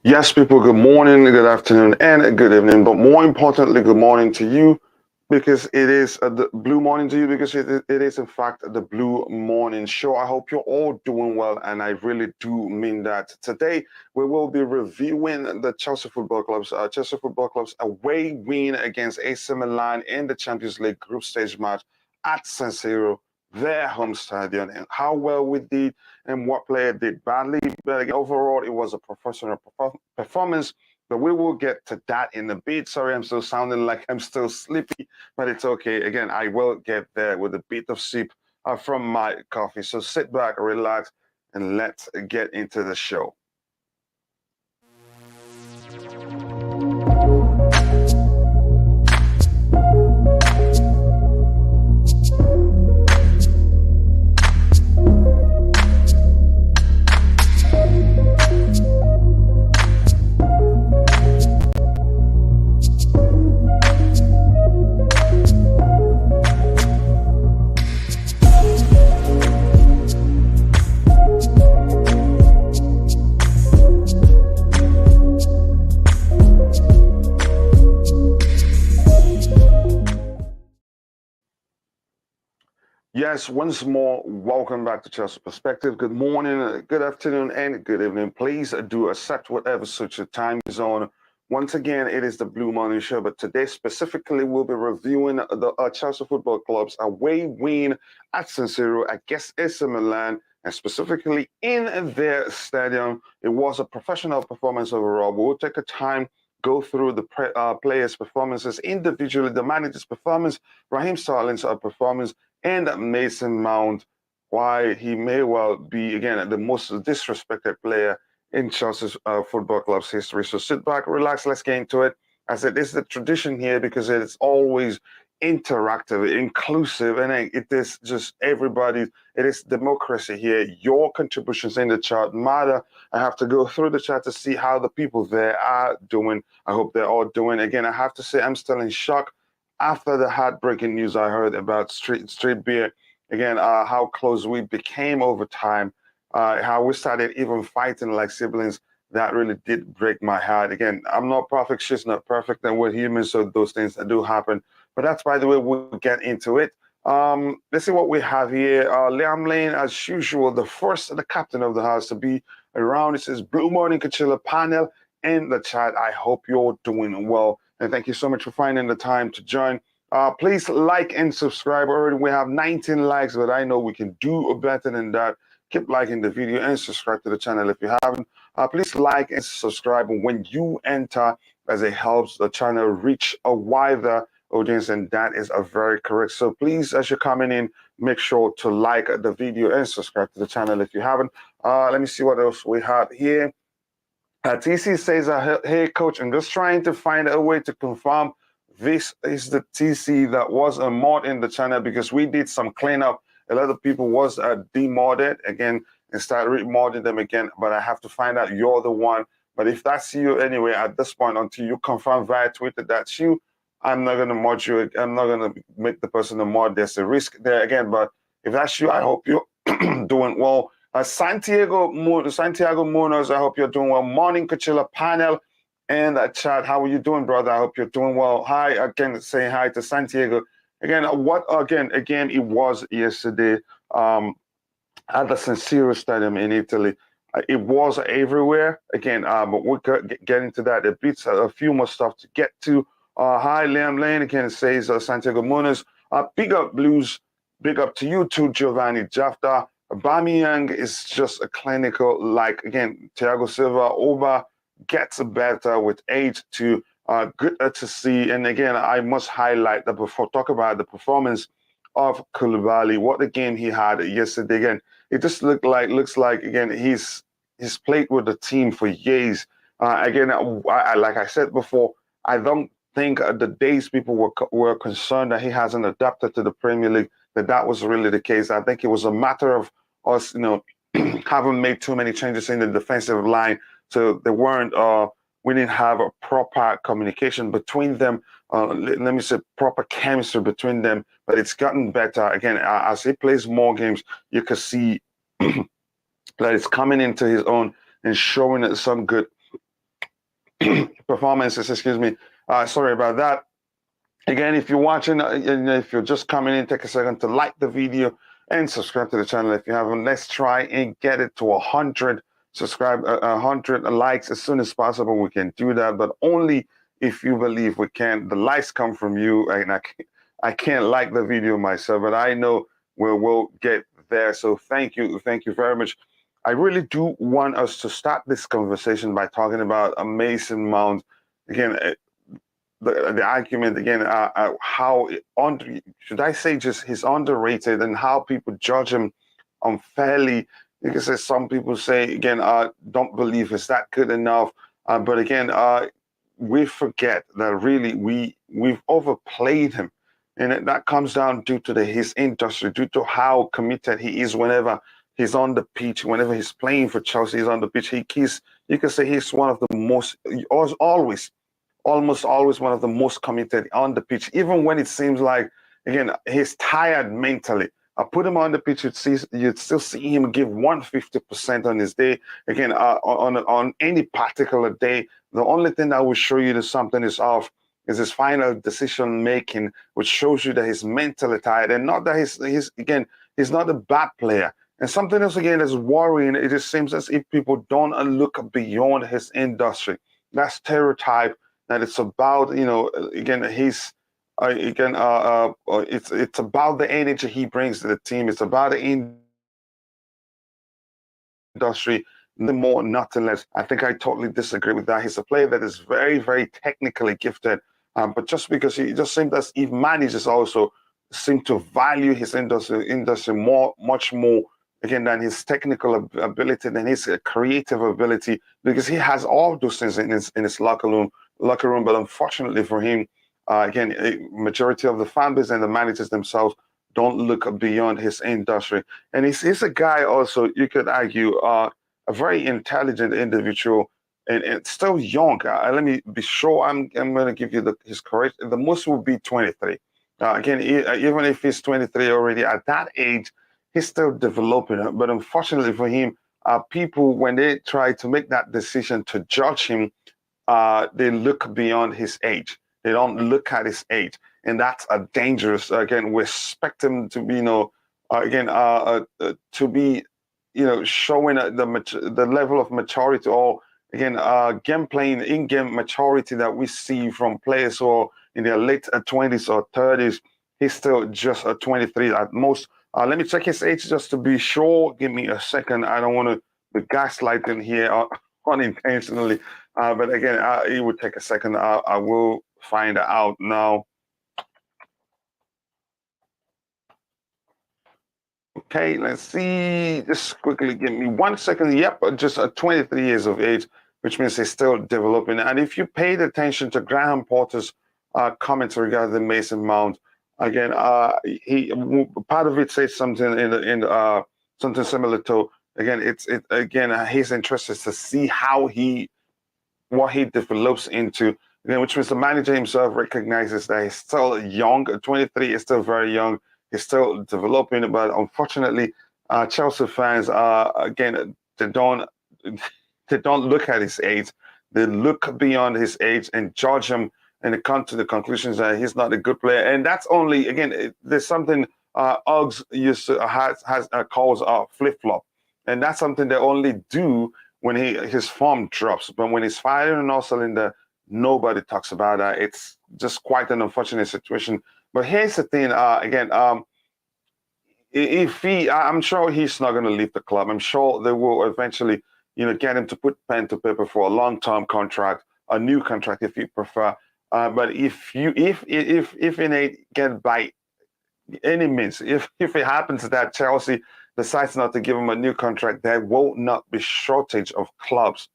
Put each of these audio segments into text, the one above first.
Yes, people, good morning, good afternoon, and good evening. But more importantly, good morning to you because it is the blue morning to you because it is, in fact, the blue morning show. I hope you're all doing well, and I really do mean that. Today, we will be reviewing the Chelsea Football Club's away win against AC Milan in the Champions League group stage match at San Siro, their home stadium, and how well we did and what player did badly. But again, overall, it was a professional performance. But we will get to that in a bit. Sorry, I'm still sounding like I'm still sleepy, but it's okay. Again, I will get there with a bit of sip from my coffee. So sit back, relax, and let's get into the show. Yes, once more, welcome back to Chelsea Perspective. Good morning, good afternoon, and good evening. Please do accept whatever suits your time zone. Once again, it is the Blue Morning Show, but today specifically, we'll be reviewing the Chelsea Football Club's away win at San Siro against AC Milan and specifically in their stadium. It was a professional performance overall. We'll take a time, go through the players' performances individually, the manager's performance, Raheem Sterling's performance, and Mason Mount, why he may well be, again, the most disrespected player in Chelsea's football club's history. So sit back, relax, let's get into it. I said, this is the tradition here because it's always interactive, inclusive, and it is just everybody. It is democracy here. Your contributions in the chat matter. I have to go through the chat to see how the people there are doing. I hope they're all doing. Again, I have to say I'm still in shock after the heartbreaking news I heard about street beer. Again, how close we became over time, how we started even fighting like siblings. That really did break my heart. Again, I'm not perfect. She's not perfect, and we're humans, so those things do happen. But that's, by the way, we'll get into it. Let's see what we have here. Liam Lane, as usual, the captain of the house to be around. It says Blue Morning Kachila panel in the chat. I hope you're doing well. And thank you so much for finding the time to join. Please like and subscribe. Already we have 19 likes, but I know we can do better than that. Keep liking the video and subscribe to the channel if you haven't. Please like and subscribe when you enter, as it helps the channel reach a wider audience, and that is a very correct. So please, as you're coming in, make sure to like the video and subscribe to the channel if you haven't. Let me see what else we have here. TC says, hey, coach, I'm just trying to find a way to confirm this is the TC that was a mod in the channel, because we did some cleanup. A lot of people was demodded again and start remodding them again, but I have to find out you're the one. But if that's you anyway, at this point, until you confirm via Twitter that's you, I'm not going to mod you. I'm not going to make the person a mod. There's a risk there again, but if that's you, I hope you're doing well. Santiago Munoz, I hope you're doing well. Morning Coachella panel and chat. How are you doing, brother? I hope you're doing well. Hi, again, saying hi to Santiago. Again, again, it was yesterday at the San Siro Stadium in Italy. It was everywhere again, but we'll get into that. It beats a few more stuff to get to. Hi, Liam Lane again says Santiago Munoz. Big up Blues. Big up to you too, Giovanni Jafta. Aubameyang is just a clinical, like, again, Thiago Silva. Oba gets better with age too. Good to see. And again, I must highlight that before talk about the performance of Koulibaly. What a game he had yesterday. Again, it just looks like again he's played with the team for years. Again, like I said before, I don't think the days people were concerned that he hasn't adapted to the Premier League, that was really the case. I think it was a matter of us, haven't made too many changes in the defensive line, so they weren't. We didn't have a proper communication between them. Let me say proper chemistry between them, but it's gotten better. Again, as he plays more games, you can see that it's coming into his own and showing some good performances. Excuse me. Sorry about that. Again, if you're watching, if you're just coming in, take a second to like the video and subscribe to the channel if you haven't. Let's try and get it to 100 100 likes as soon as possible. We can do that, but only if you believe we can. The likes come from you, and I can't like the video myself, but I know we'll get there. So thank you very much. I really do want us to start this conversation by talking about Mason Mount. Again, the argument again, how should I say just he's underrated, and how people judge him unfairly. Because some people say again, don't believe he's that good enough. But again, we forget that really we've overplayed him, and that comes down due to his industry, due to how committed he is whenever he's on the pitch, whenever he's playing for Chelsea, he's on the pitch. You can say he's one of the most, almost always one of the most committed on the pitch, even when it seems like, again, he's tired mentally. I put him on the pitch, you'd still see him give 150% on his day. Again, on any particular day, the only thing that will show you that something is off is his final decision making, which shows you that he's mentally tired, and not that he's not a bad player. And something else again is worrying. It just seems as if people don't look beyond his industry. That stereotype that it's about, again, it's about the energy he brings to the team. It's about the industry, nothing more, nothing less. I think I totally disagree with that. He's a player that is very, very technically gifted, but just because he just seems as if managers also seem to value his industry much more again than his technical ability, than his creative ability, because he has all those things in his locker room. But unfortunately for him, again, a majority of the fan base and the managers themselves don't look beyond his industry. And he's a guy also, you could argue, a very intelligent individual and still young. Let me be sure I'm going to give you his correct. The most would be 23. Again, even if he's 23 already, at that age, he's still developing. But unfortunately for him, people, when they try to make that decision to judge him, they look beyond his age. They don't look at his age, and that's a dangerous. Again, we expect him to be, to be, showing the level of maturity, or again, game playing in-game maturity that we see from players who are in their late 20s or 30s. He's still just a 23 at most. Let me check his age just to be sure. Give me a second. I don't want to be gaslighting here unintentionally. But again, it would take a second. I will find out now. Okay, let's see. Just quickly give me 1 second. Yep, just 23 years of age, which means he's still developing. And if you paid attention to Graham Potter's comments regarding Mason Mount, again, he part of it says something in something similar to, again, his interest is to see what he develops into, again, which means the manager himself recognizes that he's still young. 23 is still very young. He's still developing, but unfortunately, Chelsea fans again, they don't look at his age. They look beyond his age and judge him, and they come to the conclusions that he's not a good player. And that's only, again, there's something Uggs used to calls flip flop, and that's something they only do when his form drops. But when he's firing on all cylinder, nobody talks about that. It's just quite an unfortunate situation. But here's the thing, again, I'm sure he's not going to leave the club. I'm sure they will eventually, get him to put pen to paper for a long-term contract, a new contract if you prefer. But if it get by any means, if it happens that Chelsea decides not to give him a new contract, there will not be shortage of clubs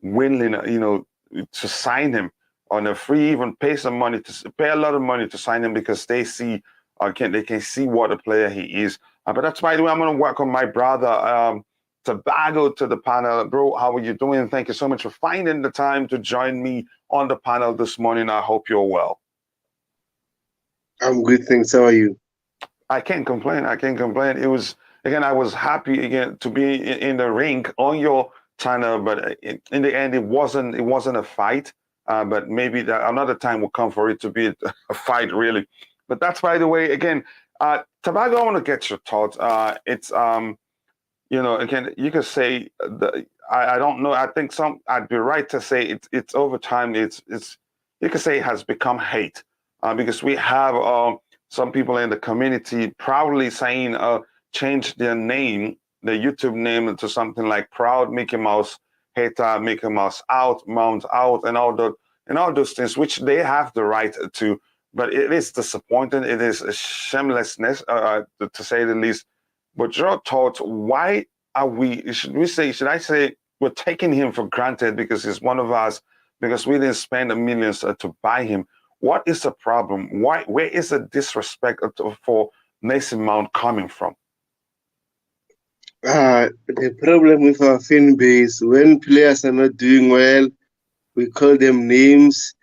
willing, to sign him on a free, even pay a lot of money to sign him, because they see, they can see what a player he is. But that's, by the way, I'm going to welcome my brother Tobago to the panel. Bro, how are you doing? Thank you so much for finding the time to join me on the panel this morning. I hope you're well. I'm good, thanks. How are you? I can't complain. It was, again, I was happy again to be in the ring on your channel, but in the end, it wasn't a fight. But maybe another time will come for it to be a fight, really. But that's, by the way, again, Tobago, I want to get your thoughts. It's again, you could say I don't know. I think I'd be right to say it's over time. It's you could say it has become hate, because we have some people in the community proudly saying change their name, their YouTube name, to something like Proud Mickey Mouse Hater, Mickey Mouse Out, Mount Out, and all those things, which they have the right to. But it is disappointing. It is a shamelessness, to say the least. But your thoughts, why are should I say, we're taking him for granted because he's one of us, because we didn't spend the millions to buy him? What is the problem? Where is the disrespect for Mason Mount coming from? The problem with our fan base, when players are not doing well, we call them names.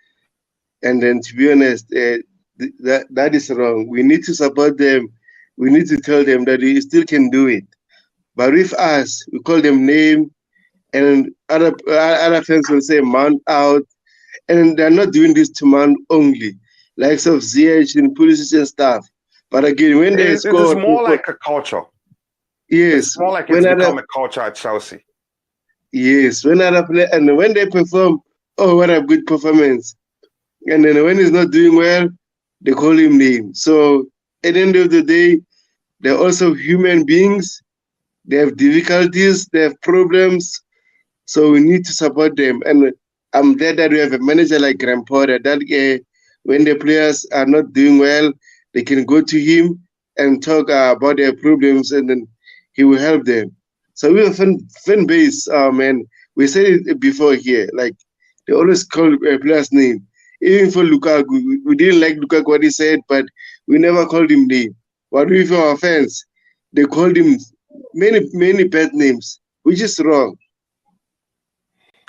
And then, to be honest, that is wrong. We need to support them. We need to tell them that they still can do it. But with us, we call them name, and other fans will say Mount out. And they're not doing this to Mount only, likes of ZH and policies and stuff. But again, when they score... It is more like a culture. Yes. It's more like it's become a culture at Chelsea. Yes. When they perform, oh, what a good performance. And then when he's not doing well, they call him name. So at the end of the day, they're also human beings. They have difficulties, they have problems, so we need to support them. And I'm glad that we have a manager like Graham Potter that when the players are not doing well, they can go to him and talk about their problems, and then he will help them. So we have fan base, man. We said it before here, like they always call a player's name. Even for Lukaku, we didn't like Lukaku what he said, but we never called him name. What we for our fans? They called him many bad names, which is wrong.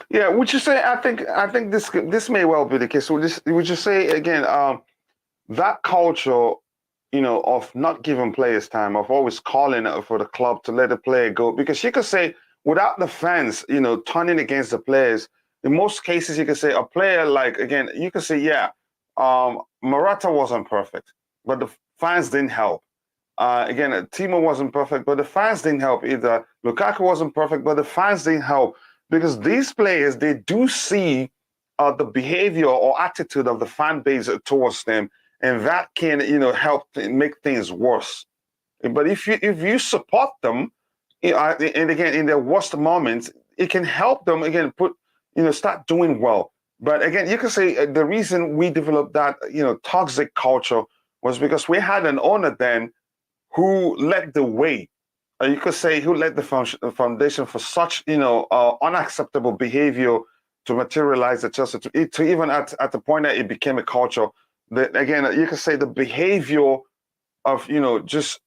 Yeah, would you say? I think this may well be the case. Would you say again? That culture, of not giving players time, of always calling for the club to let the player go, because you could say without the fans, turning against the players. In most cases, you could say a player like again, you could say yeah, Morata wasn't perfect, but the fans didn't help. Again, Timo wasn't perfect, but the fans didn't help either. Lukaku wasn't perfect, but the fans didn't help because these players they do see the behavior or attitude of the fan base towards them, and that can help make things worse. But if you support them, and again in their worst moments, it can help them again start doing well. But again, you can say the reason we developed that toxic culture was because we had an owner then who led the way. You could say who led the foundation for such unacceptable behavior to materialize at Chelsea to even at the point that it became a culture. That again, you could say the behavior of just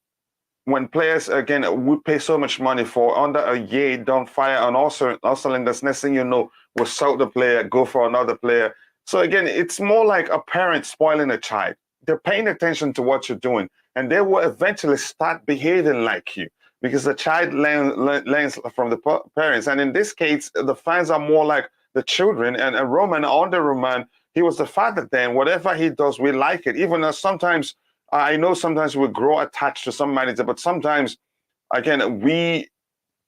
when players again we pay so much money for under a year don't fire on all cylinders. Next thing you know, we'll sell the player, go for another player. So again, it's more like a parent spoiling a child. They're paying attention to what you're doing, and they will eventually start behaving like you because the child learns from the parents. And in this case, the fans are more like the children. And Roman, under Roman, he was the father then. Whatever he does, we like it. Even though sometimes I know sometimes we grow attached to some manager, but sometimes again we're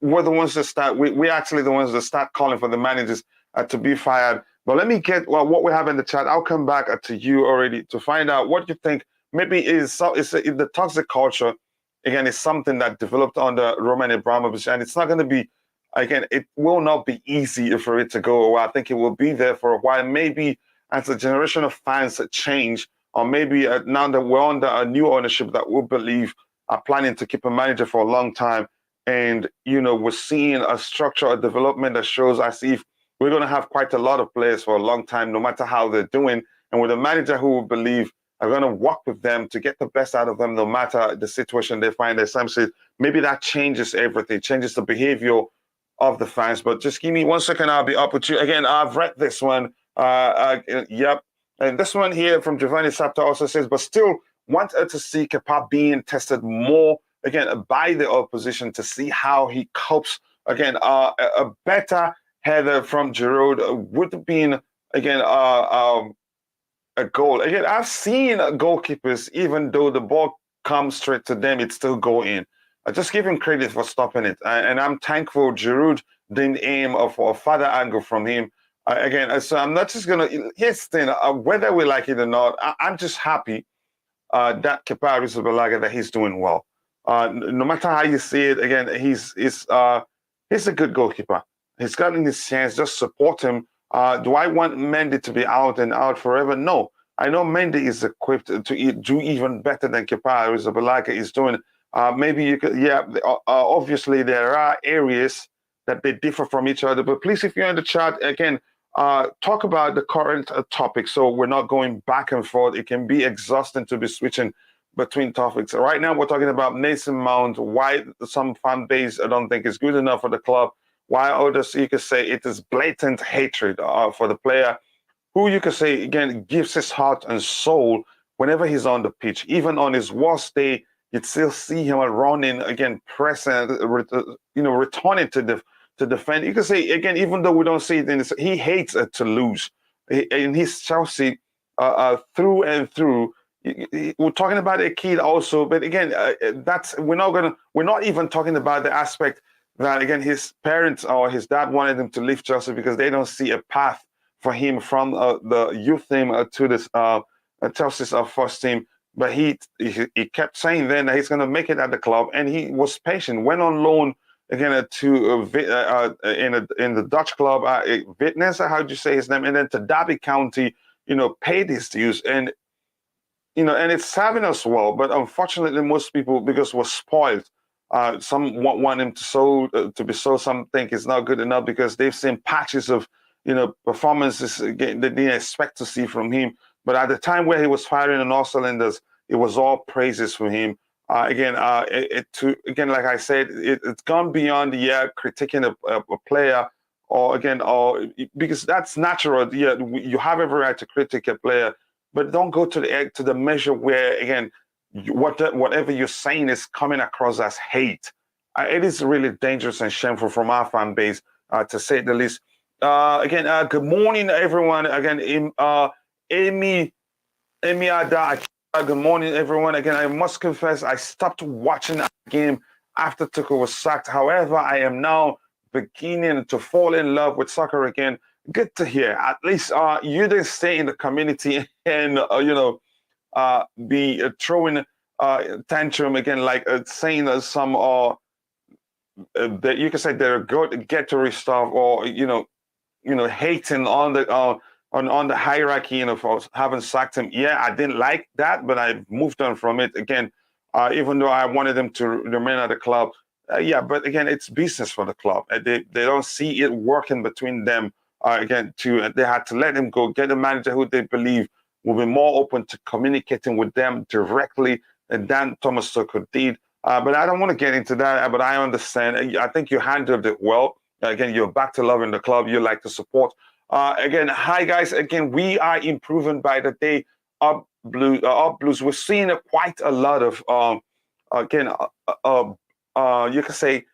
the ones that start. We're actually the ones that start calling for the managers to be fired. But let me get what we have in the chat. I'll come back to you already to find out what you think. Maybe is the toxic culture again is something that developed under Roman Abramovich, and it's not going to be again. It will not be easy for it to go away. I think it will be there for a while. Maybe as a generation of fans change, or maybe now that we're under a new ownership that we believe are planning to keep a manager for a long time, and we're seeing a structure, a development that shows as if we're going to have quite a lot of players for a long time, no matter how they're doing, and with a manager who we believe are going to work with them to get the best out of them, no matter the situation they find themselves in. Maybe that changes everything, changes the behavior of the fans. But just give me 1 second, I'll be up with you again. I've read this one. Yep. And this one here from Giovanni Sapta also says, but still want to see Kepa being tested more, again, by the opposition to see how he copes. Again, a better header from Giroud would have been, again, a goal. Again, I've seen goalkeepers, even though the ball comes straight to them, it still go in. I just give him credit for stopping it. And I'm thankful Giroud didn't aim for a further angle from him. Again, so I'm not just going to, here's the thing, whether we like it or not, I'm just happy that Kepa Arrizabalaga, that he's doing well. No matter how you see it, again, he's a good goalkeeper. He's gotten his chance, just support him. Do I want Mendy to be out and out forever? No. I know Mendy is equipped to do even better than Kepa Arrizabalaga is doing. Maybe you could, yeah, obviously there are areas that they differ from each other, but please, if you're in the chat, again, talk about the current topic so we're not going back and forth. It can be exhausting to be switching between topics. Right now, we're talking about Mason Mount, why some fan base I don't think is good enough for the club, why others, you could say it is blatant hatred for the player, who you could say, again, gives his heart and soul whenever he's on the pitch. Even on his worst day, you'd still see him running, again, pressing, returning to defend. You can say, again, even though we don't see it, he hates to lose. In his Chelsea, through and through, we're talking about a kid also, but again, we're not even talking about the aspect that, again, his parents or his dad wanted him to leave Chelsea because they don't see a path for him from the youth team to this Chelsea's first team. But he kept saying then that he's going to make it at the club, and he was patient, went on loan in the Dutch club, Vitesse, how do you say his name, and then to Derby County, paid his dues, and and it's serving us well. But unfortunately, most people, because we're spoiled, some want him to be sold. Some think it's not good enough because they've seen patches of performances again, that they didn't expect to see from him. But at the time where he was firing on all cylinders, it was all praises for him. Again, like I said, it's gone beyond critiquing a player, or because that's natural. Yeah, you have every right to critique a player, but don't go to the measure where again, whatever you're saying is coming across as hate. It is really dangerous and shameful from our fan base, to say the least. Good morning, everyone. Again, Amy Ada. Good morning, everyone. Again, I must confess, I stopped watching the game after Tuchel was sacked. However, I am now beginning to fall in love with soccer again. Good to hear. At least you didn't stay in the community and be throwing tantrum again, like saying some that you can say they're good get-to stuff, or hating on the on the hierarchy, for having sacked him. Yeah, I didn't like that, but I moved on from it again. Even though I wanted them to remain at the club, but again, it's business for the club. They don't see it working between them. They had to let him go, get a manager who they believe will be more open to communicating with them directly than Thomas Tuchel did. But I don't want to get into that. But I understand. I think you handled it well. Again, you're back to loving the club. You like to support. Again, hi guys. Again, we are improving by the day. Up Blues. We're seeing quite a lot of you can say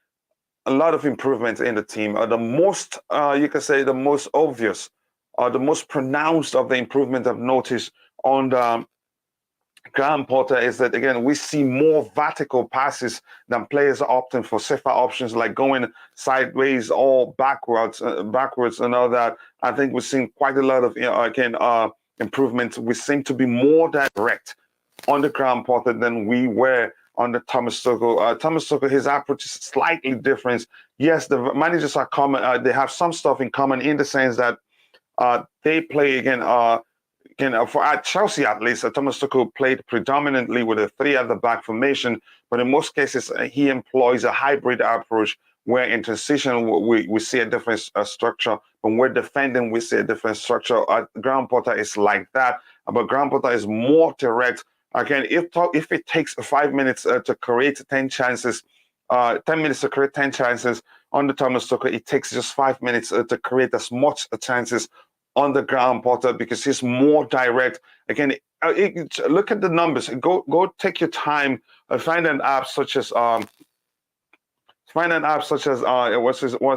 a lot of improvements in the team. The most you can say the most obvious, the most pronounced of the improvement I've noticed on the Graham Potter is that again we see more vertical passes than players are opting for safer options like going sideways or backwards and all that. I think we've seen quite a lot of improvements. We seem to be more direct on the Graham Potter than we were on the Thomas Tuchel. Thomas Tuchel, his approach is slightly different. Yes, the managers are common. They have some stuff in common in the sense that they play for at Chelsea at least, Thomas Tuchel played predominantly with a 3 at the back formation, but in most cases he employs a hybrid approach where in transition we see a different structure. When we're defending, we see a different structure. Graham Potter is like that, but Graham Potter is more direct. Again, if it takes 5 minutes to create 10 chances, 10 minutes to create 10 chances on the Thomas Tuchel, it takes just 5 minutes to create as much chances on the Graham Potter because he's more direct. Again, look at the numbers. Go take your time. Find an app such as what's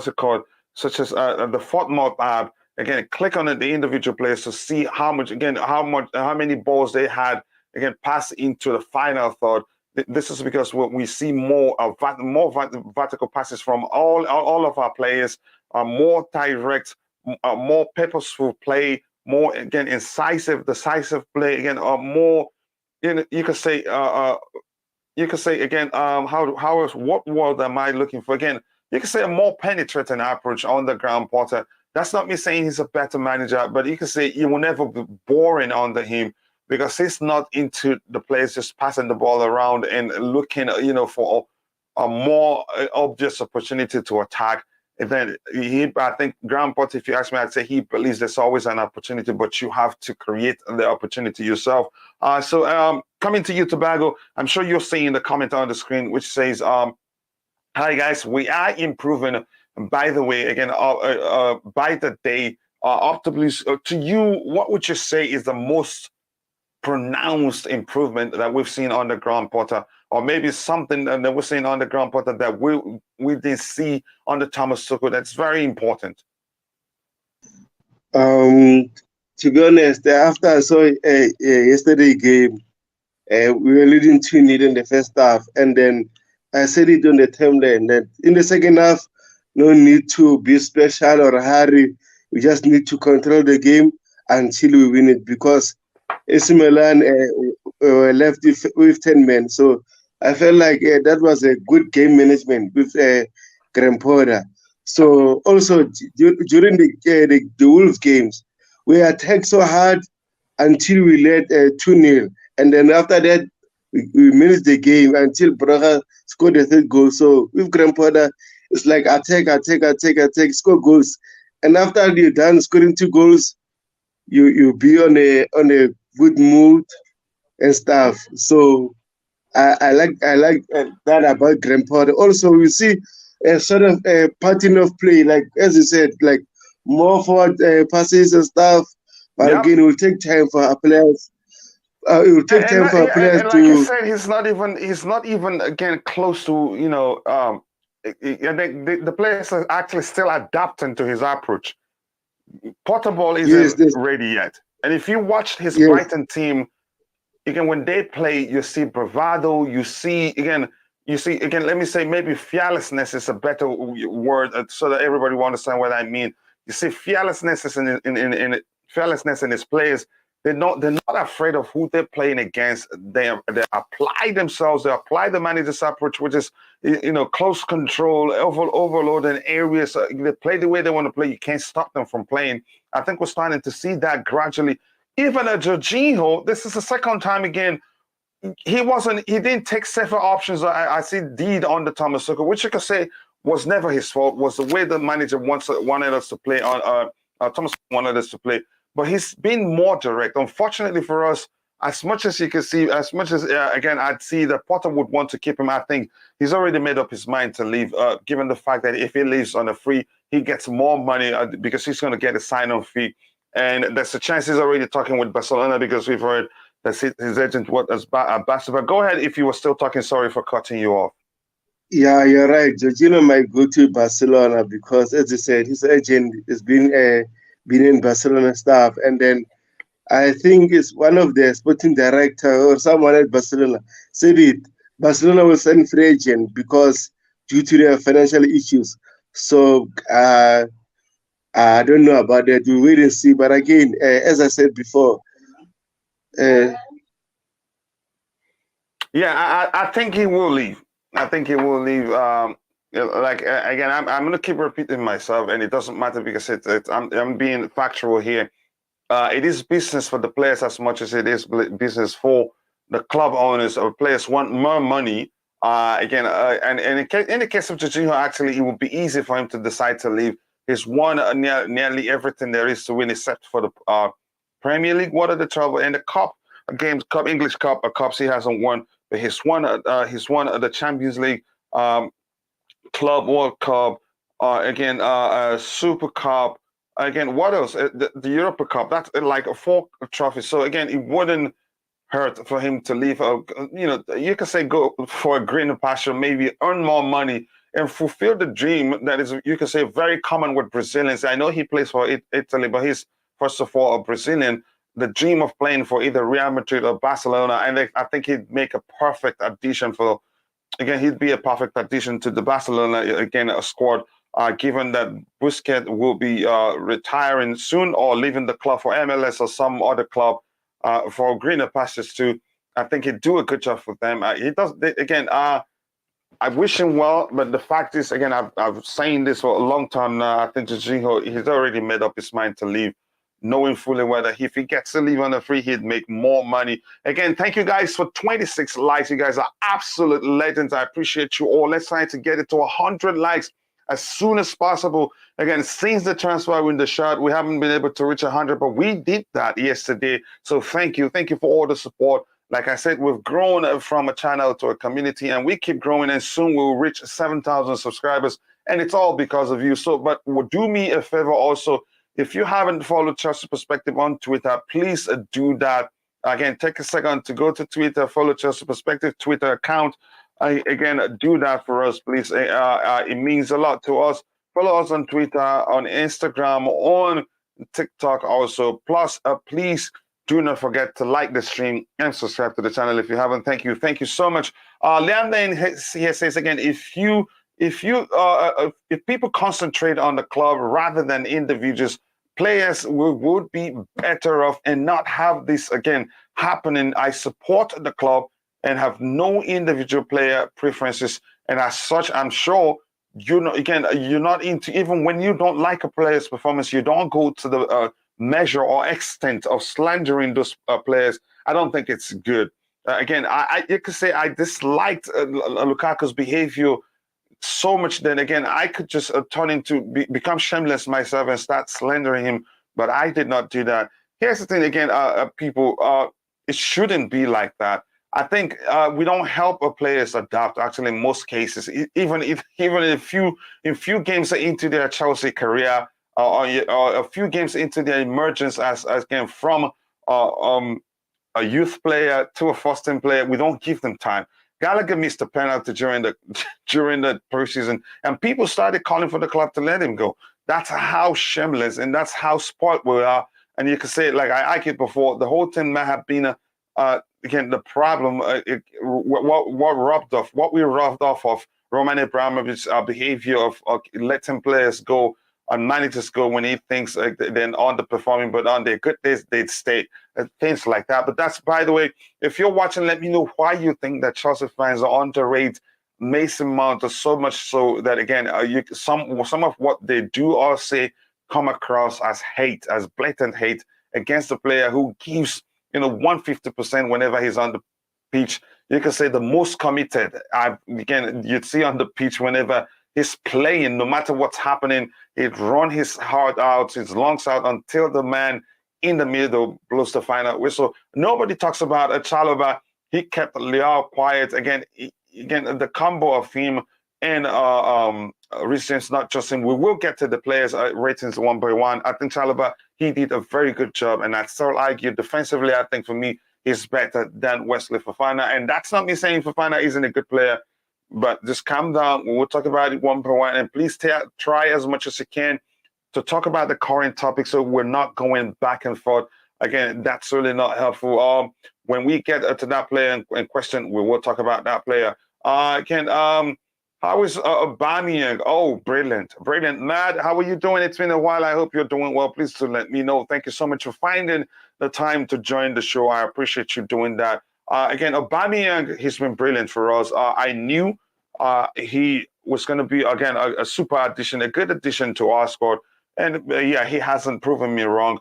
it called? Such as the FOTMOB app. Again, click on the individual players to see how many balls they had again pass into the final third. This is because we see more vertical passes from all of our players, more direct, more purposeful play, more again decisive play again, more you could say again what word am I looking for? Again, you can say a more penetrating approach on the Graham Potter. That's not me saying he's a better manager, but you can say you will never be boring under him because he's not into the players just passing the ball around and looking for a more obvious opportunity to attack. And then I think Graham Potter, if you ask me, I'd say he believes there's always an opportunity, but you have to create the opportunity yourself. So coming to you, Tobago, I'm sure you're seeing the comment on the screen, which says, hi guys, we are improving. By the way, again, by the day, up to Blues. To you, what would you say is the most pronounced improvement that we've seen on the Graham Potter, or maybe something that we're seeing on the Graham Potter that we didn't see on the Thomas Tuchel that's very important? To be honest, after I saw yesterday game, we were leading 2-0 in the first half, and then I said it on the timeline that in the second half, no need to be special or hurry. We just need to control the game until we win it because AC Milan were left with 10 men. So I felt like that was a good game management with Graham Potter. So also during the Wolves games, we attacked so hard until we led 2-0. And then after that, we managed the game until Braga scored the third goal. So with Graham Potter, it's like attack, score goals. And after you're done scoring 2 goals, you be on a good mood and stuff. So I like that about Graham Potter. Also, we see a sort of a pattern of play, like as you said, like more forward passes and stuff. But Yep. again, it will take time for our players. It will take time for our players and like I to. said, he's not even again close to the players are actually still adapting to his approach. Portable Yes, isn't ready yet. And if you watched his yes, Brighton team, again, when they play, you see bravado, let me say maybe fearlessness is a better word so that everybody will understand what I mean. You see fearlessness is in fearlessness in his players. They're not afraid of who they're playing against. They apply themselves. They apply the manager's approach, which is close control, overload in areas. They play the way they want to play. You can't stop them from playing. I think we're starting to see that gradually. Even a Jorginho, this is the second time again. He didn't take several options. I see Deed on the Thomas Tuchel, which you could say was never his fault. Was the way the manager wanted us to play on. Thomas wanted us to play. But he's been more direct. Unfortunately for us, as much as you can see, as much as, again, I'd see that Potter would want to keep him, I think he's already made up his mind to leave, given the fact that if he leaves on a free, he gets more money because he's going to get a sign-on fee. And there's a chance he's already talking with Barcelona because we've heard that his agent was Barcelona. Go ahead if you were still talking. Sorry for cutting you off. Yeah, you're right. Jorginho might go to Barcelona because, as you said, his agent has been in Barcelona staff, and then I think it's one of the sporting director or someone at Barcelona said it. Barcelona will send free agent because due to their financial issues. So I don't know about that. We wait and see. But again, as I said before, I think he will leave. I think he will leave. Again, I'm going to keep repeating myself, and it doesn't matter because I'm being factual here. It is business for the players as much as it is business for the club owners. Or players want more money. And in the case of Jorginho, actually, it would be easy for him to decide to leave. He's won nearly everything there is to win, except for the Premier League. What are the trouble and the cup games? Cup English Cup, cups he hasn't won, but he's won the Champions League, Club World Cup, Super Cup. Again, what else? The Europa Cup. That's like 4 trophies. So again, it wouldn't hurt for him to leave. You can say go for a greener pasture, maybe earn more money and fulfill the dream that is, you can say, very common with Brazilians. I know he plays for Italy, but he's first of all a Brazilian. The dream of playing for either Real Madrid or Barcelona, and I think he'd make a perfect addition for. Again, he'd be a perfect addition to the Barcelona a squad. Given that Busquets will be retiring soon or leaving the club for MLS or some other club for greener pastures too, I think he'd do a good job for them. He does again. I wish him well, but the fact is, again, I've saying this for a long time now. I think Jorginho, he's already made up his mind to leave, knowing fully well that if he gets to leave on the free, he'd make more money. Again, thank you guys for 26 likes. You guys are absolute legends. I appreciate you all. Let's try to get it to 100 likes as soon as possible. Again, since the transfer window shut, we haven't been able to reach 100, but we did that yesterday. So thank you. Thank you for all the support. Like I said, we've grown from a channel to a community, and we keep growing, and soon we'll reach 7,000 subscribers, and it's all because of you. So, but do me a favor also, if you haven't followed Chelsea Perspective on Twitter, please do that. Again, take a second to go to Twitter, follow Chelsea Perspective Twitter account. Again, do that for us, please. It means a lot to us. Follow us on Twitter, on Instagram, on TikTok also. Plus, please do not forget to like the stream and subscribe to the channel if you haven't. Thank you. Thank you so much. Leander here says again, if people concentrate on the club rather than individuals, players would be better off and not have this again happening. I support the club and have no individual player preferences, and as such, I'm sure you're not into, even when you don't like a player's performance, you don't go to the measure or extent of slandering those players. I don't think it's good. Again, you could say I disliked Lukaku's behavior so much. Then again, I could just turn into become shameless myself and start slandering him, but I did not do that. Here's the thing again, people, it shouldn't be like that. I think we don't help our players adapt. Actually, in most cases, even in few games into their Chelsea career, or a few games into their emergence as again from a youth player to a first team player, we don't give them time. Gallagher missed a penalty during the during the preseason, and people started calling for the club to let him go. That's how shameless and that's how spoiled we are. And you can say, like I argued before, the whole thing might have been again the problem. What we rubbed off of Roman Abramovich's behavior of letting players go and managers go when he thinks they're underperforming, but on their good days they'd stay. Things like that. But that's, by the way, if you're watching, let me know why you think that Chelsea fans are underrate Mason Mount so much so that again, some of what they do or say come across as hate, as blatant hate against the player who gives 150% whenever he's on the pitch. You can say the most committed. Again, you'd see on the pitch whenever he's playing, no matter what's happening, he'd run his heart out, his lungs out until the man in the middle blows the final whistle. Nobody talks about Chalobah. He kept Leao quiet. Again, the combo of him and Reece James, not just him. We will get to the players' ratings one by one. I think Chalobah, he did a very good job, and I still argue defensively, I think for me, he's better than Wesley Fofana. And that's not me saying Fofana isn't a good player, but just calm down. We'll talk about it one by one, and please try as much as you can to talk about the current topic so we're not going back and forth. Again, that's really not helpful. When we get to that player in question, we will talk about that player. How is Aubameyang? Oh, brilliant. Matt, how are you doing? It's been a while. I hope you're doing well. Please do let me know. Thank you so much for finding the time to join the show. I appreciate you doing that. Again, Aubameyang, he's been brilliant for us. I knew he was going to be, again, a super addition, a good addition to our squad. And yeah, he hasn't proven me wrong.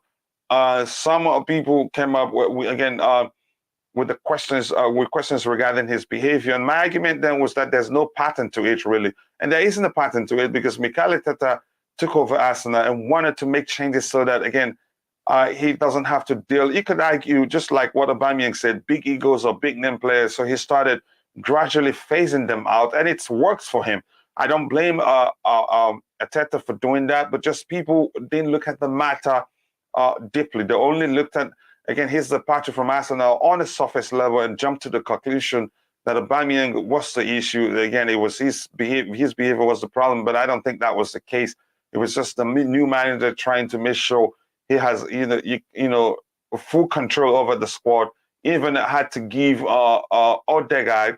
Some people came up with the questions regarding his behavior, and my argument then was that there's no pattern to it really, and there isn't a pattern to it because Mikel Arteta took over Arsenal and wanted to make changes so that again he doesn't have to deal. You could argue just like what Aubameyang said, big egos or big name players. So he started gradually phasing them out, and it's worked for him. I don't blame Arteta for doing that, but just people didn't look at the matter deeply. They only looked at, again, his departure from Arsenal on a surface level and jumped to the conclusion that Aubameyang was the issue. Again, it was his behavior was the problem, but I don't think that was the case. It was just the new manager trying to make sure he has full control over the squad. Even had to give Odegaard,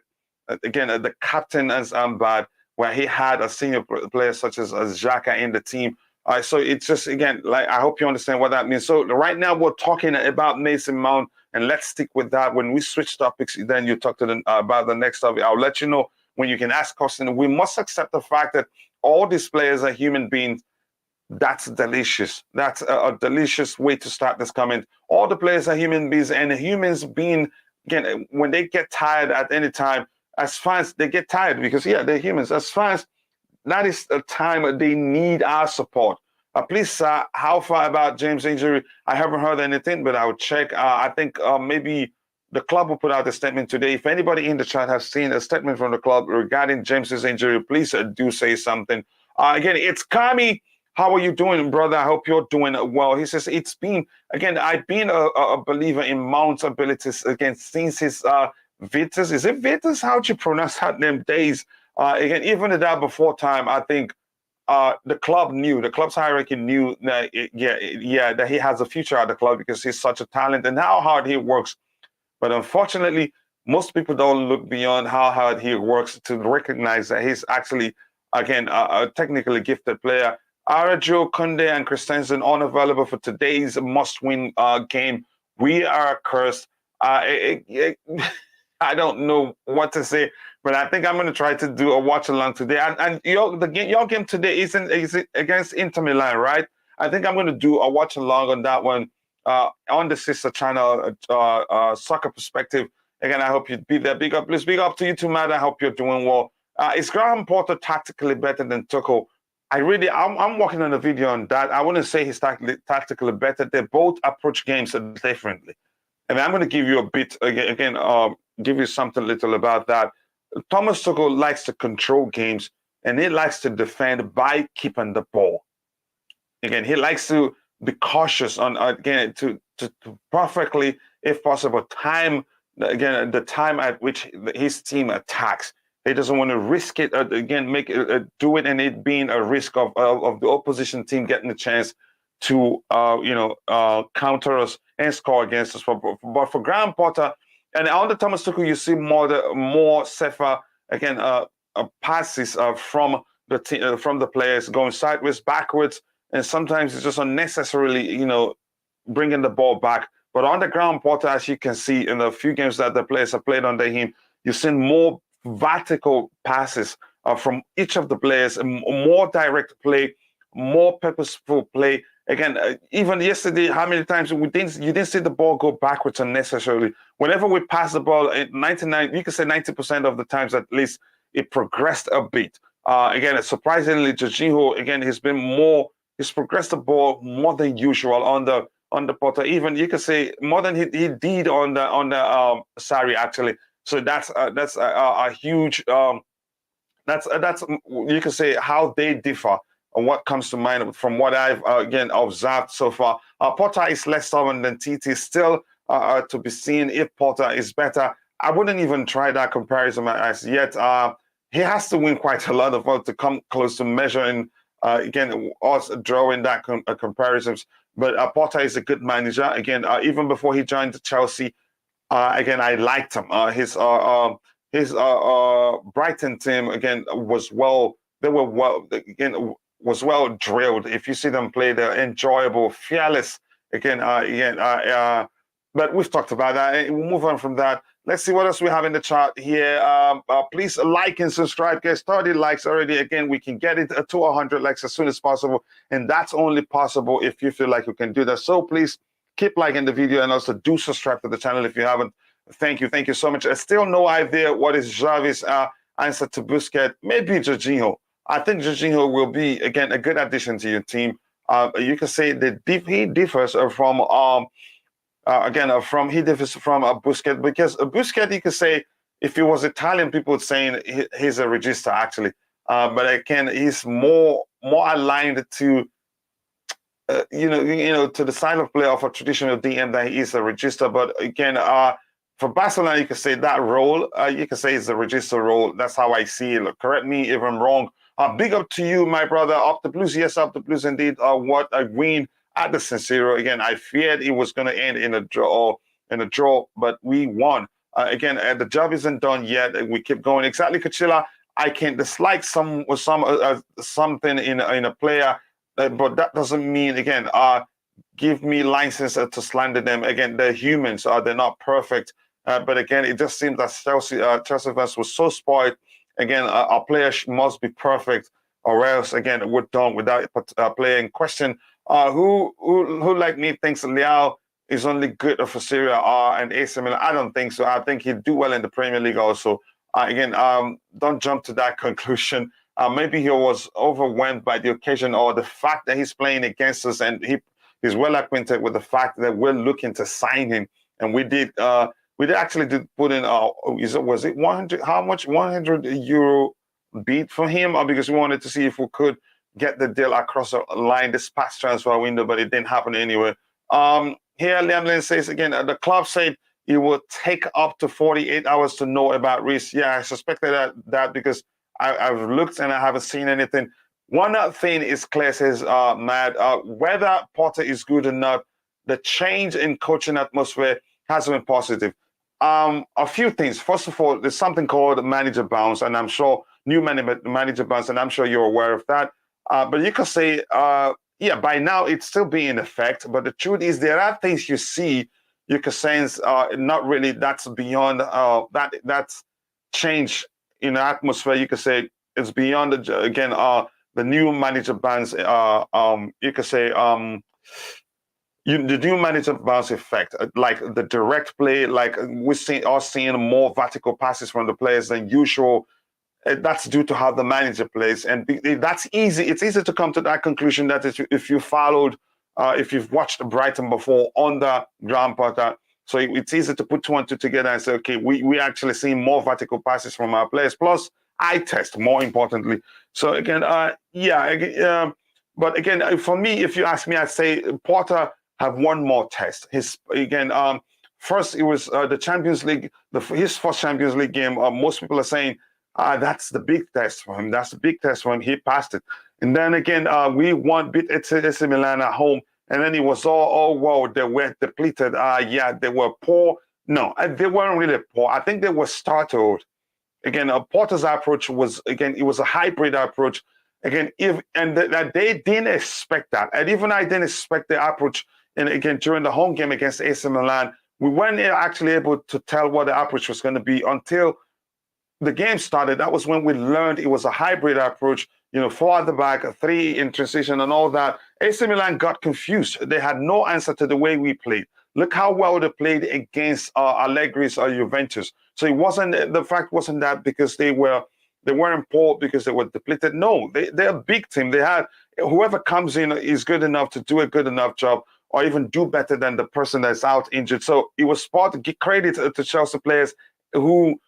again, the captain as bad, where he had a senior player such as Xhaka in the team. So it's just, again, like, I hope you understand what that means. So right now we're talking about Mason Mount, and let's stick with that. When we switch topics, then you talk to about the next topic. I'll let you know when you can ask questions. We must accept the fact that all these players are human beings. That's delicious. That's a delicious way to start this comment. All the players are human beings, and humans being, again, when they get tired at any time, as fans, they get tired because, yeah, they're humans. As fans, that is a time they need our support. Please, sir, how far about James' injury? I haven't heard anything, but I'll check. I think maybe the club will put out a statement today. If anybody in the chat has seen a statement from the club regarding James's injury, please do say something. Again, it's Kami. How are you doing, brother? I hope you're doing well. He says, it's been, again, I've been a believer in Mount's abilities, again, since his Vitus. Is it Vitus? How'd you pronounce that name? Days. Again, even at that before time, I think the club's hierarchy knew that, that he has a future at the club because he's such a talent and how hard he works. But unfortunately, most people don't look beyond how hard he works to recognize that he's actually, again, a technically gifted player. Arajo, Kunde, and Christensen unavailable for today's must-win game. We are cursed. I don't know what to say, but I think I'm going to try to do a watch along today. And your game today is against Inter Milan, right? I think I'm going to do a watch along on that one on the sister channel, Soccer Perspective. Again, I hope you'd be there. Please big up to you too, Matt. I hope you're doing well. Is Graham Potter tactically better than Tuchel? I'm working on a video on that. I wouldn't say he's tactically better. They both approach games differently. And I'm going to give you a bit again, give you something little about that. Thomas Tuchel likes to control games, and he likes to defend by keeping the ball. Again, he likes to be cautious on again to perfectly, if possible, time again the time at which his team attacks. He doesn't want to risk it again, do it, and it being a risk of the opposition team getting a chance to counter us and score against us. But for Graham Potter and under Thomas Tuchel, you see more safer again passes from the players going sideways, backwards, and sometimes it's just unnecessarily bringing the ball back. But on the ground, Potter, as you can see in the few games that the players have played under him, you've seen more vertical passes from each of the players, more direct play, more purposeful play. Again, even yesterday, how many times you didn't see the ball go backwards unnecessarily. Whenever we pass the ball, 99, you can say 90% of the times at least, it progressed a bit. Again, surprisingly, Jorginho, again, he's progressed the ball more than usual on the Potter. Even you could say more than he did on the Sarri actually. So that's a huge that's you can say how they differ on what comes to mind from what I've again observed so far. Potter is less stubborn than TT. Still to be seen if Potter is better. I wouldn't even try that comparison as yet. He has to win quite a lot of votes to come close to measuring again us drawing that comparisons. But Potter is a good manager. Again, even before he joined Chelsea, again I liked him. His Brighton team again was well. They were well again was well drilled. If you see them play, they're enjoyable, fearless. But we've talked about that. We'll move on from that. Let's see what else we have in the chat here. Please like and subscribe, guys. 30 likes already. Again, we can get it to 100 likes as soon as possible. And that's only possible if you feel like you can do that. So please keep liking the video and also do subscribe to the channel if you haven't. Thank you. Thank you so much. I still no idea what is Xavi's answer to Busquets. Maybe Jorginho. I think Jorginho will be, again, a good addition to your team. You can say that he differs from Busquets, because Busquets, you could say, if he was Italian, people would say he's a regista actually, but again, he's more aligned to to the style of play of a traditional DM than he is a regista. But again, for Barcelona, you could say that role, you could say it's a regista role. That's how I see it. Correct me if I'm wrong. Big up to you, my brother. Up the Blues, yes, up the Blues indeed. What a win at the San Siro. Again, I feared it was going to end in a draw, but we won. Again, the job isn't done yet. We keep going. Exactly, Kachila. I can dislike something in a player, but that doesn't mean, again, give me license to slander them. Again, they're humans. They're not perfect. But again, it just seems that Chelsea fans was so spoiled. Again, our players must be perfect, or else, again, we're done without a player in question. Who like me thinks Leao is only good for Serie A and AC Milan? I don't think so. I think he'd do well in the Premier League also. Again, don't jump to that conclusion. Maybe he was overwhelmed by the occasion or the fact that he's playing against us, and he's well acquainted with the fact that we're looking to sign him, and we did actually put in was it 100? How much? 100 euro bid for him, or because we wanted to see if we could get the deal across the line this past transfer window, but it didn't happen anyway. Here, Liam Lynn says again, the club said it will take up to 48 hours to know about Reece. Yeah, I suspected that because I've looked and I haven't seen anything. One thing is clear, says Matt, whether Potter is good or not, the change in coaching atmosphere has been positive. A few things. First of all, there's something called manager bounce, and I'm sure new manager bounce, and I'm sure you're aware of that. But you could say, by now it's still being in effect. But the truth is, there are things you you could sense not really that's beyond that's change in the atmosphere. You could say it's beyond the new manager bans. You could say the new manager bounce effect, like the direct play, like we're seeing more vertical passes from the players than usual. That's due to how the manager plays, and that's easy. It's easy to come to that conclusion that if you followed, if you've watched Brighton before under Graham Potter, so it's easy to put two and two together and say, okay, we actually see more vertical passes from our players. Plus, eye test, more importantly. So again, but again, for me, if you ask me, I'd say Potter have one more test. First it was the Champions League, his first Champions League game. Most people are saying that's the big test for him. That's the big test for him. He passed it. And then again, we beat AC Milan at home. And then it was wow, they were depleted. They were poor. No, they weren't really poor. I think they were startled. Again, Porter's approach was, it was a hybrid approach. Again, that they didn't expect that. And even I didn't expect the approach. And again, during the home game against AC Milan, we weren't actually able to tell what the approach was going to be until the game started. That was when we learned it was a hybrid approach, 4 at the back, 3 in transition and all that. AC Milan got confused. They had no answer to the way we played. Look how well they played against Allegri's Juventus. So the fact wasn't that because they weren't poor because they were depleted. No, they're a big team. They had whoever comes in is good enough to do a good enough job or even do better than the person that's out injured. So it was smart to give credit to Chelsea players who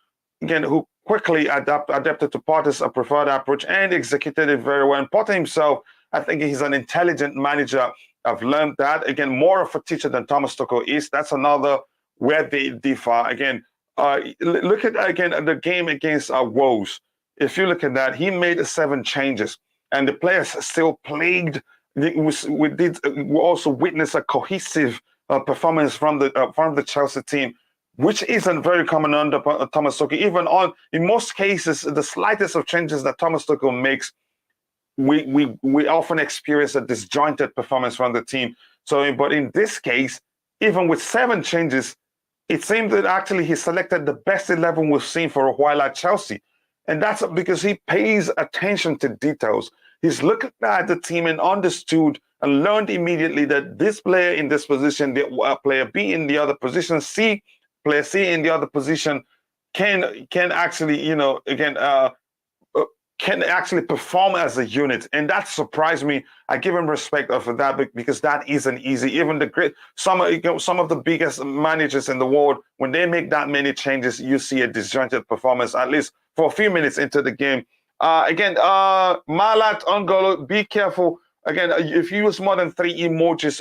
quickly adapted to Potter's preferred approach and executed it very well. And Potter himself, I think he's an intelligent manager. I've learned that. Again, more of a teacher than Thomas Tuchel is. That's another where they differ. Again, look at the game against Wolves. If you look at that, he made 7 changes, and the players still played. We also witnessed a cohesive performance from the Chelsea team, which isn't very common under Thomas Tuchel. Even in most cases, the slightest of changes that Thomas Tuchel makes, we often experience a disjointed performance from the team. So, but in this case, even with 7 changes, it seemed that actually he selected the best 11 we've seen for a while at Chelsea. And that's because he pays attention to details. He's looked at the team and understood and learned immediately that this player in this position, the player B in the other position, player C in the other position can actually, can actually perform as a unit. And that surprised me. I give him respect for that because that isn't easy. Even some of the biggest managers in the world, when they make that many changes, you see a disjointed performance, at least for a few minutes into the game. Malat, Ungolo, be careful. Again, if you use more than 3 emojis,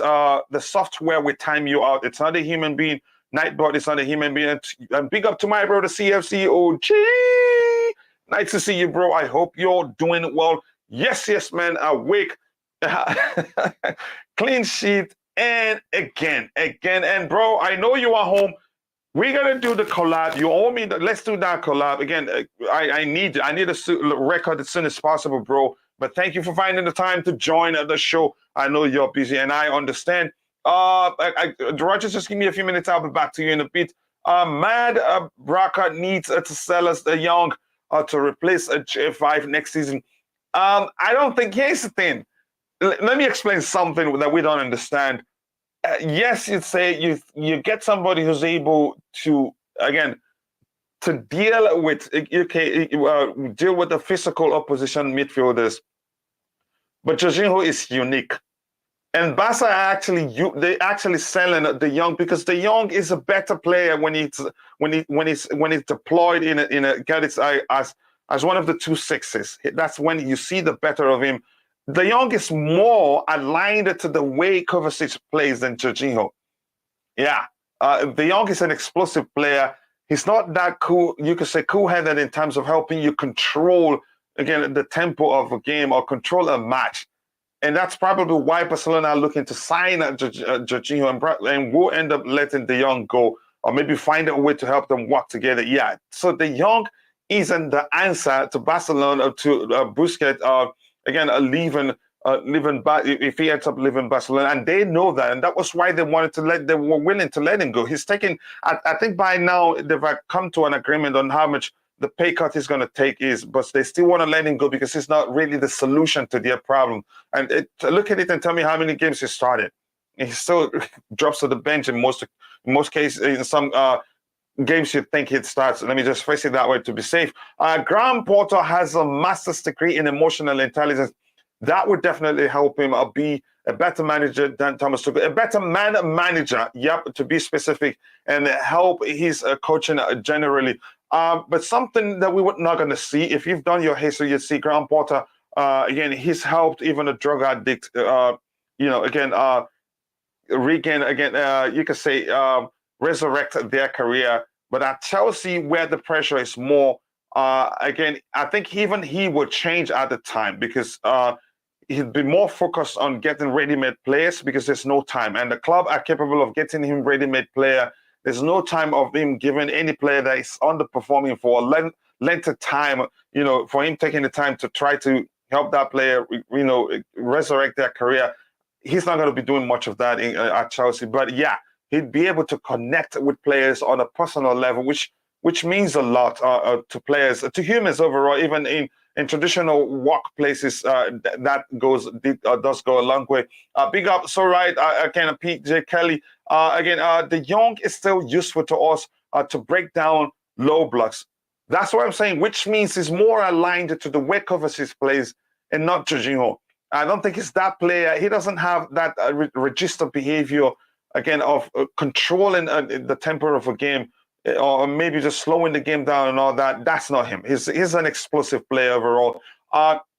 the software will time you out. It's not a human being. Nightbot is not a human being. And big up to my brother, CFC OG. Nice to see you, bro. I hope you're doing well. Yes, man. Awake. Clean sheet. And again. And, bro, I know you are home. We're going to do the collab. You owe me. Let's do that collab. Again, I need a record as soon as possible, bro. But thank you for finding the time to join the show. I know you're busy, and I understand. Rogers, just give me a few minutes. I'll be back to you in a bit. Mad Braca needs to sell us the young to replace a J5 next season. I don't think. Here's the thing. Let me explain something that we don't understand. Yes, you'd say you get somebody who's able to deal with deal with the physical opposition midfielders, but Jorginho is unique, and Barca they actually selling the young because the young is a better player when he's deployed as one of the 2 sixes. That's when you see the better of him. De Jong is more aligned to the way Kovacic plays than Jorginho. Yeah, De Jong is an explosive player. He's not that cool. You could say cool-headed in terms of helping you control the tempo of a game or control a match, and that's probably why Barcelona are looking to sign Jorginho and will end up letting De Jong go, or maybe find a way to help them work together. Yeah, so De Jong isn't the answer to Barcelona to Busquets. Leaving leaving if he ends up leaving Barcelona, and they know that, and that was why they were willing to let him go. He's taking, I think by now they've come to an agreement on how much the pay cut he's going to take is, but they still want to let him go because he's not really the solution to their problem. And look at it and tell me how many games he started. He still drops to the bench in most cases. In some games you'd think he'd start. So let me just phrase it that way to be safe. Graham Potter has a master's degree in emotional intelligence. That would definitely help him be a better manager than Thomas Tuchel, a better man manager, yep, to be specific, and help his coaching generally. But something that we were not going to see, if you've done your history, you see Graham Potter, again, he's helped even a drug addict, regain, again, you could say, resurrect their career. But at Chelsea, where the pressure is more, again, I think even he would change at the time because he'd be more focused on getting ready-made players because there's no time. And the club are capable of getting him ready-made player. There's no time of him giving any player that is underperforming for a length of time, for him taking the time to try to help that player, resurrect their career. He's not going to be doing much of that at Chelsea. But yeah, he'd be able to connect with players on a personal level, which means a lot to players, to humans overall, even in traditional workplaces. That does go a long way. Big up, so right, again, PJ Kelly. Again, the young is still useful to us to break down low blocks. That's what I'm saying, which means he's more aligned to the way Kovacic plays and not Jorginho. I don't think it's that player. He doesn't have that register behavior, again, of controlling the tempo of a game, or maybe just slowing the game down and all that. That's not him. He's an explosive player overall.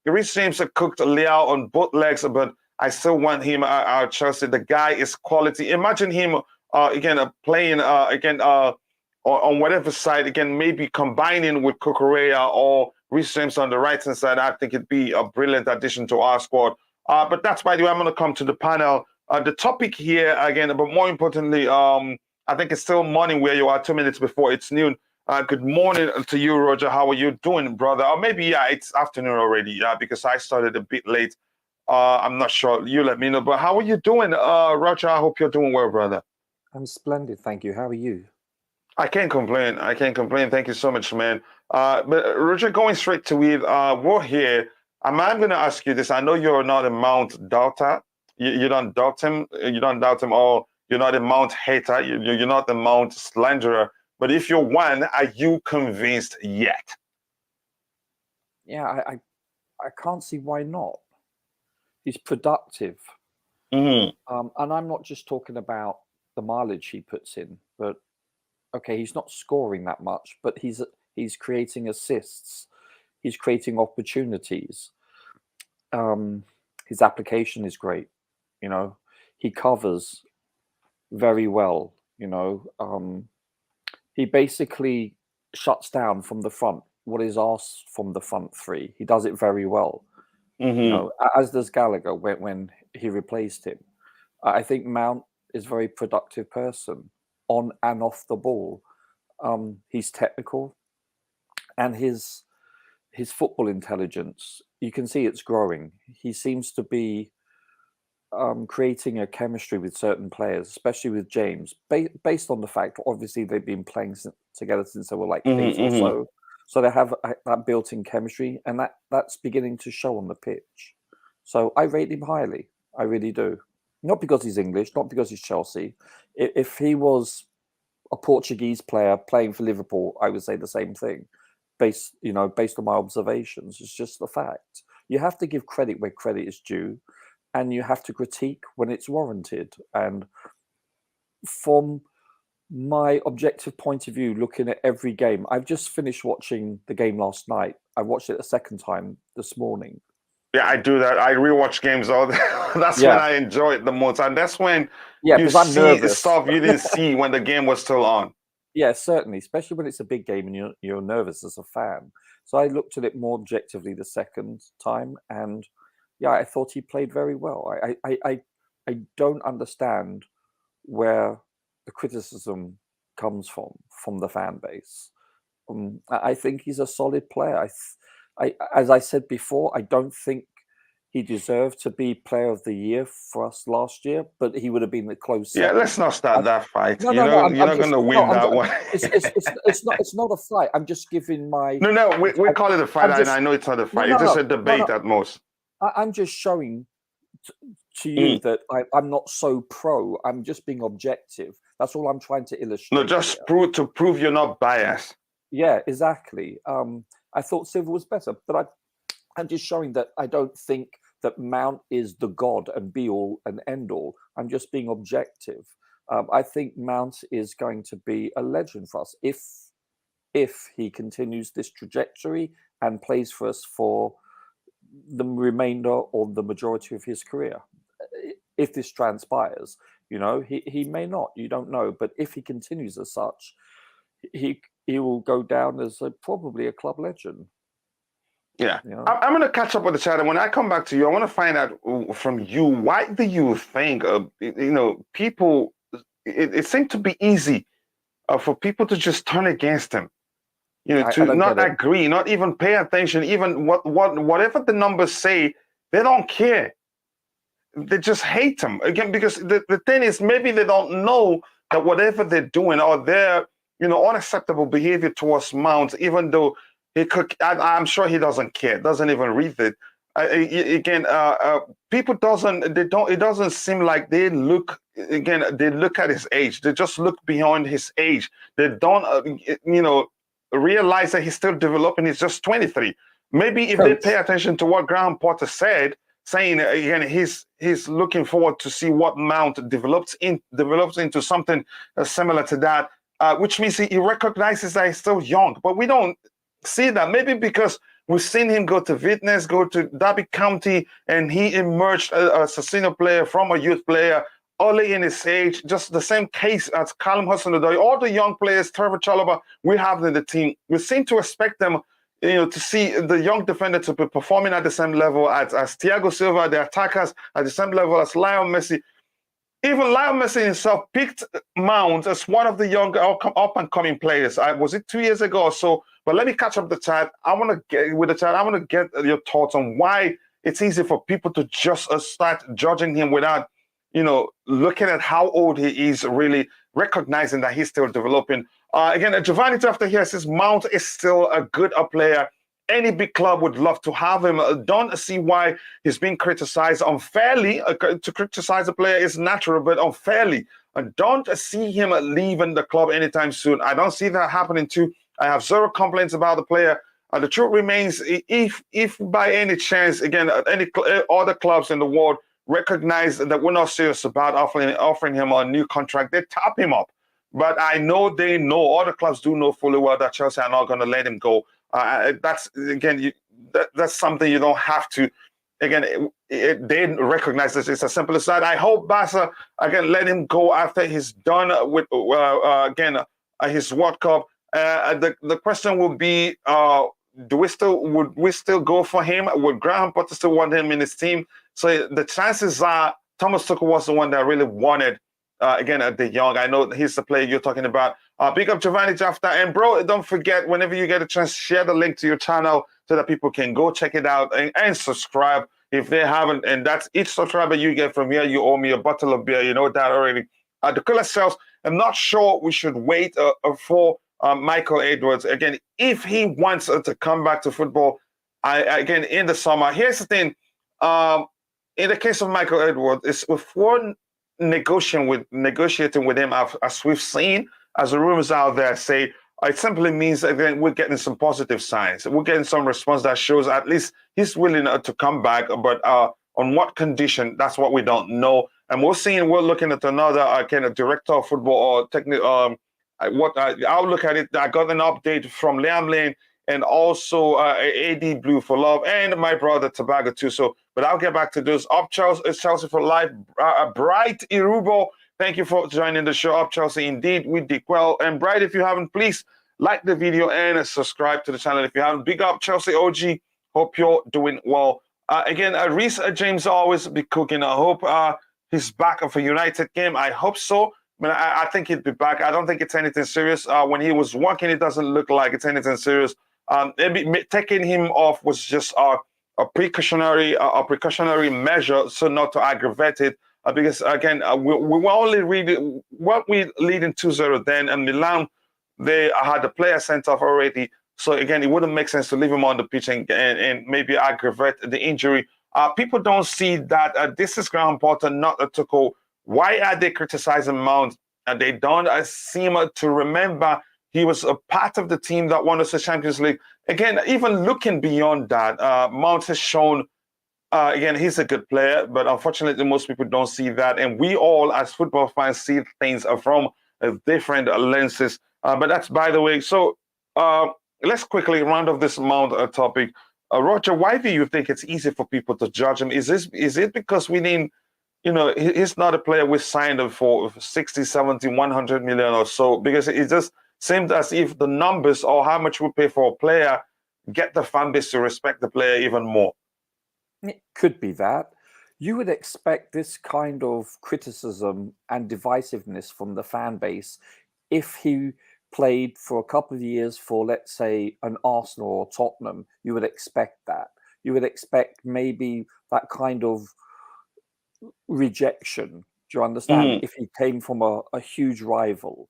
Reece James cooked Leao on both legs, but I still want him at Chelsea. The guy is quality. Imagine him playing on whatever side, again, maybe combining with Cucurella or Reece James on the right-hand side. I think it'd be a brilliant addition to our squad. But that's, by the way, I'm going to come to the panel. The topic here, again, but more importantly, I think it's still morning where you are, 2 minutes before it's noon. Good morning to you, Roger. How are you doing, brother? Or maybe, yeah, it's afternoon already, because I started a bit late. I'm not sure. You let me know. But how are you doing, Roger? I hope you're doing well, brother. I'm splendid, thank you. How are you? I can't complain. Thank you so much, man. But Roger, going straight to it, we're here. I'm going to ask you this. I know you're not a Mount doubter. You don't doubt him. You don't doubt him, or you're not a Mount hater. You're not a Mount slanderer. But if you're one, are you convinced yet? Yeah, I can't see why not. He's productive. Mm-hmm. And I'm not just talking about the mileage he puts in, but okay, he's not scoring that much, but he's creating assists. He's creating opportunities. His application is great. He covers very well. He basically shuts down from the front what is asked from the front three. He does it very well. Mm-hmm. As does Gallagher when he replaced him. I think Mount is a very productive person on and off the ball. He's technical, and his football intelligence, you can see it's growing. He seems to be creating a chemistry with certain players, especially with James, based on the fact, obviously, they've been playing together since they were like 8 or so. So they have that built-in chemistry, and that's beginning to show on the pitch. So I rate him highly. I really do. Not because he's English, not because he's Chelsea. If he was a Portuguese player playing for Liverpool, I would say the same thing, based on my observations. It's just the fact. You have to give credit where credit is due, and you have to critique when it's warranted. And from my objective point of view, looking at every game, I've just finished watching the game last night. I watched it a second time this morning. Yeah, I do that. I rewatch games all day. That's when I enjoy it the most, and that's when you see nervous. stuff you didn't see when the game was still on. Yeah, certainly, especially when it's a big game and you're nervous as a fan. So I looked at it more objectively the second time, and yeah, I thought he played very well. I don't understand where the criticism comes from the fan base. I think he's a solid player. As I said before, I don't think he deserved to be Player of the Year for us last year, but he would have been the close Yeah, second. let's not start that fight. No, You're no. not going to win that one. It's not a fight. I'm just giving my. No. We call it a fight, and I know it's not a fight. It's just a debate at most. I'm just showing to you that I'm not so pro. I'm just being objective. That's all I'm trying to illustrate. No, just prove you're not biased. Yeah, exactly. I thought Silva was better, but I'm just showing that I don't think that Mount is the god and be all and end all. I'm just being objective. I think Mount is going to be a legend for us if he continues this trajectory and plays for us for the remainder or the majority of his career. If this transpires, he may not. You don't know, but if he continues as such, he will go down as probably a club legend. Yeah, I'm going to catch up with the chat, and when I come back to you, I want to find out from you, why do you think, people, it seemed to be easy for people to just turn against him, to not agree, not even pay attention, even whatever the numbers say, they don't care. They just hate him, again, because the thing is, maybe they don't know that whatever they're doing or their, unacceptable behavior towards Mount, even though he could, I'm sure he doesn't care, doesn't even read it. People it doesn't seem like they look at his age. They just look beyond his age. They don't, realize that he's still developing. He's just 23. Maybe if they pay attention to what Graham Potter said, saying again, he's looking forward to see what Mount develops into something similar to that, which means he recognizes that he's still young. But we don't see that, maybe because we've seen him go to Vitesse, go to Derby County, and he emerged as a senior player from a youth player early in his age. Just the same case as Callum Hudson-Odoi. All the young players, Trevor Chalobah, we have in the team. We seem to expect them, to see the young defender to be performing at the same level as Thiago Silva, the attackers at the same level as Lionel Messi. Even Lionel Messi himself picked Mount as one of the young up-and-coming players. Was it 2 years ago or so? But let me catch up the chat. I want to get your thoughts on why it's easy for people to just start judging him without, looking at how old he is, really recognizing that he's still developing. Again, Giovanni after here says Mount is still a good player. Any big club would love to have him. Don't see why he's being criticized unfairly. To criticize a player is natural, but unfairly. Don't see him leaving the club anytime soon. I don't see that happening too. I have zero complaints about the player. The truth remains, if by any chance, again, any other clubs in the world recognize that we're not serious about offering him a new contract, they tap him up. But I know other clubs do know fully well that Chelsea are not going to let him go. That's something you don't have to. Again, they recognize this. It's as simple as that. I hope Barca again let him go after he's done with his World Cup. The question will be: would we still go for him? Would Graham Potter still want him in his team? So the chances are Thomas Tuchel was the one that really wanted. De Jong. I know he's the player you're talking about. Big up Giovanni Jafta. And bro, don't forget, whenever you get a chance, share the link to your channel so that people can go check it out and subscribe if they haven't. And that's each subscriber you get from here. You owe me a bottle of beer. You know that already. The cooler sells. I'm not sure we should wait for Michael Edwards. Again, if he wants to come back to football, again, in the summer. Here's the thing. In the case of Michael Edwards, it's before negotiating with him, as we've seen, as the rumors out there say, it simply means that we're getting some positive signs. We're getting some response that shows at least he's willing to come back, but on what condition, that's what we don't know. And we're looking at another kind of director of football or technical. I'll look at it. I got an update from Liam Lane and also AD Blue for Love and my brother Tobago too. So, but I'll get back to those. Up Chelsea for life. Bright Irubo, thank you for joining the show. Up Chelsea, indeed, we did well. And Bright, if you haven't, please like the video and subscribe to the channel if you haven't. Big up Chelsea OG. Hope you're doing well. Again, Reece James always be cooking. I hope he's back for United game. I hope so. But I think he'd be back. I don't think it's anything serious. When he was walking, it doesn't look like it's anything serious. Maybe taking him off was just a precautionary measure so not to aggravate it. Because again, we were only reading what we leading 2-0 then, and Milan, they had the player sent off already. So again, it wouldn't make sense to leave him on the pitch and maybe aggravate the injury. People don't see that this is ground important, not a Tuchel. Why are they criticizing Mount? They don't seem to remember he was a part of the team that won us the Champions League. Again, even looking beyond that, Mount has shown, again, he's a good player, but unfortunately, most people don't see that. And we all, as football fans, see things from different lenses. But that's by the way. So let's quickly round off this Mount topic. Roger, why do you think it's easy for people to judge him? Is it because we didn't, he's not a player we signed him for 60, 70, 100 million or so? Because it just seems as if the numbers or how much we pay for a player get the fan base to respect the player even more. It could be that. You would expect this kind of criticism and divisiveness from the fan base if he played for a couple of years for, let's say, an Arsenal or Tottenham. You would expect that. You would expect maybe that kind of rejection. Do you understand? If he came from a huge rival.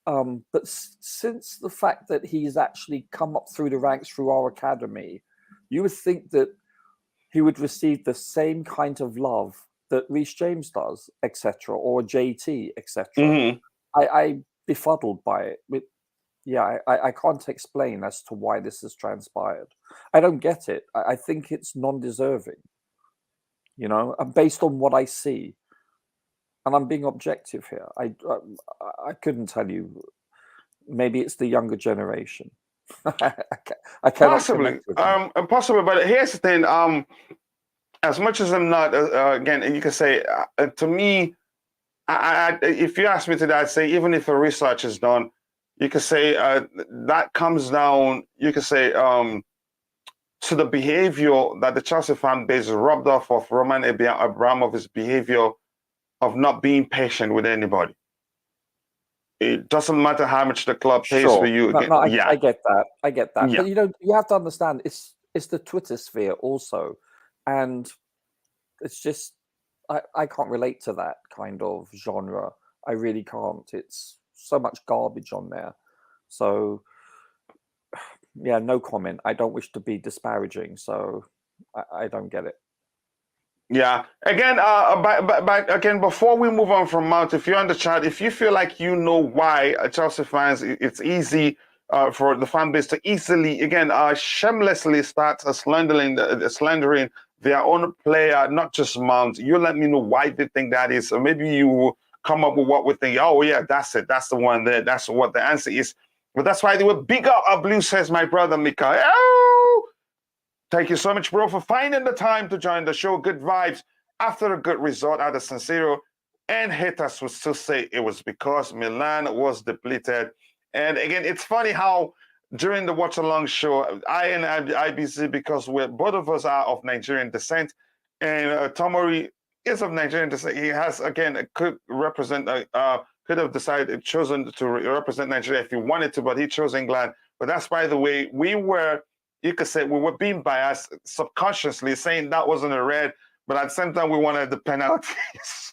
But since the fact that he's actually come up through the ranks through our academy, you would think that he would receive the same kind of love that Reece James does, etc., or JT, etc. I'm befuddled by it. I can't explain as to why this has transpired. I don't get it. I think it's non-deserving, and based on what I see. And I'm being objective here. I couldn't tell you. Maybe it's the younger generation. I cannot possibly, possibly. But here's the thing. As much as I'm not, again, you can say to me, if you ask me today, I'd say even if a research is done, you could say that comes down. You could say to the behavior that the Chelsea fan base rubbed off of Roman Abramovich's behavior of not being patient with anybody. It doesn't matter how much the club pays for you. I get that. Yeah. But you have to understand it's the Twitter sphere also, and it's just I can't relate to that kind of genre. I really can't. It's so much garbage on there. So yeah, no comment. I don't wish to be disparaging, so I don't get it. Yeah. Again, again, before we move on from Mount, if you're on the chat, if you feel like you know why Chelsea fans, it's easy for the fan base to easily, again, shamelessly start slandering their own player, not just Mount. You let me know why they think that is. Or maybe you will come up with what we think. Oh, yeah, that's it. That's the one there. That's what the answer is. But that's why they were bigger up blue, says my brother Mikael. Thank you so much, bro, for finding the time to join the show. Good vibes after a good result at the San Siro. And haters would still say it was because Milan was depleted. And again, it's funny how during the watch along show, I and IBC, because both of us are of Nigerian descent, and Tomori is of Nigerian descent. He has, again, could have decided, chosen to represent Nigeria if he wanted to, but he chose England. But that's, by the way, you could say we were being biased subconsciously, saying that wasn't a red, but at the same time, we wanted the penalties.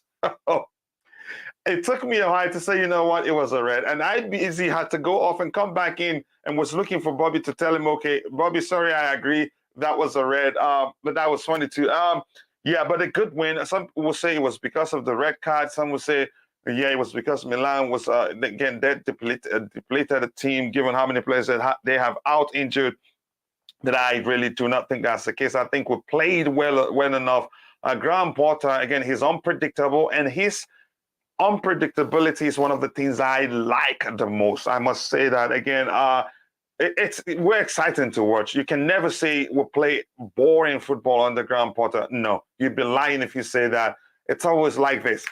It took me a while to say, you know what, it was a red. And IBZ had to go off and come back in and was looking for Bobby to tell him, okay, Bobby, sorry, I agree. That was a red. But that was funny too. Yeah, but a good win. Some will say it was because of the red card. Some will say, yeah, it was because Milan was, again, that depleted team, given how many players they have out injured. That I really do not think that's the case. I think we played well enough. Graham Potter, again, he's unpredictable, and his unpredictability is one of the things I like the most. I must say that again. We're exciting to watch. You can never say we play boring football under Graham Potter. No, you'd be lying if you say that. It's always like this.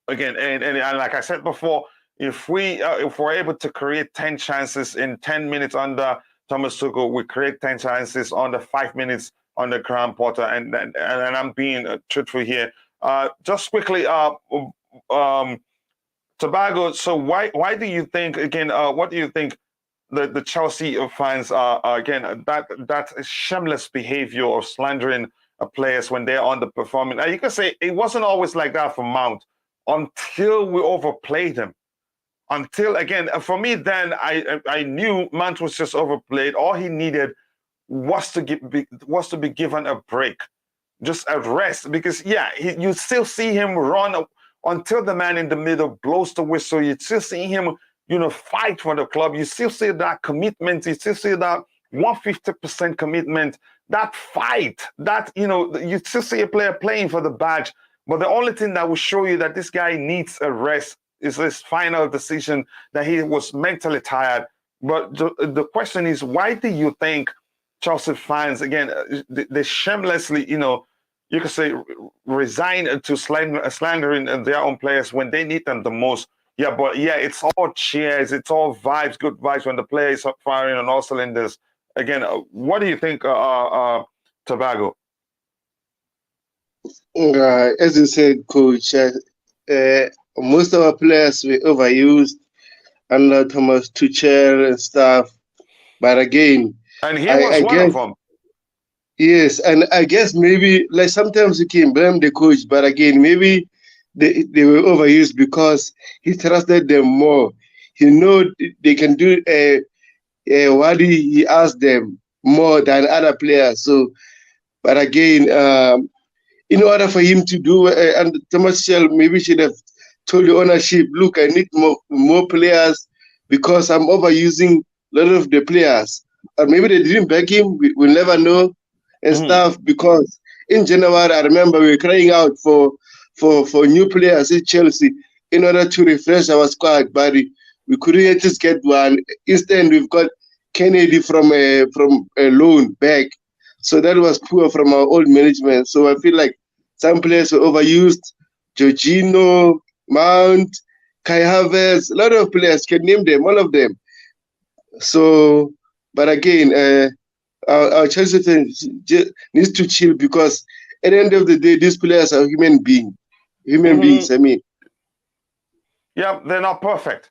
Again. And like I said before, if we're able to create 10 chances in 10 minutes under Thomas Tuchel, we create 10 chances under 5 minutes under Graham Potter, and I'm being truthful here. Just quickly, Tobago. So why do you think, again? What do you think the Chelsea fans are again that shameless behavior of slandering players when they're underperforming. Now, you can say it wasn't always like that for Mount until we overplayed him. Until again, for me, then I knew Mount was just overplayed. All he needed was to be given a break, just a rest. Because yeah, you still see him run until the man in the middle blows the whistle. You still see him, fight for the club. You still see that commitment. You still see that 150% commitment. That fight. That you still see a player playing for the badge. But the only thing that will show you that this guy needs a rest is this final decision that he was mentally tired. But the question is, why do you think Chelsea fans, again, they shamelessly, you could say, resign to slandering their own players when they need them the most? Yeah, but yeah, it's all cheers, it's all vibes, good vibes when the player is firing on all cylinders. Again, what do you think, Tobago? As you said, Coach, most of our players were overused under Thomas Tuchel and stuff. But again, And he was one of them. Yes, and I guess maybe like sometimes you can blame the coach, but again, maybe they were overused because he trusted them more. He know they can do what he asked them more than other players. So, but again, in order for him to do, and Thomas Tuchel maybe should have told the ownership, look, I need more players because I'm overusing a lot of the players. Or maybe they didn't back him. We'll never know and stuff, because in January I remember we were crying out for new players in Chelsea in order to refresh our squad, but we couldn't just get one. Instead, we've got Kennedy from a loan back, so that was poor from our old management. So I feel like some players were overused. Jorginho, Mount, Kai Havertz, a lot of players, can name them, all of them. So, but again, our Chelsea fans needs to chill, because at the end of the day, these players are human beings. I mean. Yeah, they're not perfect.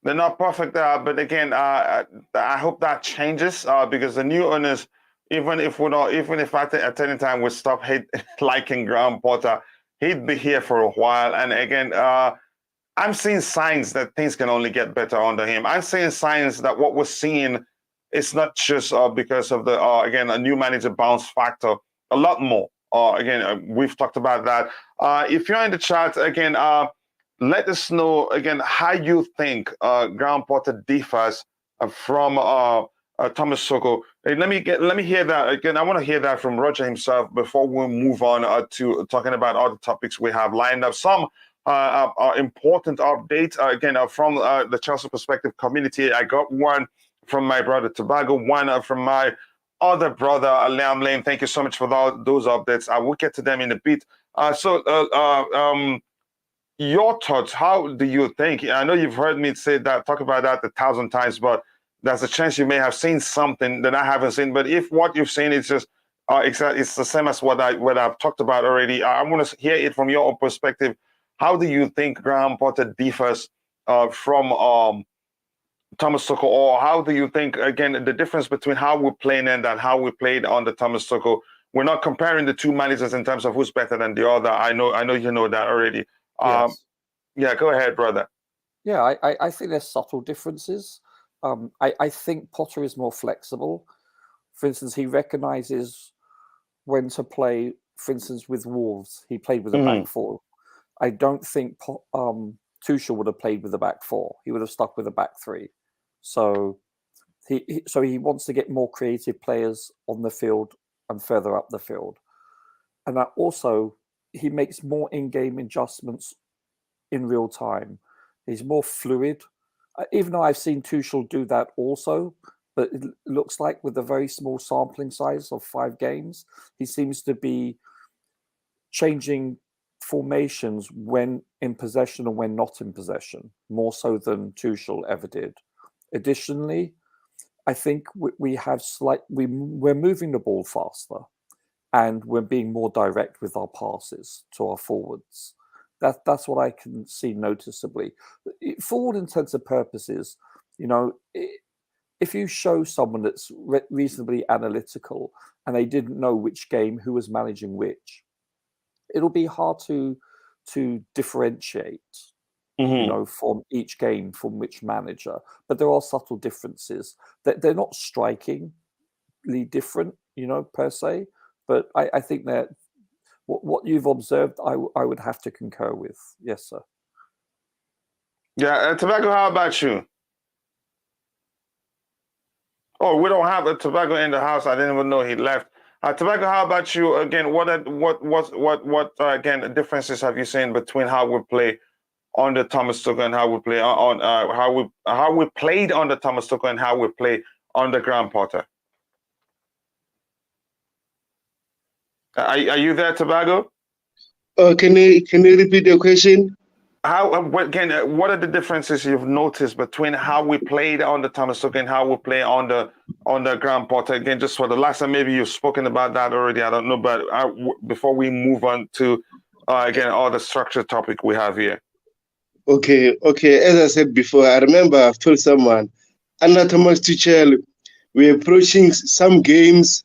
They're not perfect, but again, I hope that changes because the new owners, even if at any time we stop liking Graham Potter, he'd be here for a while. And again, I'm seeing signs that things can only get better under him. I'm seeing signs that what we're seeing, it's not just because of the again, a new manager bounce factor. A lot more. Again, we've talked about that. If you're in the chat again, let us know again how you think Graham Potter differs from Thomas Tuchel. Hey, let me hear that again. I want to hear that from Roger himself before we move on to talking about other topics we have lined up. Some important updates again from the Chelsea Perspective community. I got one from my brother Tobago, one from my other brother Liam Lane. Thank you so much for those updates. I will get to them in a bit. Your thoughts, how do you think? I know you've heard me talk about that 1,000 times, but there's a chance you may have seen something that I haven't seen. But if what you've seen is just it's the same as what I've talked about already, I want to hear it from your own perspective. How do you think Graham Potter differs from Thomas Tuchel, or how do you think, again, the difference between how we played and how we played under Thomas Tuchel? We're not comparing the two managers in terms of who's better than the other. I know you know that already. Yes. Yeah, go ahead, brother. Yeah, I think there's subtle differences. I think Potter is more flexible. For instance, he recognizes when to play, for instance, with Wolves, he played with a back four. I don't think Tuchel would have played with a back four. He would have stuck with a back three. So he wants to get more creative players on the field and further up the field. And that also, he makes more in-game adjustments in real time. He's more fluid. Even though I've seen Tuchel do that also, but it looks like with a very small sampling size of 5 games, he seems to be changing formations when in possession and when not in possession, more so than Tuchel ever did. Additionally, I think we're moving the ball faster, and we're being more direct with our passes to our forwards. That's what I can see noticeably. For all intents and purposes, if you show someone that's reasonably analytical and they didn't know which game, who was managing which, it'll be hard to differentiate, from each game from which manager. But there are subtle differences. That they're not strikingly different, per se. But I think that what you've observed, I would have to concur with. Yes, sir. Yeah, Tobacco, how about you? Oh, we don't have a Tobacco in the house. I didn't even know he left. Tobacco, how about you? Again, what again the differences have you seen between how we play under Thomas Tuchel and how we play on how we played under Thomas Tuchel and how we play under Graham Potter? Are you there, Tobacco? Can you repeat the question? What are the differences you've noticed between how we played under Thomas Tuchel and how we play under Graham Potter? Again, just for the last time, maybe you've spoken about that already. I don't know, but before we move on to again all the structured topic we have here. Okay. As I said before, I remember I've told someone under Thomas Tuchel, we're approaching some games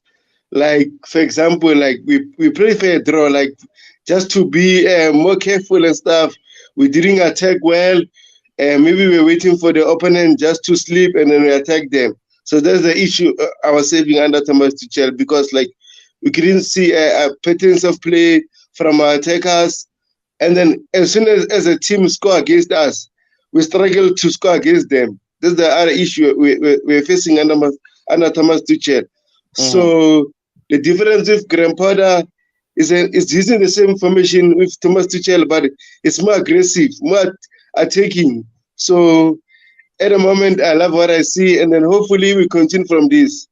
like, for example, like we play for a draw, like just to be more careful and stuff. We didn't attack well, and maybe we're waiting for the opponent just to sleep and then we attack them. So that's the issue I was saving under Thomas Tuchel, because like we couldn't see patterns of play from our attackers. And then as soon as a team score against us, we struggle to score against them. That's the other issue we're facing under Thomas Tuchel. So the difference with Graham Potter is using the same formation with Thomas Tuchel, but it's more aggressive, more attacking. So at the moment, I love what I see, and then hopefully we continue from this.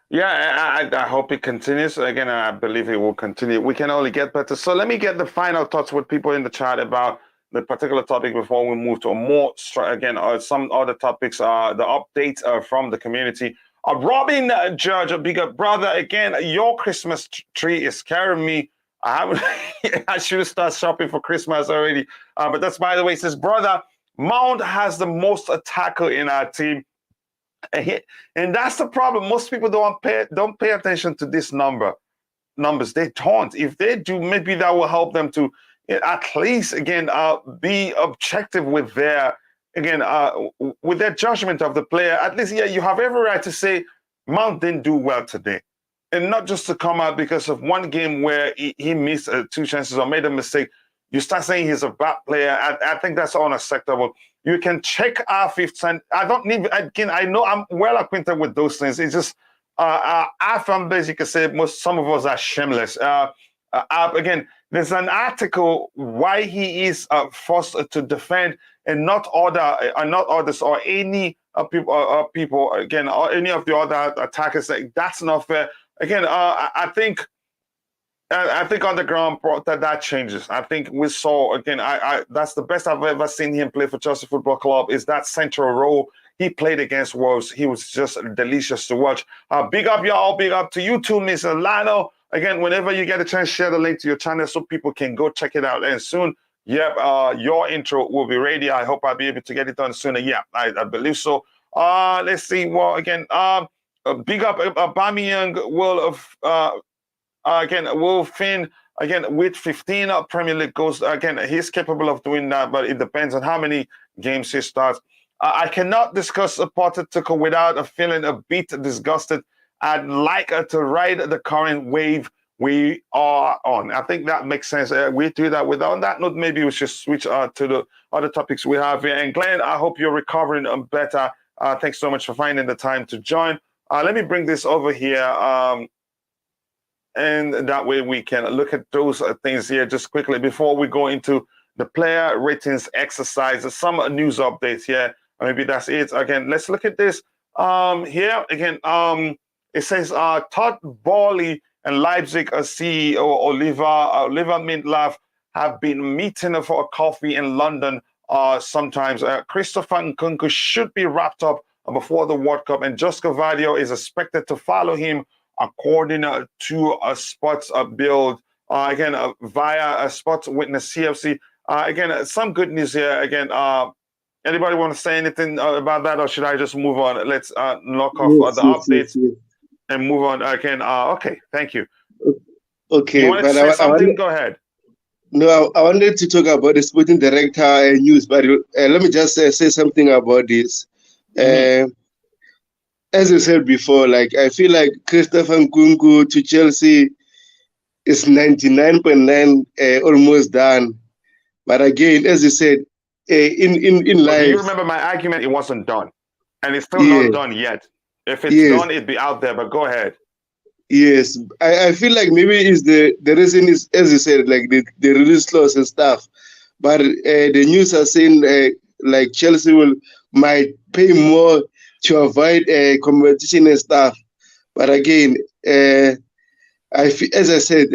Yeah, I hope it continues. Again, I believe it will continue. We can only get better. So let me get the final thoughts with people in the chat about the particular topic before we move to a more, some other topics, the updates from the community. Robin Judge, a bigger brother, again, your Christmas tree is scaring me. I should start shopping for Christmas already. But that's, by the way, says, brother, Mount has the most tackle in our team. And that's the problem. Most people don't pay attention to this numbers. They don't. If they do, maybe that will help them to at least again be objective with their judgment of the player. At least, yeah, you have every right to say Mount didn't do well today, and not just to come out because of one game where he missed 2 chances or made a mistake. You start saying he's a bad player. I think that's unacceptable. You can check our fifth and I don't need, again, I know I'm well acquainted with those things. It's just our fan base, you can say some of us are shameless. Again, there's an article why he is forced to defend and not others or any people again, or any of the other attackers. That's not fair. Again, I think on the ground that changes. I think we saw again. That's the best I've ever seen him play for Chelsea Football Club. Is that central role he played against Wolves? He was just delicious to watch. Big up y'all. Big up to you too, Mr. Lano. Again, whenever you get a chance, share the link to your channel so people can go check it out. And soon, your intro will be ready. I hope I'll be able to get it done sooner. Yeah, I believe so. Let's see. Well, again, big up Aubameyang will Finn again with 15 Premier League goals. Again, he's capable of doing that, but it depends on how many games he starts. I cannot discuss Potter Tuchel without feeling a bit disgusted. I'd like to ride the current wave we are on. I think that makes sense. We do that. On that note, maybe we should switch to the other topics we have here. And Glenn, I hope you're recovering better. Thanks so much for finding the time to join. Let me bring this over here. And that way we can look at those things here just quickly before we go into the player ratings exercise. Some news updates here. Maybe that's it. Again, let's look at this here. Again, it says Todd Bowley and Leipzig CEO Oliver Mintlove have been meeting for a coffee in London sometimes. Christopher Nkunku should be wrapped up before the World Cup, and Josko Vadio is expected to follow him according to a sports build via a sports witness CFC. Again, some good news here. Again, Anybody want to say anything about that, or should I just move on? Let's knock off the updates and move on again. Okay, thank you. Okay, you wanted to say something? Go ahead. No, I wanted to talk about the sporting director news, but let me just say something about this. As I said before, like I feel like Christopher Nkunku to Chelsea is 99.9 almost done. But again, as you said, in life. Do you remember my argument? It wasn't done, and it's still not done yet. If it's done, it'd be out there. But go ahead. Yes, I feel like maybe is the reason is, as you said, like the release clause and stuff. But the news are saying like Chelsea might pay more to avoid competition and stuff. But again, as I said,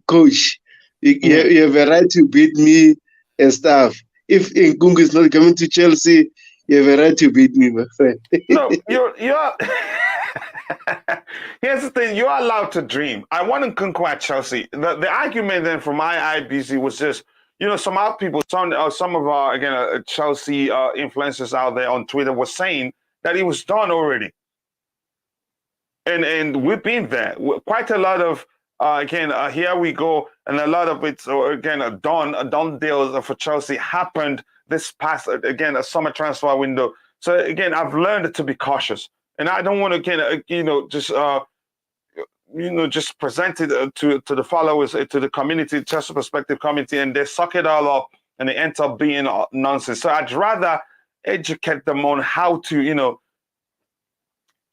coach, you have a right to beat me and stuff. If Nkunku is not coming to Chelsea, you have a right to beat me, my friend. No, you're here's the thing, you're allowed to dream. I want Nkunku at Chelsea. The argument then from my IBC was just, some other people, some of our, again, Chelsea influencers out there on Twitter were saying that he was done already. And we've been there. Quite a lot of, here we go, and a lot of it, again, done deals for Chelsea happened this past, again, a summer transfer window. So, again, I've learned to be cautious. And I don't want to, again, just present it to the followers, to the community, Chelsea Perspective community, and they suck it all up and it ends up being nonsense. So I'd rather educate them on how to,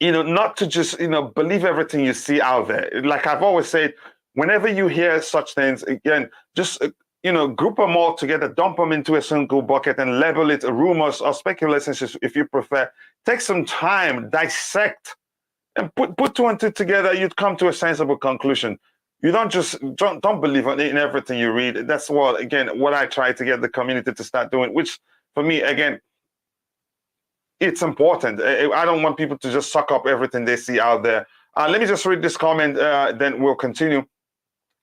not to just, believe everything you see out there. Like I've always said, whenever you hear such things, again, just, group them all together, dump them into a single bucket and label it rumors or speculations, if you prefer. Take some time, dissect, and put two and two together. You'd come to a sensible conclusion. You don't believe in everything you read. That's what I try to get the community to start doing, which for me, again, it's important. I don't want people to just suck up everything they see out there. Let me just read this comment, then we'll continue.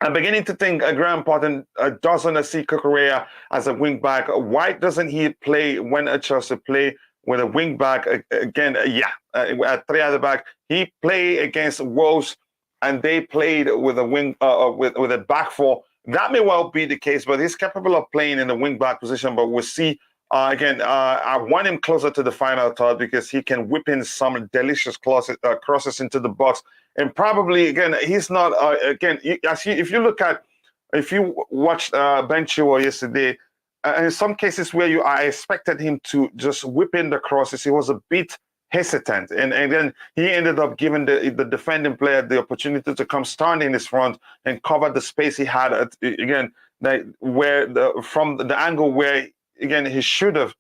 I'm beginning to think Graham Potter doesn't see Cucurella as a wing back. Why doesn't he play when a Chelsea play with a wing back? Again, at three at the back. He played against Wolves, and they played with a wing with a back four. That may well be the case, but he's capable of playing in the wing back position. But we'll see. I want him closer to the final third because he can whip in some delicious crosses into the box. And probably, again, he's not, if you watched Ben Chilwell yesterday, in some cases where I expected him to just whip in the crosses, he was a bit hesitant. And then he ended up giving the defending player the opportunity to come stand in his front and cover the space he had, from the angle where, again, he should have,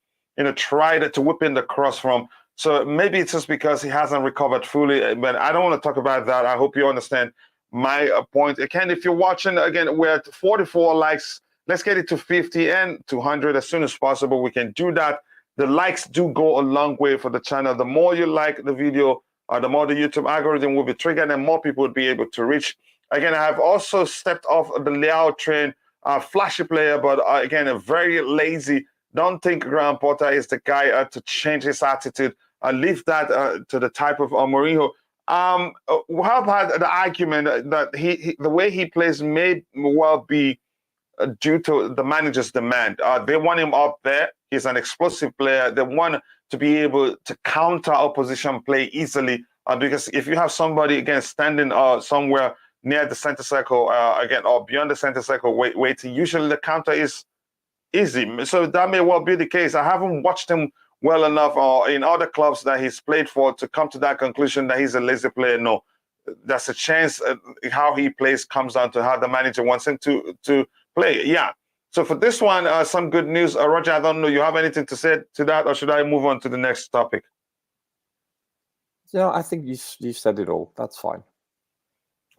tried to whip in the cross from. So maybe it's just because he hasn't recovered fully, but I don't want to talk about that. I hope you understand my point. Again, if you're watching, again, we're at 44 likes. Let's get it to 50 and 200 as soon as possible. We can do that. The likes do go a long way for the channel. The more you like the video, the more the YouTube algorithm will be triggered and more people will be able to reach. Again, I have also stepped off the Leao train. Flashy player, but again, a very lazy. Don't think Graham Potter is the guy to change his attitude. Leave that to the type of Mourinho. How about the argument that the way he plays may well be due to the manager's demand? They want him up there. He's an explosive player. They want to be able to counter opposition play easily because if you have somebody, again, standing somewhere near the center circle, or beyond the center circle, waiting, usually the counter is easy. So that may well be the case. I haven't watched him well enough in other clubs that he's played for to come to that conclusion that he's a lazy player. No, that's a chance. How he plays comes down to how the manager wants him to play. Yeah. So for this one, some good news. Roger, I don't know, you have anything to say to that, or should I move on to the next topic? Yeah, I think you said it all. That's fine.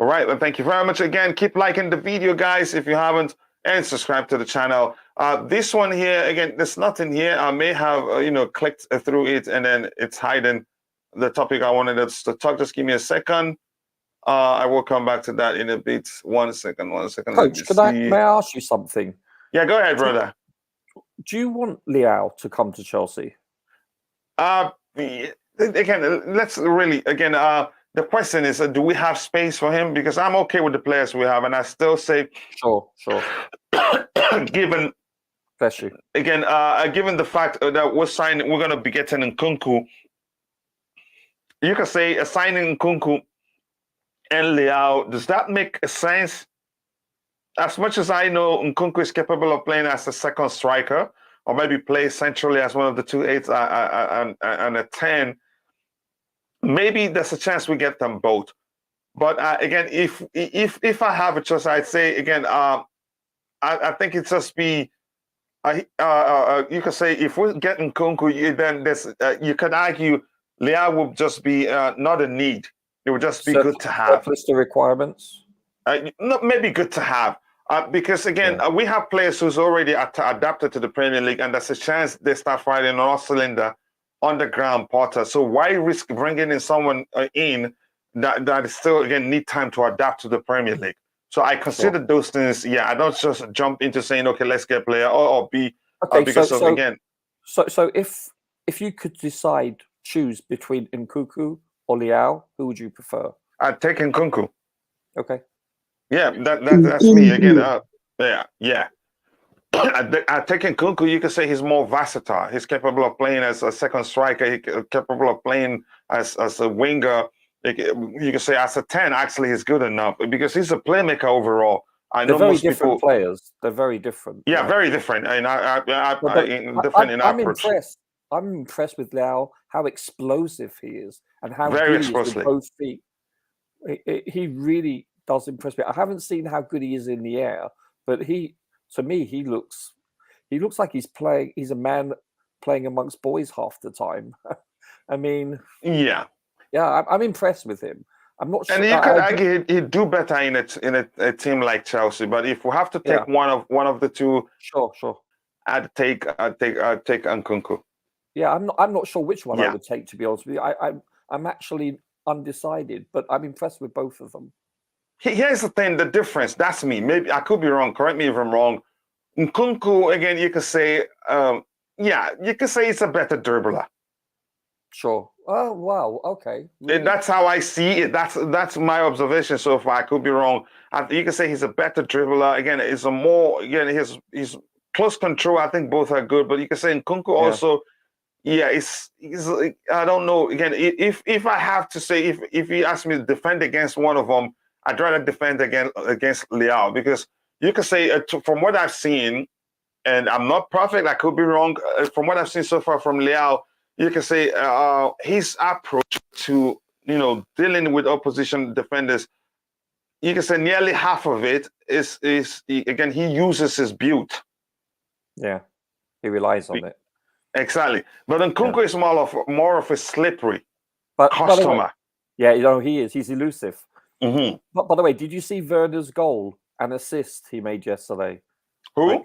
All right, well, thank you very much. Again, keep liking the video, guys, if you haven't, and subscribe to the channel. This one here, again, there's nothing here. I may have, clicked through it, and then it's hiding the topic I wanted us to talk. Just give me a second. I will come back to that in a bit. One second. Coach, may I ask you something? Yeah, go ahead, brother. Do you want Leao to come to Chelsea? Again, let's really the question is, do we have space for him? Because I'm okay with the players we have, and I still say, Sure. given Bless you. again, given the fact that we're going to be getting Nkunku, you can say signing Nkunku and Leao, does that make sense? As much as I know Nkunku is capable of playing as a second striker, or maybe play centrally as one of the 2 8s and a 10, maybe there's a chance we get them both. But again, if I have a choice, I'd say again, I think it's just be. You could say if we get Nkunku, then there's you could argue Leao would just be not a need. It would just be good to have. Surplus to requirements. Not maybe good to have. Because again, we have players who's already adapted to the Premier League, and there's a chance they start fighting on all cylinder on the ground, Potter. So why risk bringing in someone in that is still again need time to adapt to the Premier League? So I consider those things. Yeah, I don't just jump into saying, okay, let's get a player or B. Okay, because again. So if you could choose between Nkunku or Leao, who would you prefer? I'd take Nkunku. Okay. Yeah, that's me again. Yeah. I take Nkunku. You could say he's more versatile. He's capable of playing as a second striker. He's capable of playing as a winger. You could say as a 10. Actually, he's good enough because he's a playmaker overall. I know most different people. Players. They're very different. Yeah, right? Very different. And I'm impressed. I'm impressed with Leao. How explosive he is, and how very good he is with both feet. He really does impress me. I haven't seen how good he is in the air, but to me, he looks like he's a man playing amongst boys half the time. I mean, yeah, I'm impressed with him. I'm not sure. And you could argue he'd do better in a team like Chelsea, but if we have to take one of the two, sure, I'd take Nkunku. Yeah, I'm not sure which one I would take, to be honest with you. I'm actually undecided, but I'm impressed with both of them. Here's the thing, the difference. That's me. Maybe I could be wrong. Correct me if I'm wrong. Nkunku, again, you could say, you could say it's a better dribbler. Sure. Oh wow. Okay. Really? That's how I see it. That's my observation so far. I could be wrong. You can say he's a better dribbler. Again, it's a more he's close control. I think both are good, but you can say Nkunku also. Yeah, he's I don't know. Again, if I have to say, if you ask me to defend against one of them, I'd rather defend against Leao, because you can say from what I've seen, and I'm not perfect. I could be wrong. From what I've seen so far from Leao, you can say his approach to dealing with opposition defenders, you can say nearly half of it is again, he uses his build. Yeah, he relies on it. Exactly, but Nkunku is more of a slippery customer. Yeah, he is. He's elusive. Mm-hmm. But by the way, did you see Werner's goal and assist he made yesterday? Who?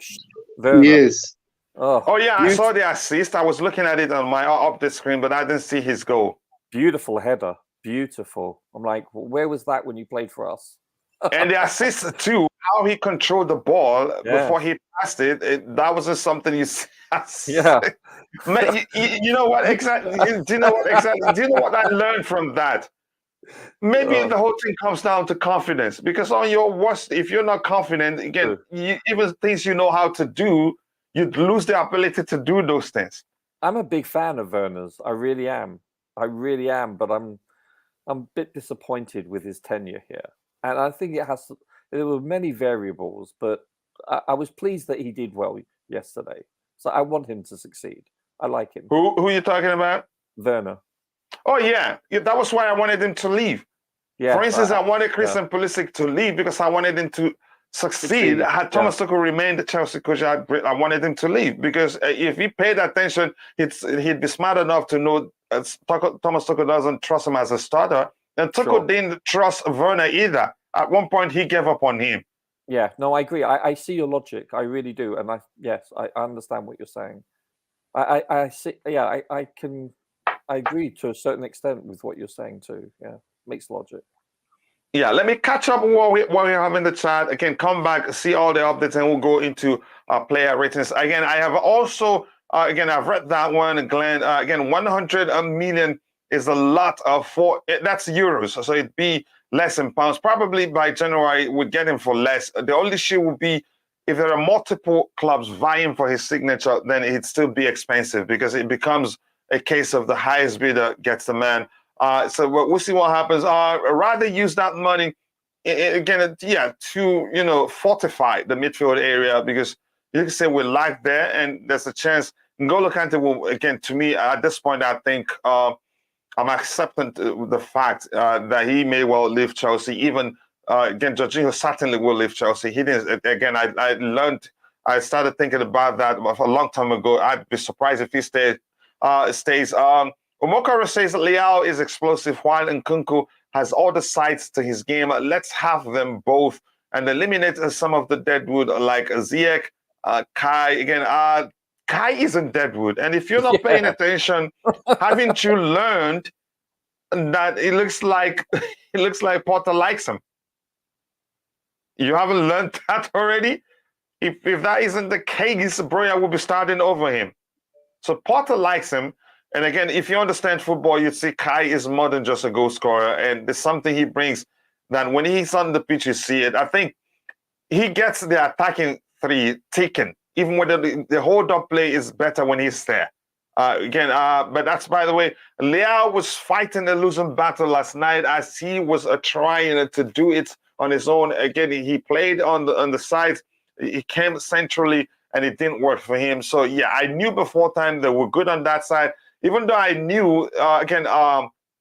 Werner. Yes. Oh yeah, I saw the assist. I was looking at it on my up the screen, but I didn't see his goal. Beautiful header, beautiful. I'm like, where was that when you played for us? And the assist too, how he controlled the ball before he passed it. That wasn't something you see. Yeah. Man, you know what exactly? Do you know what exactly? Do you know what I learned from that? Maybe the whole thing comes down to confidence, because on your worst, if you're not confident, again, even things you know how to do, you'd lose the ability to do those things. I'm a big fan of Werner's. I really am. But I'm a bit disappointed with his tenure here. And I think there were many variables, but I was pleased that he did well yesterday. So I want him to succeed. I like him. Who are you talking about? Werner. Oh, yeah. That was why I wanted him to leave. Yeah, for instance, I wanted Christian Pulisic to leave because I wanted him to succeed. Had Thomas Tuchel remained the Chelsea coach, I wanted him to leave, because if he paid attention, he'd be smart enough to know Thomas Tuchel doesn't trust him as a starter. And Tuchel didn't trust Werner either. At one point, he gave up on him. Yeah, no, I agree. I see your logic. I really do. And I understand what you're saying. I see. Yeah, I agree to a certain extent with what you're saying too. Yeah, makes logic. Yeah, let me catch up on what we have in the chat. Again, come back, see all the updates, and we'll go into player ratings. Again, I have also, again, I've read that one, Glenn. Again, 100 million is a lot that's euros, so it'd be less in pounds. Probably by January, we'd get him for less. The only issue would be if there are multiple clubs vying for his signature, then it'd still be expensive because it becomes a case of the highest bidder gets the man. So we'll see what happens. Rather use that money again, to fortify the midfield area because you can say we lack there, and there's a chance. N'Golo Kante will again. To me, at this point, I think I'm accepting the fact that he may well leave Chelsea. Even again, Jorginho certainly will leave Chelsea. He didn't. Again, I started thinking about that a long time ago. I'd be surprised if he stays. Omokaro says Leao is explosive while Nkunku has all the sides to his game. Let's have them both and eliminate some of the deadwood like Ziyech, Kai. Again, Kai isn't deadwood. And if you're not paying attention, haven't you learned that it looks like Potter likes him? You haven't learned that already? If that isn't the case, Broya will be starting over him. So Potter likes him. And again, if you understand football, you'd see Kai is more than just a goal scorer. And there's something he brings that when he's on the pitch, you see it. I think he gets the attacking three taken, even when the hold-up play is better when he's there. But that's, by the way, Leao was fighting a losing battle last night as he was trying to do it on his own. Again, he played on the sides. He came centrally, and it didn't work for him. So, yeah, I knew before time they were good on that side. Even though I knew,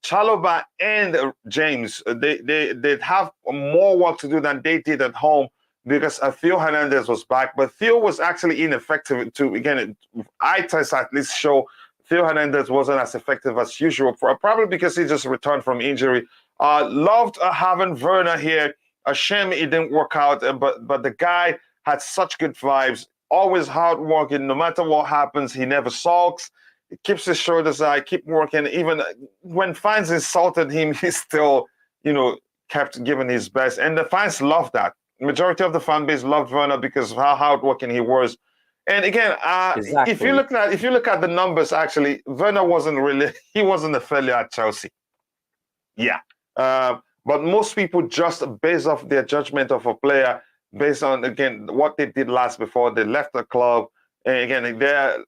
Chalobah and James, they'd have more work to do than they did at home because Theo Hernandez was back. But Theo was actually ineffective too. Again, eye test at least show Theo Hernandez wasn't as effective as usual, probably because he just returned from injury. Loved having Werner here. A shame it didn't work out, but the guy had such good vibes, always hardworking. No matter what happens, he never sulks. He keeps his shoulders high, keep working. Even when fans insulted him, he still, kept giving his best. And the fans loved that. Majority of the fan base loved Werner because of how hardworking he was. And again, Exactly. if you look at the numbers, actually, Werner wasn't a failure at Chelsea. Yeah. But most people just base off their judgment of a player based on, again, what they did last before they left the club. And again,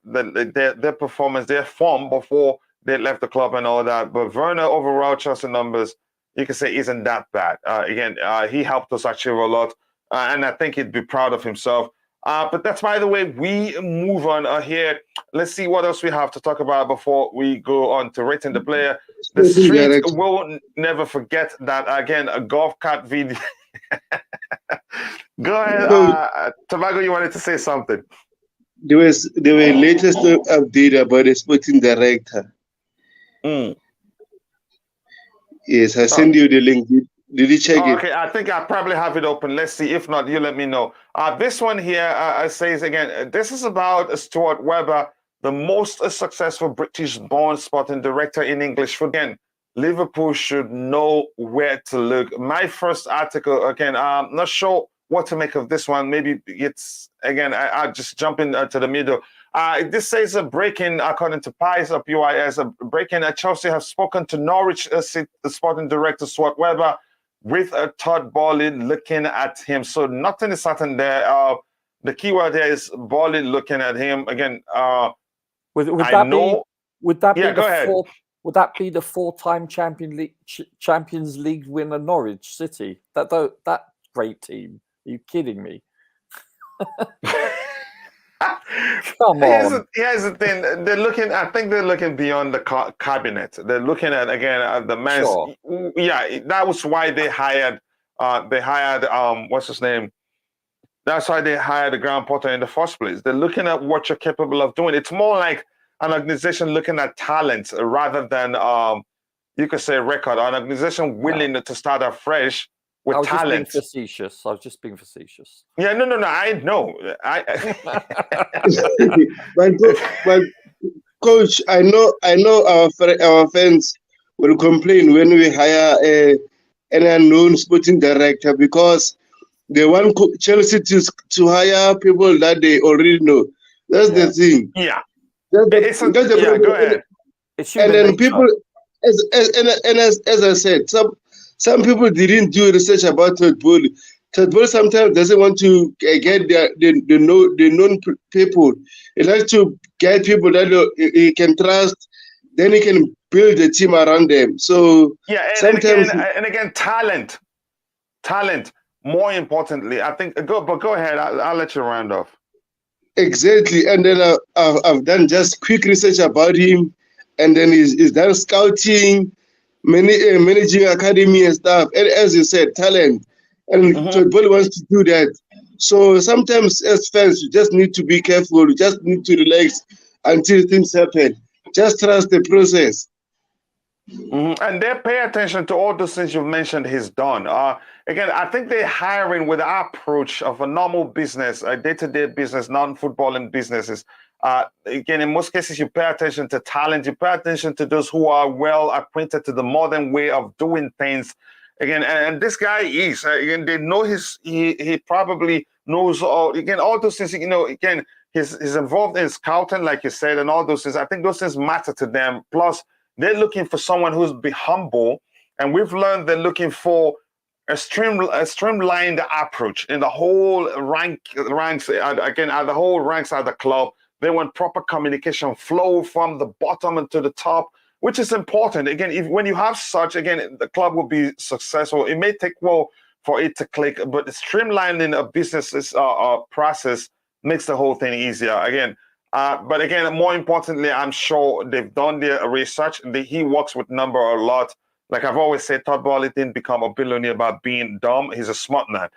their performance, their form before they left the club and all that. But Werner overall Chelsea numbers, you can say, isn't that bad. He helped us achieve a lot, and I think he'd be proud of himself. But that's, by the way, we move on here. Let's see what else we have to talk about before we go on to rating the player. The street will never forget that, again, a golf cart video. Go ahead, Tobago, you wanted to say something. There were latest update about the sporting director. Yes, I sent you the link. Did you check it? Okay, I think I probably have it open. Let's see. If not, you let me know. This one here says, again, this is about Stuart Webber, the most successful British-born sporting director in English football. Again, Liverpool should know where to look. My first article, again, I'm not sure what to make of this one. Maybe it's, again, I'll just jump into the middle. This says a break-in, according to PIS, a break-in at Chelsea have spoken to Norwich sporting director Stuart Webber with Todd Bowley looking at him. So nothing is certain there. The keyword there is Bowley looking at him. Again, would that be the four-time Champions League winner Norwich City? That great team. Are you kidding me? Come on. Here's the thing. I think they're looking beyond the cabinet. They're looking at, again, the man's. Sure. Yeah, that was why they hired. What's his name? That's why they hired the Graham Potter in the first place. They're looking at what you're capable of doing. It's more like an organization looking at talent rather than you could say record. An organization willing to start afresh with talent. I was just being facetious. Yeah, no. I know. but coach, I know our fans will complain when we hire an unknown sporting director because they want Chelsea to hire people that they already know. That's the thing. Yeah. That's the problem. Go ahead. It's And human then nature. people, as I said, some people didn't do research about Todd Bowley. Todd Bowley sometimes doesn't want to get the known people. He likes to get people that he can trust. Then he can build a team around them. So sometimes and again, talent. More importantly, I think. Go ahead. I'll let you round off. Exactly, and then I've done just quick research about him, and then he's done scouting, managing academy and stuff. And as you said, talent, and Todd Bowley wants to do that. So sometimes as fans, you just need to be careful. You just need to relax until things happen. Just trust the process. And they pay attention to all those things you've mentioned he's done. Again, I think they're hiring with our approach of a normal business, a day-to-day business, non-footballing businesses. Again, in most cases, you pay attention to talent. You pay attention to those who are well acquainted to the modern way of doing things. Again, and this guy is. Again, they know he probably knows all. Again, all those things. Again, he's involved in scouting, like you said, and all those things. I think those things matter to them. Plus, they're looking for someone who's be humble, and we've learned they're looking for a streamlined approach in the whole ranks. Again, at the whole ranks at the club, they want proper communication flow from the bottom and to the top, which is important. Again, when you have such, again, the club will be successful. It may take well for it to click, but streamlining a business process makes the whole thing easier. Again. But again, more importantly, I'm sure they've done their research. He works with number a lot. Like I've always said, Todd Bowley didn't become a billionaire by being dumb. He's a smart man.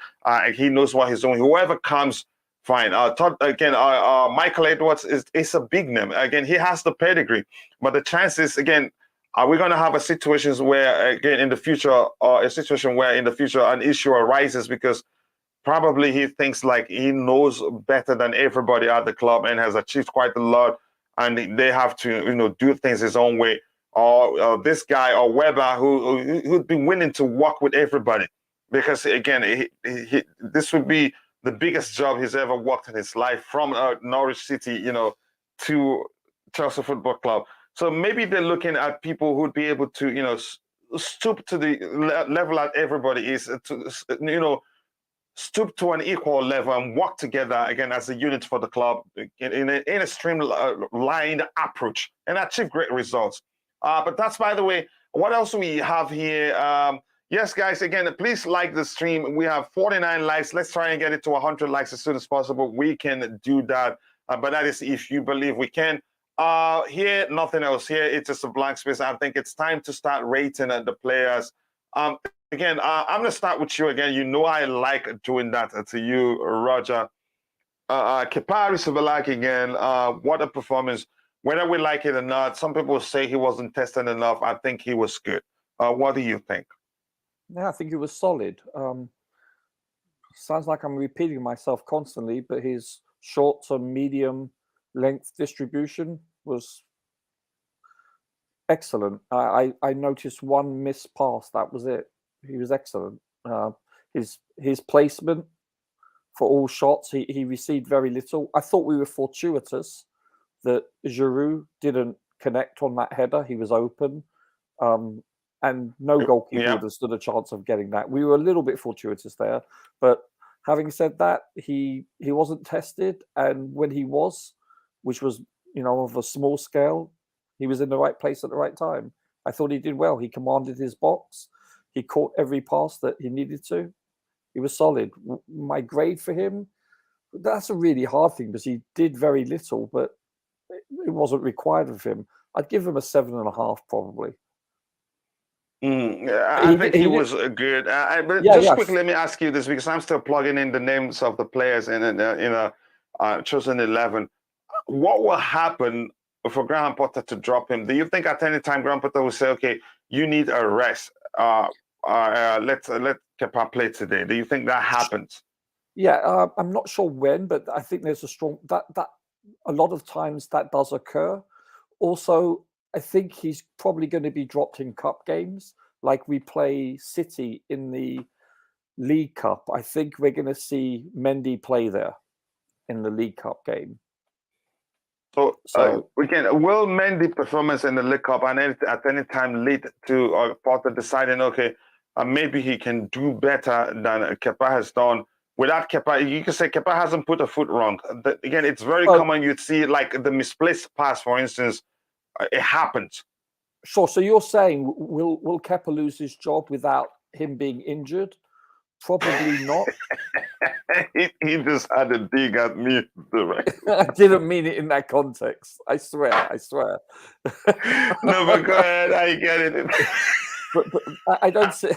He knows what he's doing. Whoever comes, fine. Michael Edwards is a big name. Again, he has the pedigree. But the chances, again, are we going to have a situation where, again, in the future, an issue arises because probably he thinks like he knows better than everybody at the club and has achieved quite a lot, and they have to do things his own way. Or this guy or Weber who'd be willing to work with everybody, because again this would be the biggest job he's ever worked in his life, from Norwich City to Chelsea Football Club. So maybe they're looking at people who'd be able to stoop to the level that everybody is, to stoop to an equal level and work together again as a unit for the club in a streamlined approach and achieve great results. But that's, by the way, what else we have here. Yes, guys, again, please like the stream. We have 49 likes. Let's try and get it to 100 likes as soon as possible. We can do that, but that is if you believe we can. Here, nothing else. Here, it's just a blank space. I think it's time to start rating the players. Again, I'm going to start with you again. I like doing that to you, Roger. Kepa Arrizabalaga again. What a performance. Whether we like it or not, some people say he wasn't tested enough. I think he was good. What do you think? Yeah, I think he was solid. Sounds like I'm repeating myself constantly, but his short to medium length distribution was excellent. I noticed one missed pass. That was it. He was excellent. His placement for all shots, he received very little. I thought we were fortuitous that Giroud didn't connect on that header. He was open, and no goalkeeper would have stood a chance of getting that. We were a little bit fortuitous there, but having said that, he wasn't tested, and when he was, which was of a small scale, he was in the right place at the right time. I thought he did well. He commanded his box. He caught every pass that he needed to. He was solid. My grade for him, that's a really hard thing because he did very little, but it wasn't required of him. I'd give him a 7.5 probably. I think he was good. But quickly, let me ask you this, because I'm still plugging in the names of the players in a chosen 11. What will happen for Graham Potter to drop him? Do you think at any time Graham Potter will say, "Okay, you need a rest. Let Kepa play today"? Do you think that happens? Yeah, I'm not sure when, but I think there's a strong that a lot of times that does occur. Also, I think he's probably going to be dropped in cup games like we play City in the League Cup, I think we're going to see Mendy play there in the League Cup game. So again, will Mendy performance in the League Cup and at any time lead to Potter deciding, okay, maybe he can do better than Kepa has done? Without Kepa, you can say Kepa hasn't put a foot wrong. Again, it's very common. You'd see like the misplaced pass, for instance, it happens. Sure. So you're saying will Kepa lose his job without him being injured? Probably not. he just had a dig at me. I didn't mean it in that context. I swear. No, but go ahead. I get it. but I don't say.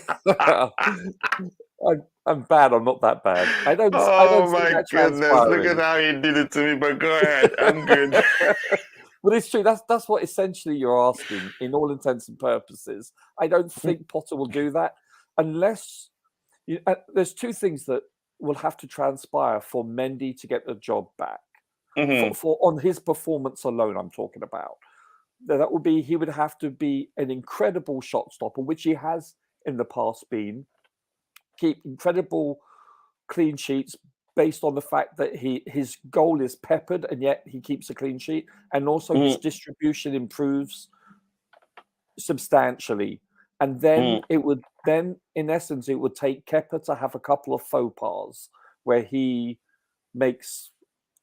I'm bad. I'm not that bad. I don't. Oh my goodness! Look at how he did it to me. But go ahead. I'm good. But it's true. That's what essentially you're asking, in all intents and purposes. I don't think Potter will do that unless there's two things that will have to transpire for Mendy to get the job back. For on his performance alone, I'm talking about. That would be he would have to be an incredible shot stopper, which he has in the past been. Keep incredible clean sheets based on the fact that his goal is peppered and yet he keeps a clean sheet, and also his distribution improves substantially. And then it would in essence, it would take Kepa to have a couple of faux pas where he makes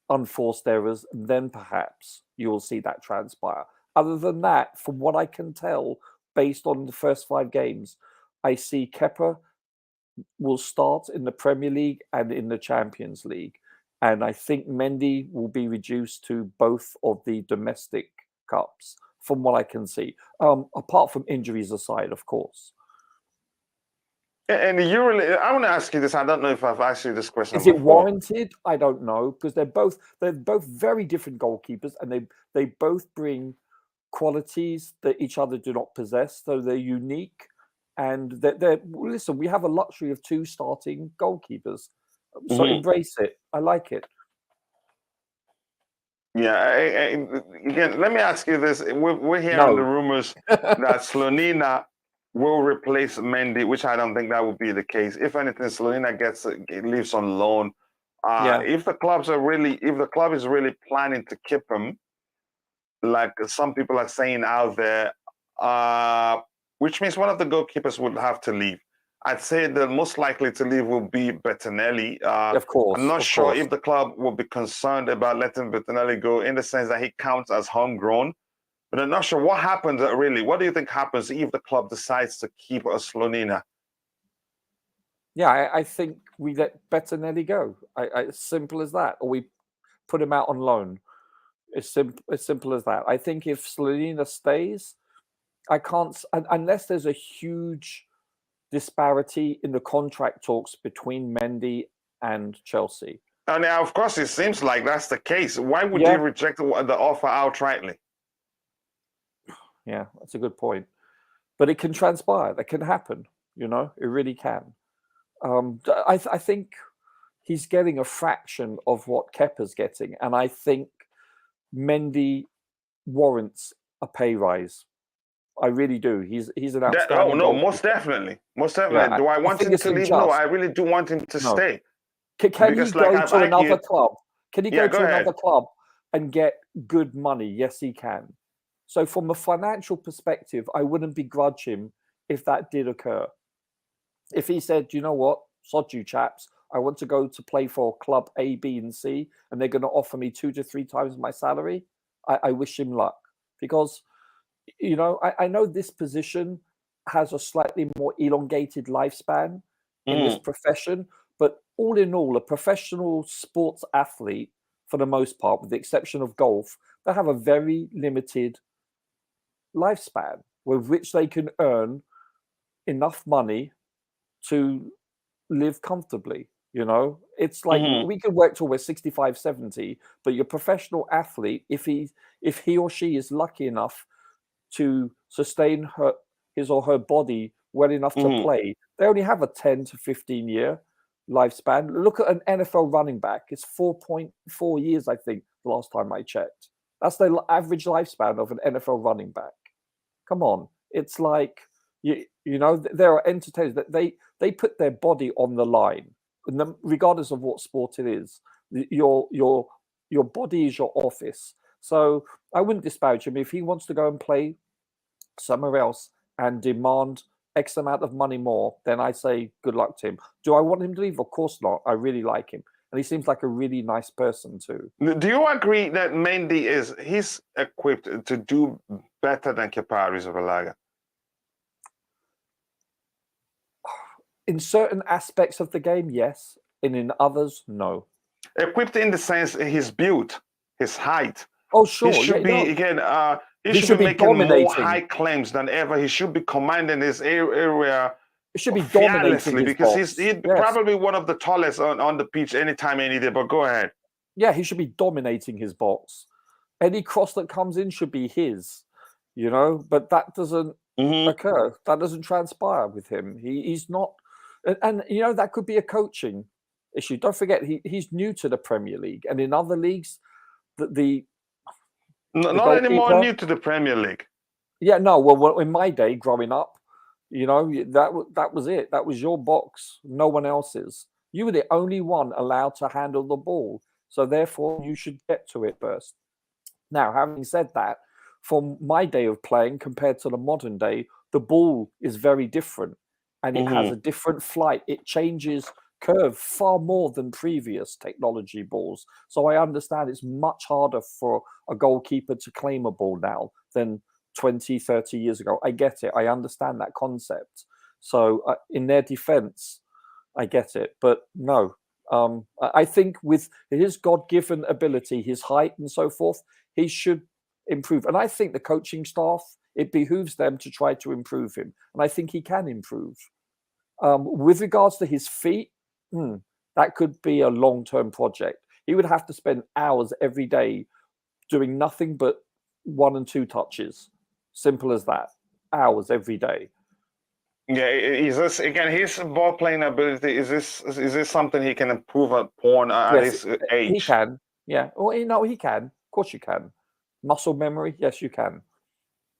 unforced errors, and then perhaps you will see that transpire. Other than that, from what I can tell, based on the first 5 games, I see Kepa will start in the Premier League and in the Champions League. And I think Mendy will be reduced to both of the domestic cups, from what I can see, apart from injuries aside, of course. And you really, I want to ask you this. I don't know if I've asked you this question Is before. it warranted? I don't know, because they're both very different goalkeepers, and they both bring qualities that each other do not possess. So they're unique, and listen. We have a luxury of 2 starting goalkeepers, so embrace it. I like it. Yeah. Again, let me ask you this: we're hearing the rumors that Slonina will replace Mendy, which I don't think that would be the case. If anything, Slonina leaves on loan. If the club is really planning to keep him, like some people are saying out there, which means one of the goalkeepers would have to leave. I'd say the most likely to leave will be Bettinelli. Of course. I'm not sure if the club will be concerned about letting Bettinelli go, in the sense that he counts as homegrown. But I'm not sure what happens really. What do you think happens if the club decides to keep Slonina? Yeah, I think we let Bettinelli go. As simple as that. Or we put him out on loan. As simple as that. I think if Slonina stays, I can't, unless there's a huge disparity in the contract talks between Mendy and Chelsea. And now, of course, it seems like that's the case. Why would you reject the offer outrightly? Yeah, that's a good point. But it can transpire. That can happen. You know, it really can. I think he's getting a fraction of what Kepa's getting, and I think Mendy warrants a pay rise. I really do. He's an outstanding. Most definitely. Yeah, do I want him to leave? No, I really do want him to stay. Can he go to another club? Can he go to another club and get good money? Yes, he can. So from a financial perspective, I wouldn't begrudge him if that did occur. If he said, you know what, sod you chaps, I want to go to play for club A, B, and C, and they're going to offer me 2 to 3 times my salary, I wish him luck. Because, you know, I know this position has a slightly more elongated lifespan in this profession, but all in all, a professional sports athlete, for the most part, with the exception of golf, they have a very limited lifespan with which they can earn enough money to live comfortably. You know, it's like we can work till we're 65, 70, but your professional athlete, if he or she is lucky enough to sustain his or her body well enough to play, they only have a 10 to 15 year lifespan. Look at an NFL running back. It's 4.4 years, I think, the last time I checked. That's the average lifespan of an NFL running back. Come on. It's like, You know, there are entertainers that they put their body on the line, and regardless of what sport it is, your body is your office. So I wouldn't disparage him if he wants to go and play somewhere else and demand X amount of money more. Then I say good luck to him. Do I want him to leave? Of course not. I really like him, and he seems like a really nice person too. Do you agree that Mendy he's equipped to do better than Kepa Arrizabalaga? In certain aspects of the game, yes, and in others, no. Equipped in the sense his build, his height. Oh, sure. He should be again. He should be making dominating. more high claims than ever. He should be commanding his area. He should be dominating because he's probably one of the tallest on the pitch anytime, any day. But go ahead. Yeah, he should be dominating his box. Any cross that comes in should be his, you know. But that doesn't occur. That doesn't transpire with him. He's not, and you know that could be a coaching issue. Don't forget he's new to the Premier League, and in other leagues, not anymore new to the Premier League. Yeah, no. Well, in my day, growing up, you know, that was it. That was your box. No one else's. You were the only one allowed to handle the ball. So therefore, you should get to it first. Now, having said that, from my day of playing compared to the modern day, the ball is very different. And it has a different flight. It changes curve far more than previous technology balls. So I understand it's much harder for a goalkeeper to claim a ball now than 20, 30 years ago. I get it. I understand that concept. So in their defense, I get it. But no, I think with his God-given ability, his height and so forth, he should improve. And I think the coaching staff, it behooves them to try to improve him. And I think he can improve. With regards to his feet, that could be a long-term project. He would have to spend hours every day doing nothing but 1 and 2 touches. Simple as that. Hours every day. Yeah, is this again his ball playing ability? Is this something he can improve upon at his age? He can. Yeah. Well, you know, he can. Of course, you can. Muscle memory, yes, you can.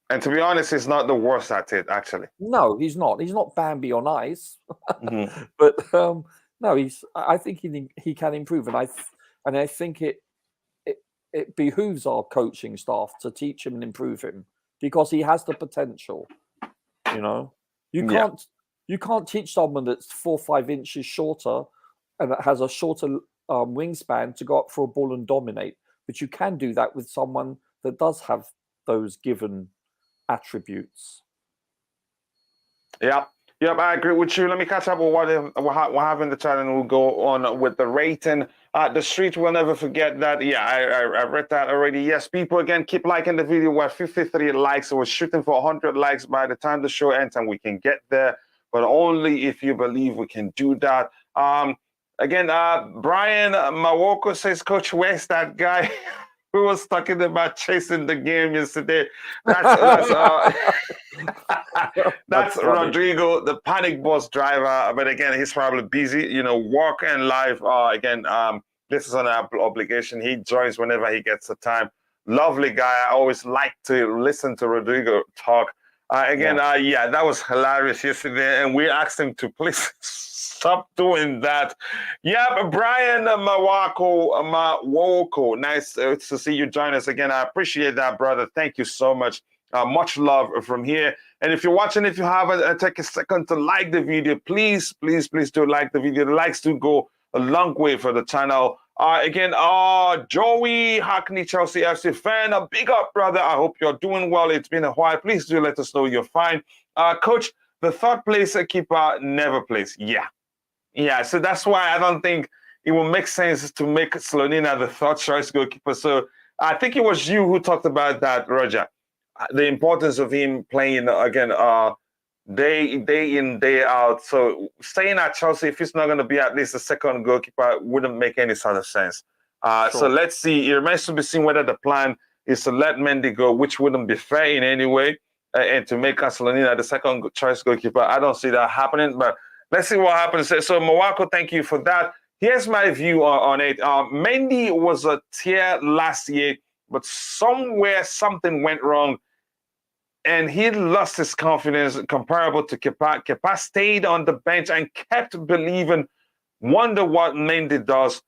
And to be honest, he's not the worst at it, actually. No, he's not. He's not Bambi on ice. But no, I think he can improve, and I think it behooves our coaching staff to teach him and improve him because he has the potential. You know, you can't teach someone that's 4 or 5 inches shorter and that has a shorter wingspan to go up for a ball and dominate, but you can do that with someone that does have those given attributes. Yeah. Yep, I agree with you. Let me catch up with what have in the chat, and we'll go on with the rating. The street will never forget that. Yeah, I read that already. Yes, people, again, keep liking the video. We're at 53 likes. So we're shooting for 100 likes by the time the show ends, and we can get there, but only if you believe we can do that. Again, Brian Mawoko says, Coach, where's that guy who was talking about chasing the game yesterday? That's Rodrigo, the panic bus driver. But again, he's probably busy, you know, work and life. This is an obligation. He joins whenever he gets the time. Lovely guy. I always like to listen to Rodrigo talk. Yeah, that was hilarious yesterday, and we asked him to please stop doing that. Yeah, but Brian Mawoko, nice to see you join us again. I appreciate that, brother. Thank you so much. Much love from here. And if you're watching, if you haven't, take a second to like the video. Please do like the video. The likes do go a long way for the channel. Joey Hackney, Chelsea FC fan, a big up, brother. I hope you're doing well. It's been a while. Please do let us know you're fine. Coach, the third place keeper never plays. Yeah. So that's why I don't think it will make sense to make Slonina the third choice goalkeeper. So I think it was you who talked about that, Roger. The importance of him playing again, day in, day out. So staying at Chelsea, if he's not going to be at least the second goalkeeper, wouldn't make any sort of sense. Sure. So let's see. It remains to be seen whether the plan is to let Mendy go, which wouldn't be fair in any way, and to make Slonina the second choice goalkeeper. I don't see that happening, but let's see what happens. So Mawako, thank you for that. Here's my view on it. Mendy was a tier last year, but somewhere something went wrong. and he lost his confidence comparable to Kepa. Kepa stayed on the bench and kept believing, wonder what Mendy does.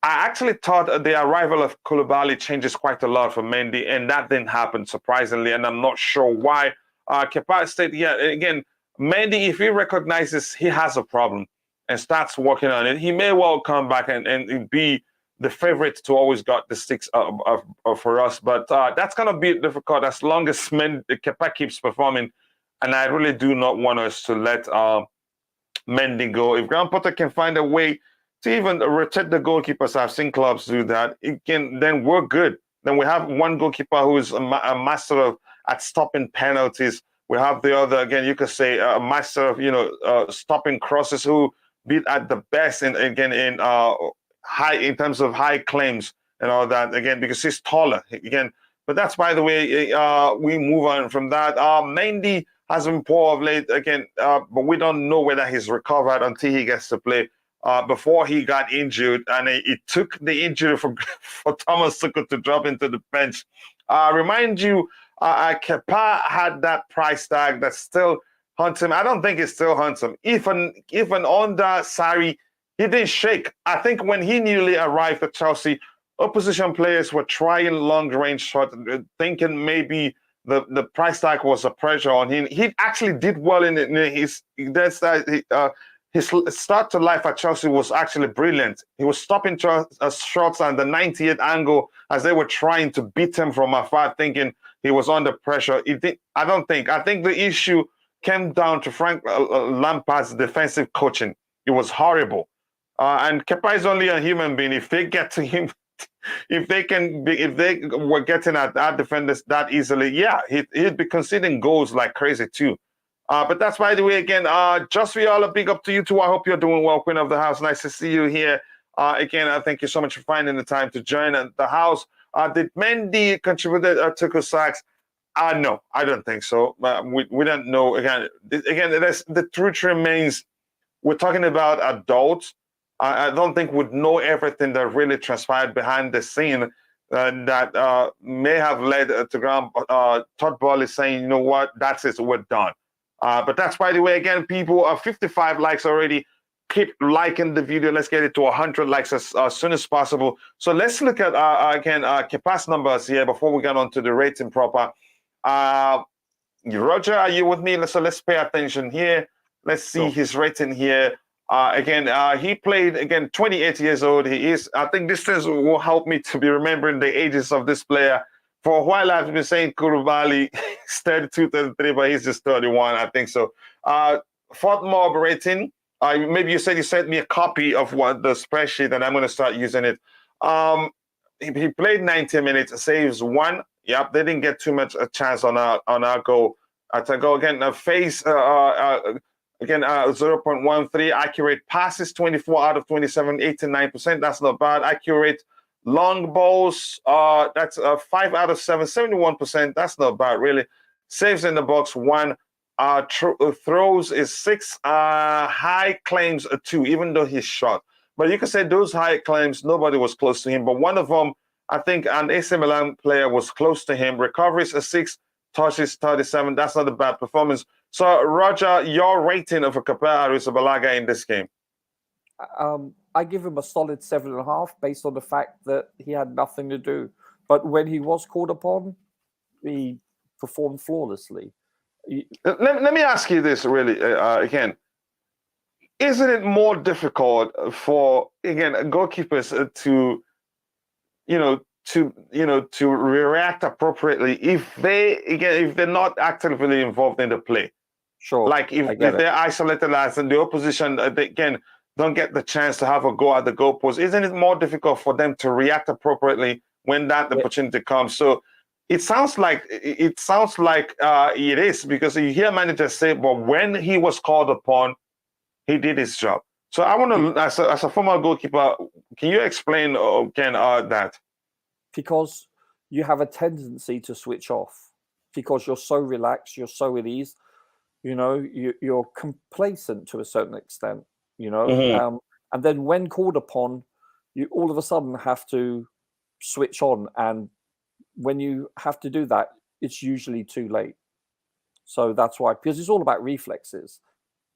I actually thought the arrival of Koulibaly changes quite a lot for Mendy, and that didn't happen, surprisingly, and I'm not sure why. Kepa stayed, yeah, again, Mendy, if he recognizes he has a problem and starts working on it, he may well come back and be the favorite to always got the sticks for us. But that's going to be difficult as long as Kepa keeps performing. And I really do not want us to let Mendy go. If Graham Potter can find a way to even rotate the goalkeepers, I've seen clubs do that, then we're good. Then we have one goalkeeper who is a master at stopping penalties. We have the other, again, you could say a master of, stopping crosses, who beat at the best in high in terms of high claims and all that, again, because he's taller again. But that's, by the way, we move on from that. Mendy has been poor of late again, but we don't know whether he's recovered until he gets to play. Before he got injured, and it took the injury for Thomas Tuchel to drop into the bench. Remind you, Kepa had that price tag that still haunts him. I don't think it still haunts him. Even under Sarri, he didn't shake. I think when he newly arrived at Chelsea, opposition players were trying long-range shots, thinking maybe the price tag was a pressure on him. He actually did well in his start to life at Chelsea was actually brilliant. He was stopping shots on the 98th angle as they were trying to beat him from afar, thinking he was under pressure. I think the issue came down to Frank Lampard's defensive coaching. It was horrible. And Kepa is only a human being. If they get to him, if they were getting at our defenders that easily, yeah, he'd be conceding goals like crazy too. But that's, by the way, again, just for y'all, a big up to you too. I hope you're doing well, Queen of the House. Nice to see you here. Again, thank you so much for finding the time to join the house. Did Mendy contribute to the sacks? No, I don't think so. We don't know. Again, the truth remains, we're talking about adults. I don't think we'd know everything that really transpired behind the scene that may have led to Graham Todd Bowley saying, you know what, that's it, we're done. But that's, by the way, again, people, 55 likes already. Keep liking the video. Let's get it to 100 likes as soon as possible. So let's look at, again, Kepa's numbers here before we get on to the rating proper. Roger, are you with me? So let's pay attention here. Let's see his rating here. He played, 28 years old. He is, I think this will help me to be remembering the ages of this player. For a while, I've been saying Koulibaly is 32, 33, but he's just 31, I think so. Fourth mob rating. Maybe you said you sent me a copy of the spreadsheet, and I'm going to start using it. He played 90 minutes, saves 1. Yep, they didn't get too much a chance on our goal. To go again, face 0.13. Accurate passes 24 out of 27, 89%. That's not bad. Accurate long balls, that's 5 out of 7, 71%. That's not bad, really. Saves in the box 1. Throws is 6. High claims 2, even though he's shot. But you can say those high claims, nobody was close to him. But one of them, I think an AC Milan player was close to him. Recoveries 6, touches 37. That's not a bad performance. So, Roger, your rating of a Kepa Arrizabalaga in this game? I give him a solid 7.5 based on the fact that he had nothing to do. But when he was called upon, he performed flawlessly. Let me ask you this, really, again. Isn't it more difficult for, again, goalkeepers to react appropriately if they're not actively involved in the play? Sure. Like if they're isolated as and the opposition, they, again, don't get the chance to have a go at the goalpost. Isn't it more difficult for them to react appropriately when that opportunity comes? So it sounds like it is, because you hear managers say, but when he was called upon, he did his job. So I want to, as a former goalkeeper, can you explain again that? Because you have a tendency to switch off because you're so relaxed, you're so at ease. You know, you're complacent to a certain extent. You know, and then when called upon, you all of a sudden have to switch on, and when you have to do that, it's usually too late. So that's why, because it's all about reflexes.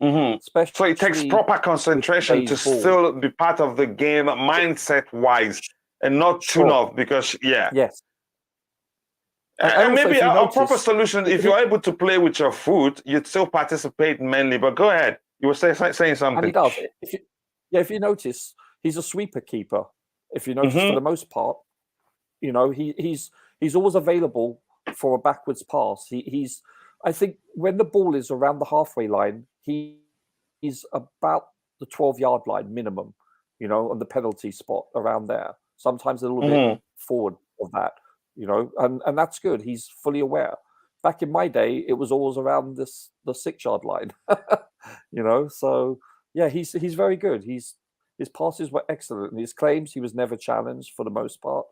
Especially, so it takes proper concentration to still be part of the game mindset-wise and not tune off because, Yes. And maybe a proper solution, if you're able to play with your foot, you'd still participate mainly. But go ahead. You were saying something. And he does. If you notice, he's a sweeper keeper. If you notice, for the most part, he's always available for a backwards pass. I think when the ball is around the halfway line, he's about the 12-yard line minimum, on the penalty spot around there. Sometimes a little bit forward of that. And that's good. He's fully aware. Back in my day, it was always around the 6-yard line. So yeah, he's very good. His passes were excellent. And his claims, he was never challenged for the most part.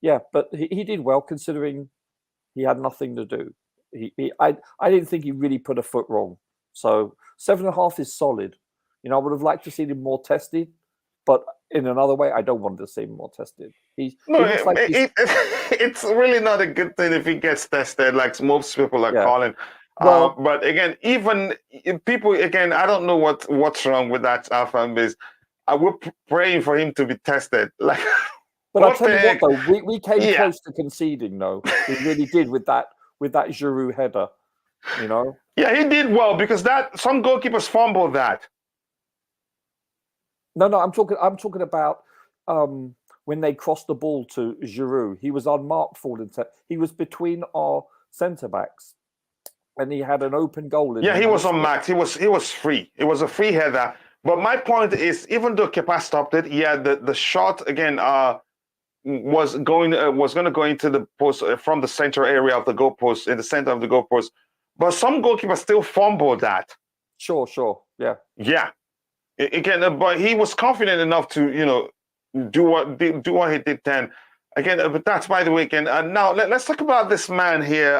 Yeah, but he did well considering he had nothing to do. I didn't think he really put a foot wrong. So 7.5 is solid. I would have liked to see him more tested, but in another way, I don't want to see him more tested. It's really not a good thing if he gets tested, like most people are calling. Well, but again, even people, again, I don't know what's wrong with that fan base. We're praying for him to be tested. Like, but I tell you what, though, we came close to conceding. Though we really did with that Giroud header. Yeah, he did well because some goalkeepers fumbled that. No, I'm talking about when they crossed the ball to Giroud. He was unmarked falling. He was between our centre backs, and he had an open goal. He was unmarked. He was free. It was a free header. But my point is, even though Kepa stopped it, the shot again was going to go into the post from the center area of the goalpost, in the center of the goalpost. But some goalkeepers still fumbled that. Sure, yeah. Yeah. Again, but he was confident enough to, do what he did then. Again, but that's by the way. Again, now let's talk about this man here.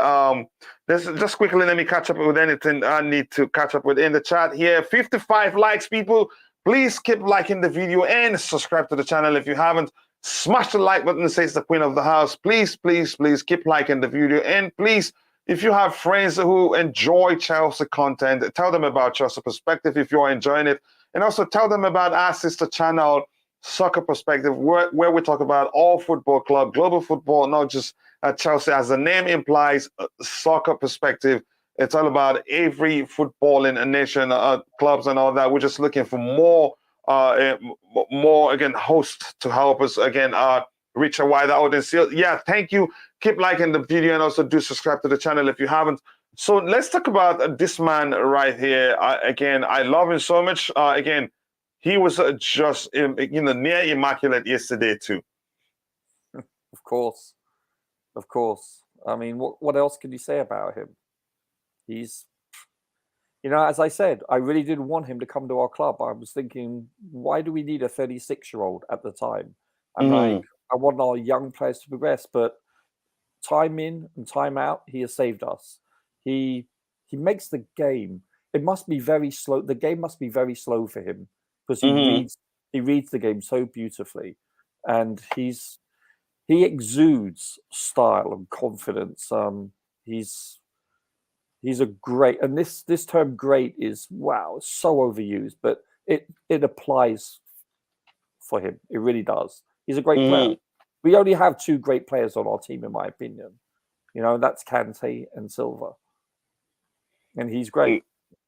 Just quickly, let me catch up with anything I need to catch up with in the chat here. 55 likes, people. Please keep liking the video and subscribe to the channel if you haven't. Smash the like button, says the queen of the house. Please, please, please keep liking the video. And please, if you have friends who enjoy Chelsea content, tell them about Chelsea Perspective if you're enjoying it. And also tell them about our sister channel, Soccer Perspective, where we talk about all football club, global football, not just Chelsea. As the name implies, Soccer Perspective. It's all about every football in a nation, clubs and all that. We're just looking for more again, hosts to help us, again, reach a wider audience. Yeah, thank you. Keep liking the video and also do subscribe to the channel if you haven't. So let's talk about this man right here. Again, I love him so much. Again, he was just near immaculate yesterday too. Of course. I mean, what else can you say about him? He's, as I said, I really didn't want him to come to our club. I was thinking, why do we need a 36-year-old at the time? I'm like, I want our young players to progress, but time in and time out, he has saved us. He makes the game. It must be very slow. The game must be very slow for him because he reads the game so beautifully, and he exudes style and confidence. He's a great, and this term "great" is so overused, but it applies for him. It really does. He's a great player. We only have 2 great players on our team, in my opinion. That's Kante and Silva, and he's great.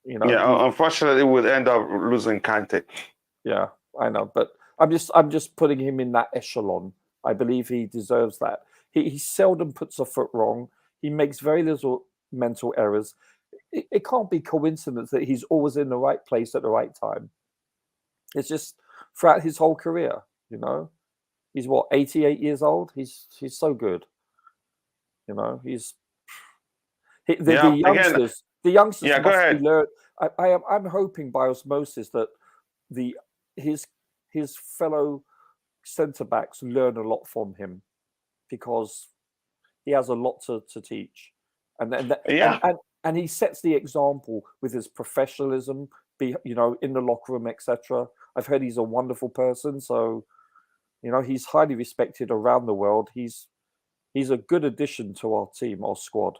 Unfortunately, we would end up losing Kante. Yeah, I know, but I'm just putting him in that echelon. I believe he deserves that. He seldom puts a foot wrong. He makes very little mental errors. It can't be coincidence that he's always in the right place at the right time. It's just throughout his whole career. He's 88 years old. He's so good. The youngsters. The youngsters must be learned. I'm hoping by osmosis that his fellow centre backs learn a lot from him because he has a lot to teach, and he sets the example with his professionalism. In the locker room, etc. I've heard he's a wonderful person, so he's highly respected around the world. He's a good addition to our team, our squad.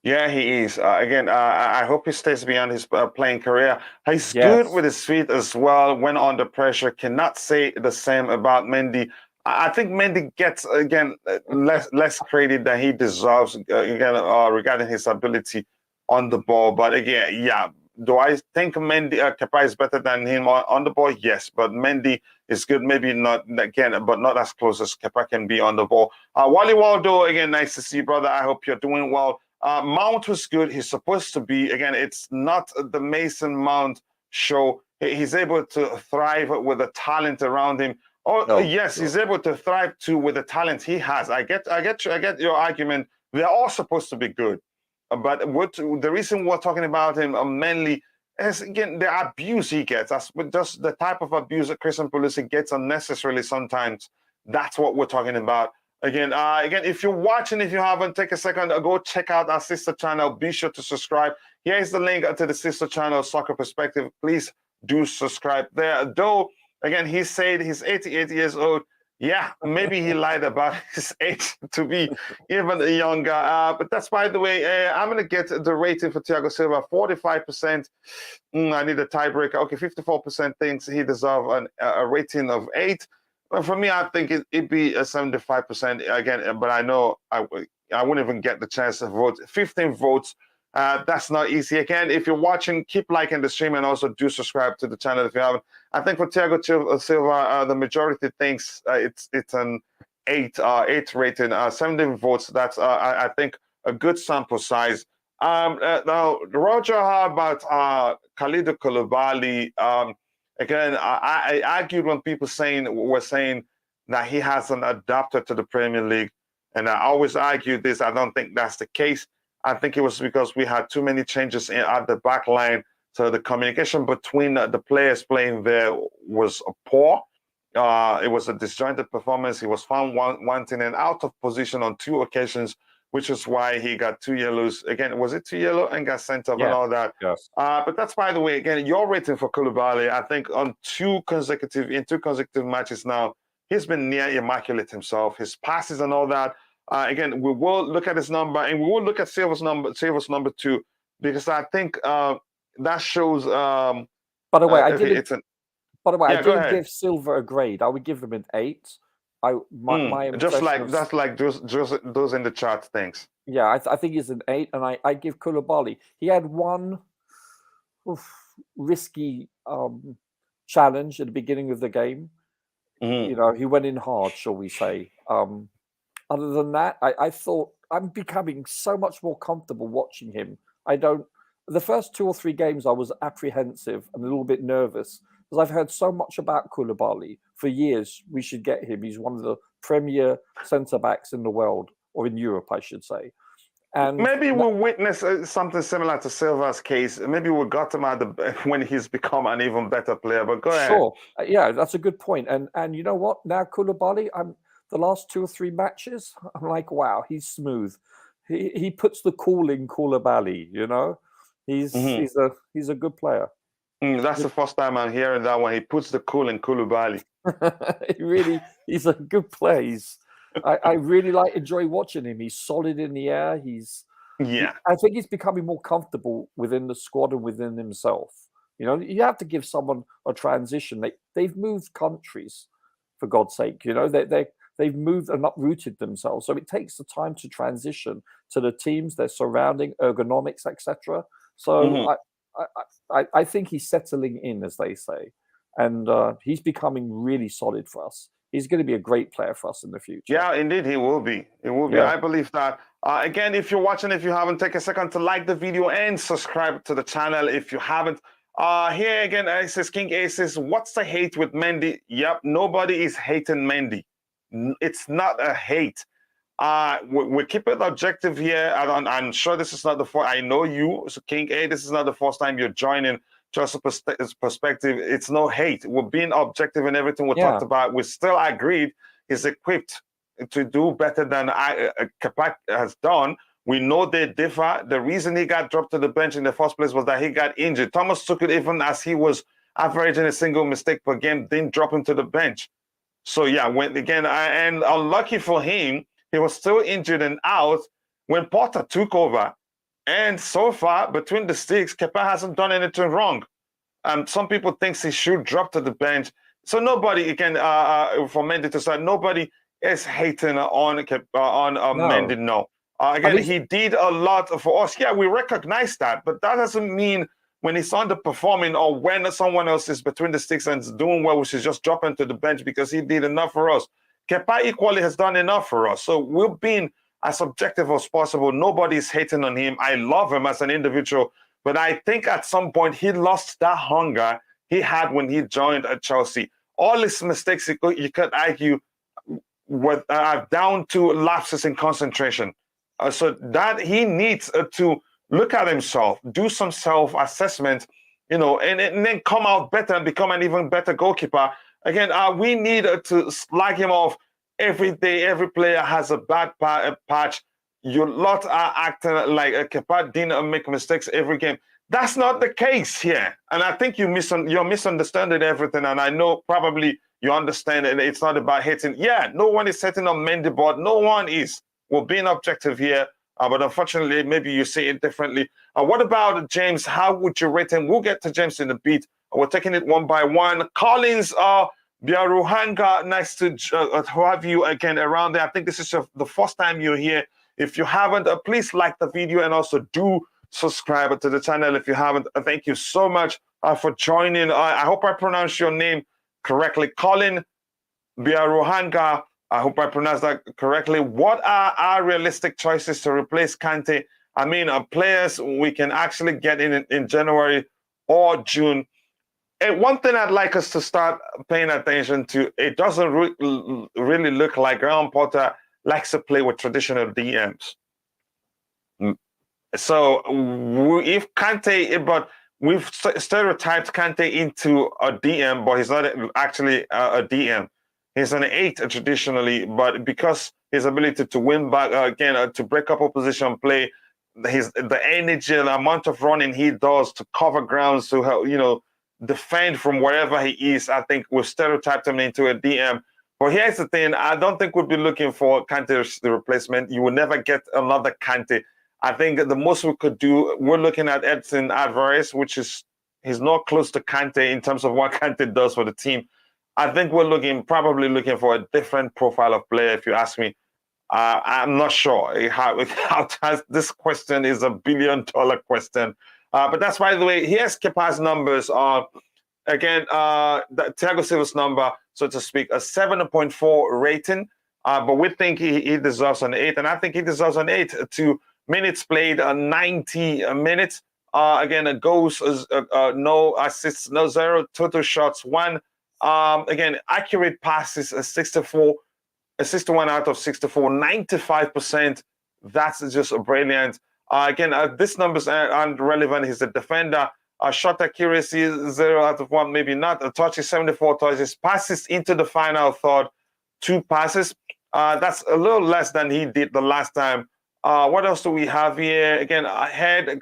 Yeah, he is. Again, I hope he stays beyond his playing career. He's good Yes. with his feet as well when under pressure. Cannot say the same about Mendy. I think Mendy gets again less credit than he deserves again regarding his ability on the ball. But again, yeah, do I think Mendy Kepa is better than him on the ball? Yes, but Mendy is good. Maybe not again, but not as close as Kepa can be on the ball. Wally Waldo, again, nice to see you, brother. I hope you're doing well. Mount was good. He's supposed to be. Again, it's not the Mason Mount show. He's able to thrive with the talent around him. Oh, yes, sure. he's able to thrive too with the talent he has. I get your argument. They're all supposed to be good, but what the reason we're talking about him mainly is again the abuse he gets. That's just the type of abuse that Christian Pulisic gets unnecessarily sometimes. That's what we're talking about. Again, if you're watching, if you haven't, take a second, go check out our sister channel. Be sure to subscribe. Here is the link to the sister channel, Soccer Perspective. Please do subscribe there. Though, again, he said he's 88 years old. Yeah, maybe he lied about his age to be even younger. But that's, by the way, I'm going to get the rating for Thiago Silva, 45%. I need a tiebreaker. Okay, 54% thinks he deserves a rating of 8. Well, for me, I think it'd be a 75% again, but I know I wouldn't even get the chance to vote. 15 votes. That's not easy. Again, if you're watching, keep liking the stream and also do subscribe to the channel if you haven't. I think for Thiago Silva, the majority thinks it's an 8 rating. 17 votes. That's I think a good sample size. Now, Roger, how about Kalidou Koulibaly? Again, I argued when people were saying that he hasn't adapted to the Premier League, and I always argued this. I don't think that's the case. I think it was because we had too many changes at the back line, so the communication between the players playing there was poor. It was a disjointed performance. He was found wanting and out of position on 2 occasions, which is why he got 2 yellows. Again, was it 2 yellow and got sent off and all that? Yes. But that's, by the way, again, your rating for Koulibaly, I think in 2 consecutive matches now, he's been near immaculate himself. His passes and all that. Again, we will look at his number and we will look at Silva's number too, because I think that shows. By the way, I didn't give Silva a grade. I would give him an 8. My just like those in the chart things. Yeah, I think he's an 8, and I give Koulibaly. He had one risky challenge at the beginning of the game. Mm-hmm. You know, he went in hard, shall we say. Other than that, I thought I'm becoming so much more comfortable watching him. The first 2 or 3 games I was apprehensive and a little bit nervous because I've heard so much about Koulibaly for years. We should get him. He's one of the premier centre-backs in the world, or in Europe, I should say. And maybe we'll witness something similar to Silva's case. Maybe we got him when he's become an even better player. But go ahead. Sure. Yeah, that's a good point. And you know what? Now Koulibaly, the last 2 or 3 matches, I'm like, wow, he's smooth. He puts the cool in Koulibaly, you know? He's a good player. That's the first time I'm hearing that one. He puts the cool in Koulibaly. He's a good player. I really enjoy watching him. He's solid in the air. I think he's becoming more comfortable within the squad and within himself. You know, you have to give someone a transition. They've moved countries, for God's sake. You know, they've moved and uprooted themselves. So it takes the time to transition to the teams, their surrounding, ergonomics, etc. So I think he's settling in, as they say, and he's becoming really solid for us. He's going to be a great player for us in the future. Yeah, indeed, he will be. He will be. I believe that. Again, if you're watching, if you haven't, take a second to like the video and subscribe to the channel if you haven't. Here again, it says King A says, what's the hate with Mendy? Yep, nobody is hating Mendy. It's not a hate. We keep it objective here. I'm sure this is not the first. I know you, so King A. This is not the first time you're joining Chelsea Perspective. It's no hate. We're being objective in everything we talked about. We still agreed he's equipped to do better than Kepa has done. We know they differ. The reason he got dropped to the bench in the first place was that he got injured. Thomas Tuchel, even as he was averaging a single mistake per game, didn't drop him to the bench. So yeah, and unlucky for him, he was still injured and out when Potter took over. And so far, between the sticks, Kepa hasn't done anything wrong. Some people think he should drop to the bench. So nobody, again, for Mendy to start, nobody is hating on Mendy, no. Again, he did a lot for us. Yeah, we recognize that, but that doesn't mean when he's underperforming or when someone else is between the sticks and is doing well, we should just drop him to the bench because he did enough for us. Kepa equally has done enough for us. So we've been as objective as possible. Nobody's hating on him. I love him as an individual, but I think at some point he lost that hunger he had when he joined Chelsea. All his mistakes, you could argue, were down to lapses in concentration. So that he needs to look at himself, do some self-assessment, and then come out better and become an even better goalkeeper. Again, we need to slag him off every day. Every player has a bad patch. You lot are acting like Kepa didn't make mistakes every game. That's not the case here. And I think you're misunderstanding everything. And I know probably you understand it. It's not about hating. Yeah, no one is setting on Mendy, but no one is. We're being objective here. But unfortunately, maybe you see it differently. What about James? How would you rate him? We'll get to James in a bit. We're taking it one by one. Collins, Biaruhanga, nice to have you again around there. I think this is the first time you're here. If you haven't, please like the video and also do subscribe to the channel if you haven't. Thank you so much for joining. I hope I pronounced your name correctly. Colin Biaruhanga, I hope I pronounced that correctly. What are our realistic choices to replace Kante? I mean, players we can actually get in January or June. And one thing I'd like us to start paying attention to, it doesn't really look like Graham Potter likes to play with traditional DMs. So if Kante, but we've stereotyped Kante into a DM, but he's not actually a DM. He's an 8 traditionally, but because his ability to win back again, to break up opposition play, the energy, the amount of running he does to cover grounds, to help, defend from wherever he is, I think we've stereotyped him into a DM. But here's the thing: I don't think we'll be looking for Kante's replacement. You will never get another Kante. I think the most we could do, we're looking at Edson Alvarez, he's not close to Kante in terms of what Kante does for the team. I think we're probably looking for a different profile of player, if you ask me. I'm not sure how this question is $1 billion question. But that's, by the way, here's Kepa's numbers. Again, Thiago Silva's number, so to speak, a 7.4 rating. But we think he deserves an 8. And I think he deserves an 8 to minutes played, 90 minutes. Again, goals, no assists, no 0, total shots 1. Again, accurate passes, 64, 61 out of 64, 95%. That's just brilliant. Again, these numbers aren't relevant. He's a defender. Shot accuracy, 0 out of 1, maybe not. Touches, 74 touches. Passes into the final third, 2 passes. That's a little less than he did the last time. What else do we have here? Again, headed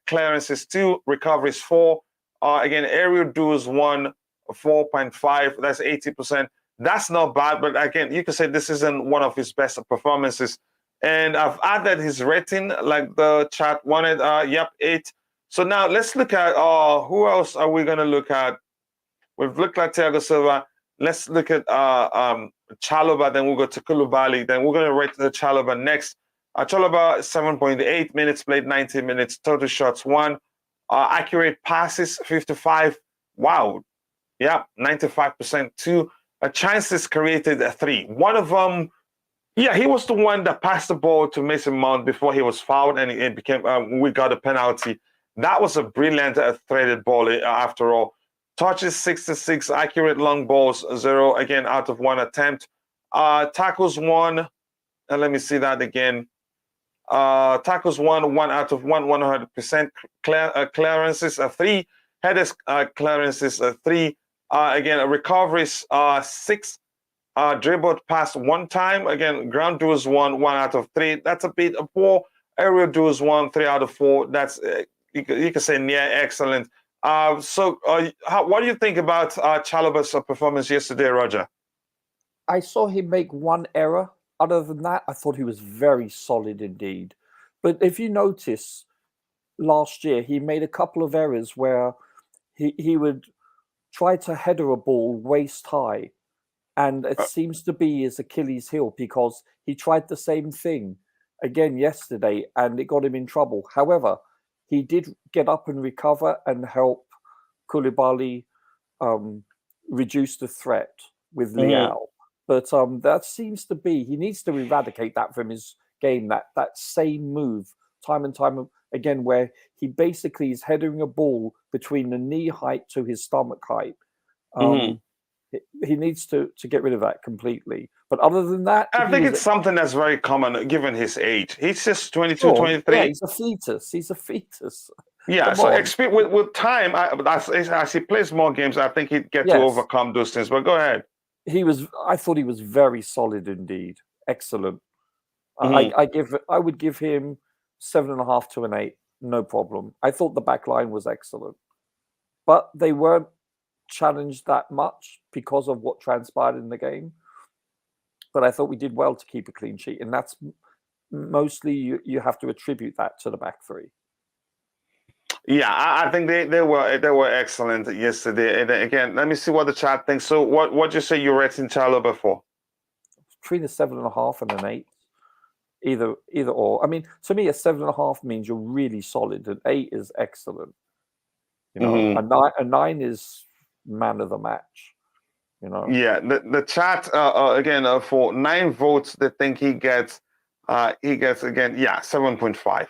clearances 2, recoveries 4. Again, aerial duels 1, 4.5. That's 80%. That's not bad, but again, you could say this isn't one of his best performances. And I've added his rating, like the chat wanted. Yep, 8. So now let's look at who else are we gonna look at? We've looked at Thiago Silva. Let's look at Chalobah, then we'll go to Koulibaly, then we're gonna rate the Chalobah next. Chalobah, 7.8 minutes played, 90 minutes, total shots 1. Accurate passes, 55. Wow. Yeah, 95%. 2. Chances created, 3. One of them, yeah, he was the one that passed the ball to Mason Mount before he was fouled, and it became we got a penalty. That was a brilliant threaded ball after all. Touches 66, accurate long balls 0, again out of 1 attempt. Tackles 1, and let me see that again. Tackles 1 out of 1, 100%. Clearances 3, headers clearances 3. Again, recoveries 6. Dribbled pass 1 time. Again, ground duels 1 out of 3. That's a bit poor. Aerial duels 1, 3 out of 4. That's you could say near excellent. So what do you think about Chalobah's performance yesterday, Roger? I saw him make 1 error. Other than that, I thought he was very solid indeed. But if you notice, last year he made a couple of errors where he would try to header a ball waist high, and it seems to be his Achilles heel, because he tried the same thing again yesterday and it got him in trouble. However, he did get up and recover and help Koulibaly reduce the threat with Leao. But that seems to be, he needs to eradicate that from his game, that same move time and time again, where he basically is heading a ball between the knee height to his stomach height. He needs to get rid of that completely. But other than that, I think it's something that's very common given his age. He's just 22, sure, 23. Yeah, he's a fetus. Yeah, so with time, as he plays more games, I think he'd get to overcome those things. But go ahead. I thought he was very solid indeed. Excellent. I would give him 7.5 to an 8, no problem. I thought the back line was excellent, but they weren't challenged that much because of what transpired in the game. But I thought we did well to keep a clean sheet, and that's mostly you have to attribute that to the back three. Yeah, I think they were excellent yesterday. And again, let me see what the chat thinks. So what you say you're rating Chalo before? Between a 7.5 and an 8. Either or. I mean, to me, a 7.5 means you're really solid. An 8 is excellent. You know, a 9 is man of the match. You know. Yeah, the chat again for 9 votes, they think he gets again 7.5.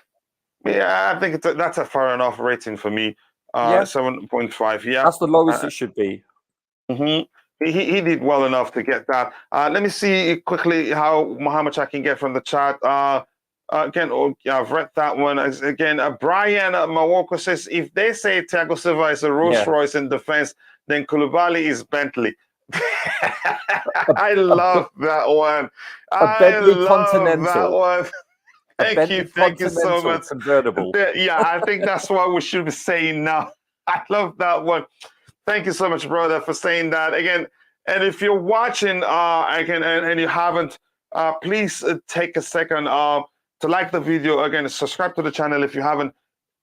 Yeah, I think that's a fair enough rating for me. 7.5. Yeah, that's the lowest it should be. He did well enough to get that. Let me see quickly how Muhammad Shah can get from the chat. Again, I've read that one. Again, Brian Mawoko says, if they say Thiago Silva is a Rolls Royce in defense, then Koulibaly is Bentley. I love that one. A Bentley Continental. That one. Thank you so much. Convertible. Yeah, I think that's what we should be saying now. I love that one. Thank you so much, brother, for saying that again. And if you're watching again and you haven't, please take a second to like the video again, subscribe to the channel if you haven't.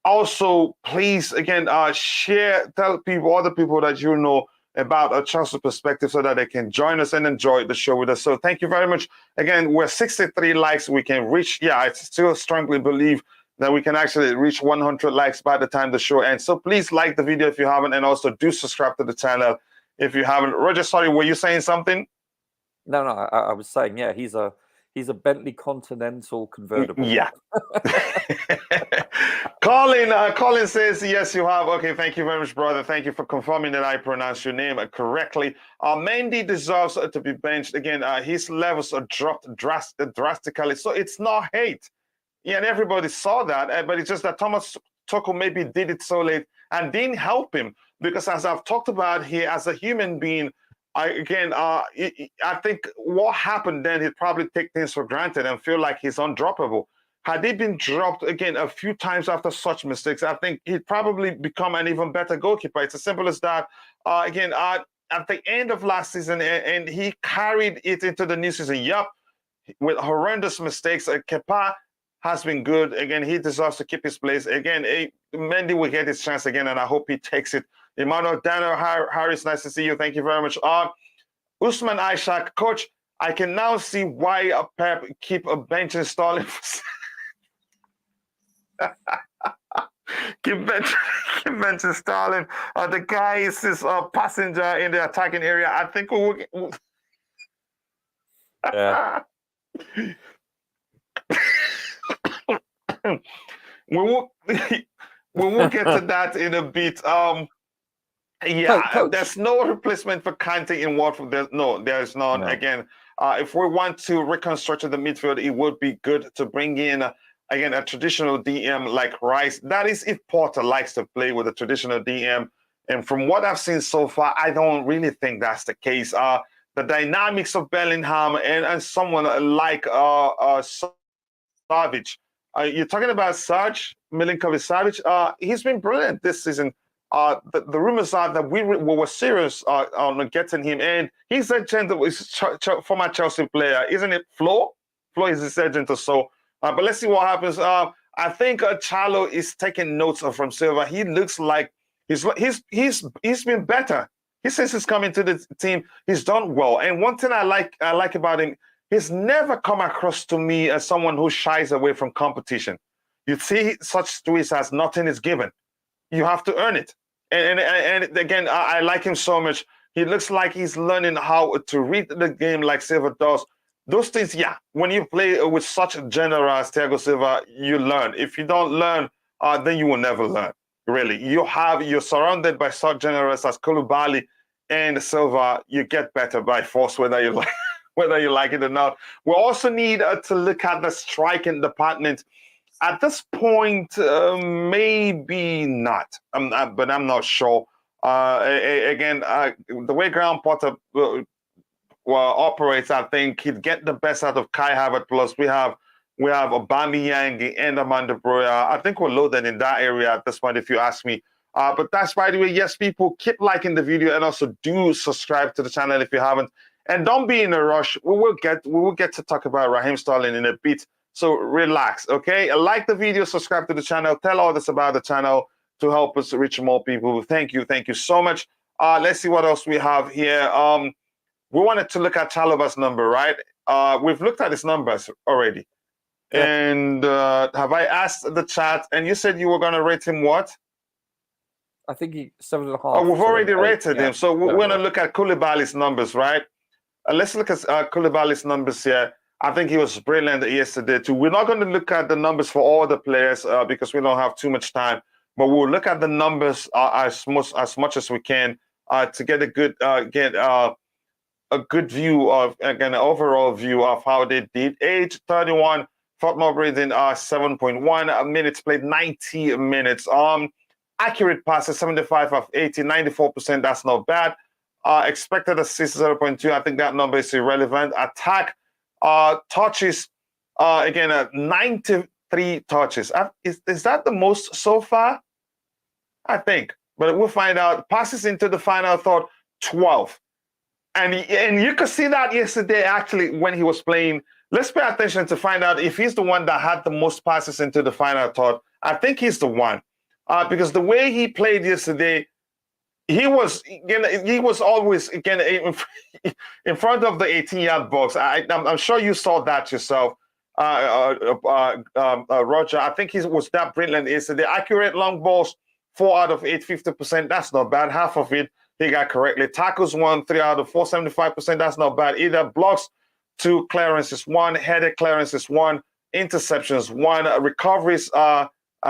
Also, please again share, tell people, other people that you know about a Chelsea perspective, so that they can join us and enjoy the show with us. So thank you very much. Again, we're 63 likes. We can reach. Yeah, I still strongly believe that we can actually reach 100 likes by the time the show ends. So please like the video if you haven't, and also do subscribe to the channel if you haven't. Roger, sorry, were you saying something? No, I was saying, yeah, he's a Bentley Continental convertible. Yeah. Colin says, yes, you have. Okay, thank you very much, brother. Thank you for confirming that I pronounced your name correctly. Mendy deserves to be benched. Again, his levels are dropped drastically. So it's not hate. Yeah, and everybody saw that. But it's just that Thomas Tuchel maybe did it so late and didn't help him. Because as I've talked about here, as a human being, I think what happened then, he'd probably take things for granted and feel like he's undroppable. Had he been dropped again a few times after such mistakes, I think he'd probably become an even better goalkeeper. It's as simple as that. At the end of last season, and he carried it into the new season. Yup, with horrendous mistakes. Kepa has been good. Again, he deserves to keep his place. Again, Mendy will get his chance again, and I hope he takes it. Emmanuel Daniel Harris, nice to see you. Thank you very much. Usman Ishak, coach, I can now see why Pep keep a bench installing. keep bench installing. The guy is his passenger in the attacking area. I think we'll yeah. we will get to that in a bit. Coach. There's no replacement for Kante in Watford. There's none. No. Again, if we want to reconstruct the midfield, it would be good to bring in again a traditional DM like Rice. That is if Porter likes to play with a traditional DM. And from what I've seen so far, I don't really think that's the case. The dynamics of Bellingham and someone like Savic. You're talking about Sarge, Milinkovic-Savic. He's been brilliant this season. The rumors are that we were serious on getting him, and he's a former Chelsea player, isn't it? Flo is his agent or so. But let's see what happens. I think Chalo is taking notes from Silva. He looks like he's been better. He since he's coming to the team, he's done well. And one thing I like about him, he's never come across to me as someone who shies away from competition. You see such tweets as nothing is given. You have to earn it. And again, I like him so much. He looks like he's learning how to read the game like Silva does. Those things, yeah, when you play with such a general as Thiago Silva, you learn. If you don't learn, then you will never learn, really. You're surrounded by such generals as Koulibaly and Silva. You get better by force, whether you like it or not. We also need to look at the striking department. At this point, maybe not, but I'm not sure. Again, the way Graham Potter operates, I think he'd get the best out of Kai Havertz. Plus, we have Aubameyang and Amanda Breuer. I think we're loaded in that area at this point, if you ask me. But that's, by the way, yes, people, keep liking the video and also do subscribe to the channel if you haven't. And don't be in a rush. We will get to talk about Raheem Sterling in a bit. So relax, okay? Like the video, subscribe to the channel, tell others about the channel to help us reach more people. Thank you so much. Let's see what else we have here. We wanted to look at Chalobah's number, right? We've looked at his numbers already. Yeah. And have I asked the chat? And you said you were going to rate him what? I think 7.5. Oh, we've already rated him. So we're going to look at Koulibaly's numbers, right? Let's look at Koulibaly's numbers here. I think he was brilliant yesterday too. We're not going to look at the numbers for all the players because we don't have too much time. But we'll look at the numbers as much as we can to get a good view of, again, an overall view of how they did. Age 31, football rating 7.1, minutes played 90 minutes. Accurate passes 75 of 80, 94%. That's not bad. Expected assist 0.2. I think that number is irrelevant. Attack touches again 93 touches. Is that the most so far? I think, but we'll find out. Passes into the final third 12. And you could see that yesterday, actually, when he was playing. Let's pay attention to find out if he's the one that had the most passes into the final third. I think he's the one. Because the way he played yesterday, he was always again in front of the 18-yard box. I'm sure you saw that yourself, Roger. I think he was that brilliant yesterday. Accurate long balls, 4 out of 8, 50%. That's not bad. Half of it he got correctly. Tackles 1, 3 out of 4, 75%. That's not bad either. Blocks 2, clearances 1, headed clearances 1, interceptions 1, recoveries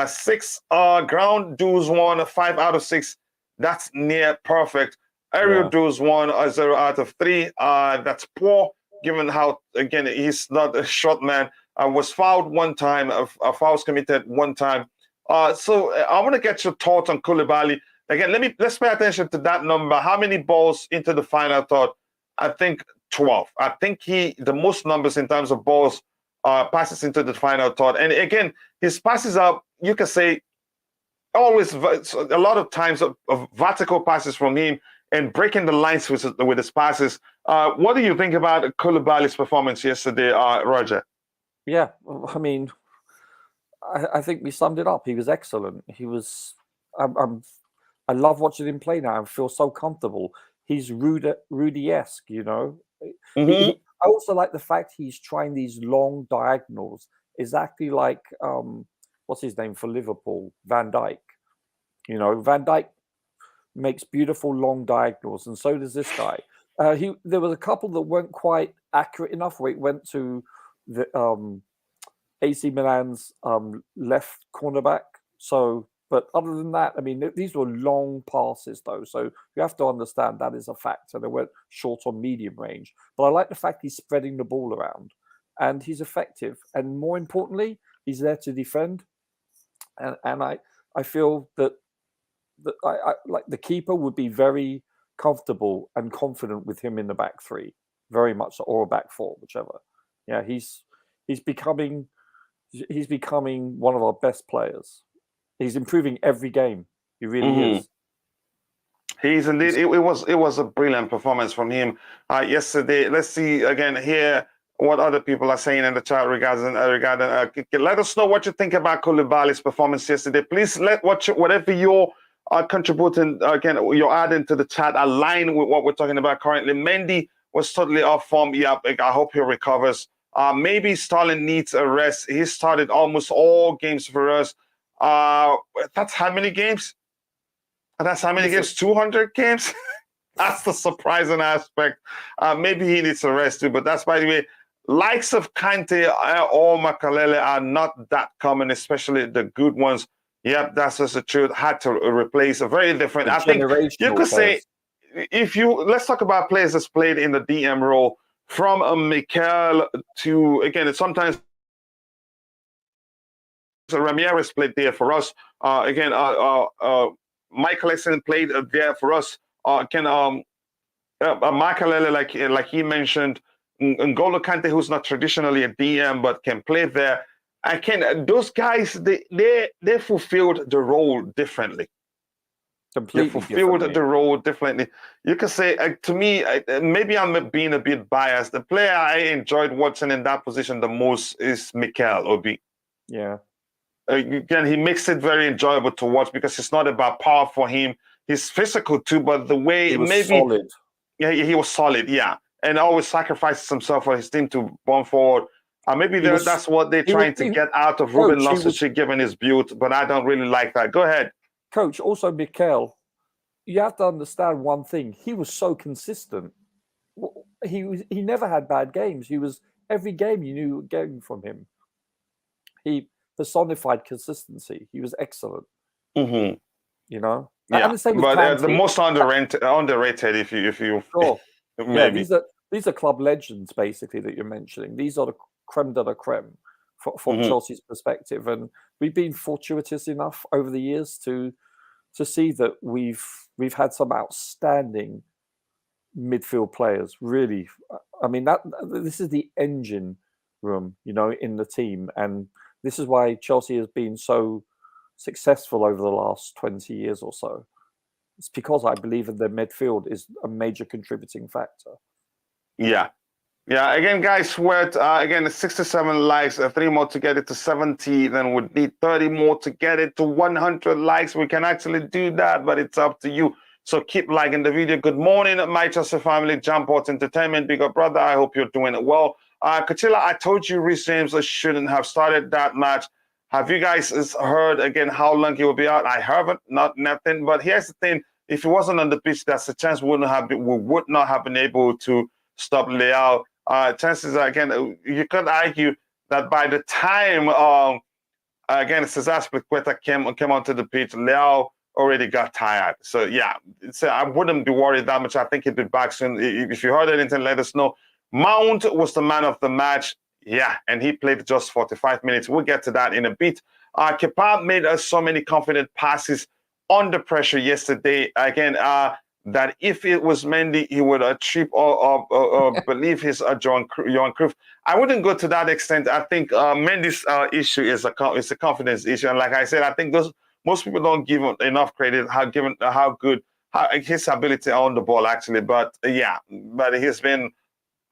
6, ground duels 1, 5 out of 6. That's near perfect. Aerial duels 1, 0 out of 3. That's poor, given how, again, he's not a short man. Was fouled 1 time, fouls committed 1 time. So I want to get your thoughts on Koulibaly. Again, let's pay attention to that number. How many balls into the final third? I think 12. I think the most numbers in terms of balls passes into the final third. And again, his passes are, you can say, always a lot of times of vertical passes from him and breaking the lines with his passes. What do you think about Koulibaly's performance yesterday, Roger? Yeah, I mean, I think we summed it up. He was excellent. He was. I love watching him play now. I feel so comfortable. He's Rudy-esque, you know. I also like the fact he's trying these long diagonals. Exactly like what's his name for Liverpool, Van Dijk. You know, Van Dijk makes beautiful long diagonals, and so does this guy. There was a couple that weren't quite accurate enough where it went to the AC Milan's left cornerback. So, but other than that, I mean, these were long passes though. So you have to understand that is a factor. They weren't short or medium range. But I like the fact he's spreading the ball around, and he's effective. And more importantly, he's there to defend. And I feel that I like the keeper would be very comfortable and confident with him in the back three, very much, or a back four, whichever. Yeah, he's becoming one of our best players. He's improving every game. He really is. He's indeed. It was a brilliant performance from him yesterday. Let's see again here. what other people are saying in the chat regarding. Let us know what you think about Koulibaly's performance yesterday. Please whatever you're contributing, again, you're adding to the chat, align with what we're talking about currently. Mendy was totally off form. Yeah, I hope he recovers. Maybe Sterling needs a rest. He started almost all games for us. That's how many games? That's how many games? 200 games? That's the surprising aspect. Maybe he needs a rest too, but that's, by the way, likes of Kante or Makalele are not that common, especially the good ones. Yep, that's just the truth. Had to replace a very different. I think you could say, let's talk about players that's played in the DM role, from Mikel to, again, sometimes Ramirez played there for us. Michael Essien played there for us. Makalele, like he mentioned, N'Golo Kante, who's not traditionally a DM but can play there. Those guys, they fulfilled the role differently. Completely they fulfilled the role differently. You can say, to me, maybe I'm being a bit biased. The player I enjoyed watching in that position the most is Mikel Obi. Yeah. Again, he makes it very enjoyable to watch because it's not about power for him. He's physical too, but the way he was solid. Yeah, he was solid. Yeah, and always sacrifices himself for his team to bomb forward. Maybe that's what they're trying to get out of Ruben Loftus-Cheek given his build, but I don't really like that. Go ahead, Coach. Also, Mikel, you have to understand one thing: he was so consistent. He never had bad games. Every game you knew getting from him. He personified consistency. He was excellent. Mm-hmm. You know. Yeah, and the same with but the most underrated, if you sure. maybe. Yeah, these are club legends basically that you're mentioning. These are the creme de la creme from Chelsea's perspective, and we've been fortuitous enough over the years to see that we've had some outstanding midfield players. Really, I mean this is the engine room, in the team, and this is why Chelsea has been so successful over the last 20 years or so. It's because I believe that their midfield is a major contributing factor. Yeah. Again, guys, again, 67 likes, 3 more to get it to 70. Then we'd need 30 more to get it to 100 likes. We can actually do that, but it's up to you. So keep liking the video. Good morning, my Chelsea family. Jampot Entertainment, big up brother. I hope you're doing it well. Kachila, I told you Reece James shouldn't have started that match. Have you guys heard again how long he will be out? I haven't, nothing. But here's the thing: if he wasn't on the pitch, that's a chance we would not have been able to stop Leao. Chances are, again, you could argue that by the time again Cesar Spilicueta came onto the pitch, Leao already got tired. So yeah, I wouldn't be worried that much. I think he'd be back soon. If you heard anything, let us know. Mount was the man of the match. Yeah, and he played just 45 minutes. We'll get to that in a bit. Kepa made us so many confident passes under pressure yesterday. Again, that if it was Mendy, he would trip or believe his Johan Cruyff. I wouldn't go to that extent. I think Mendy's issue is a confidence issue. And like I said, I think most people don't give him enough credit given how good his ability on the ball, actually. But yeah, but he's been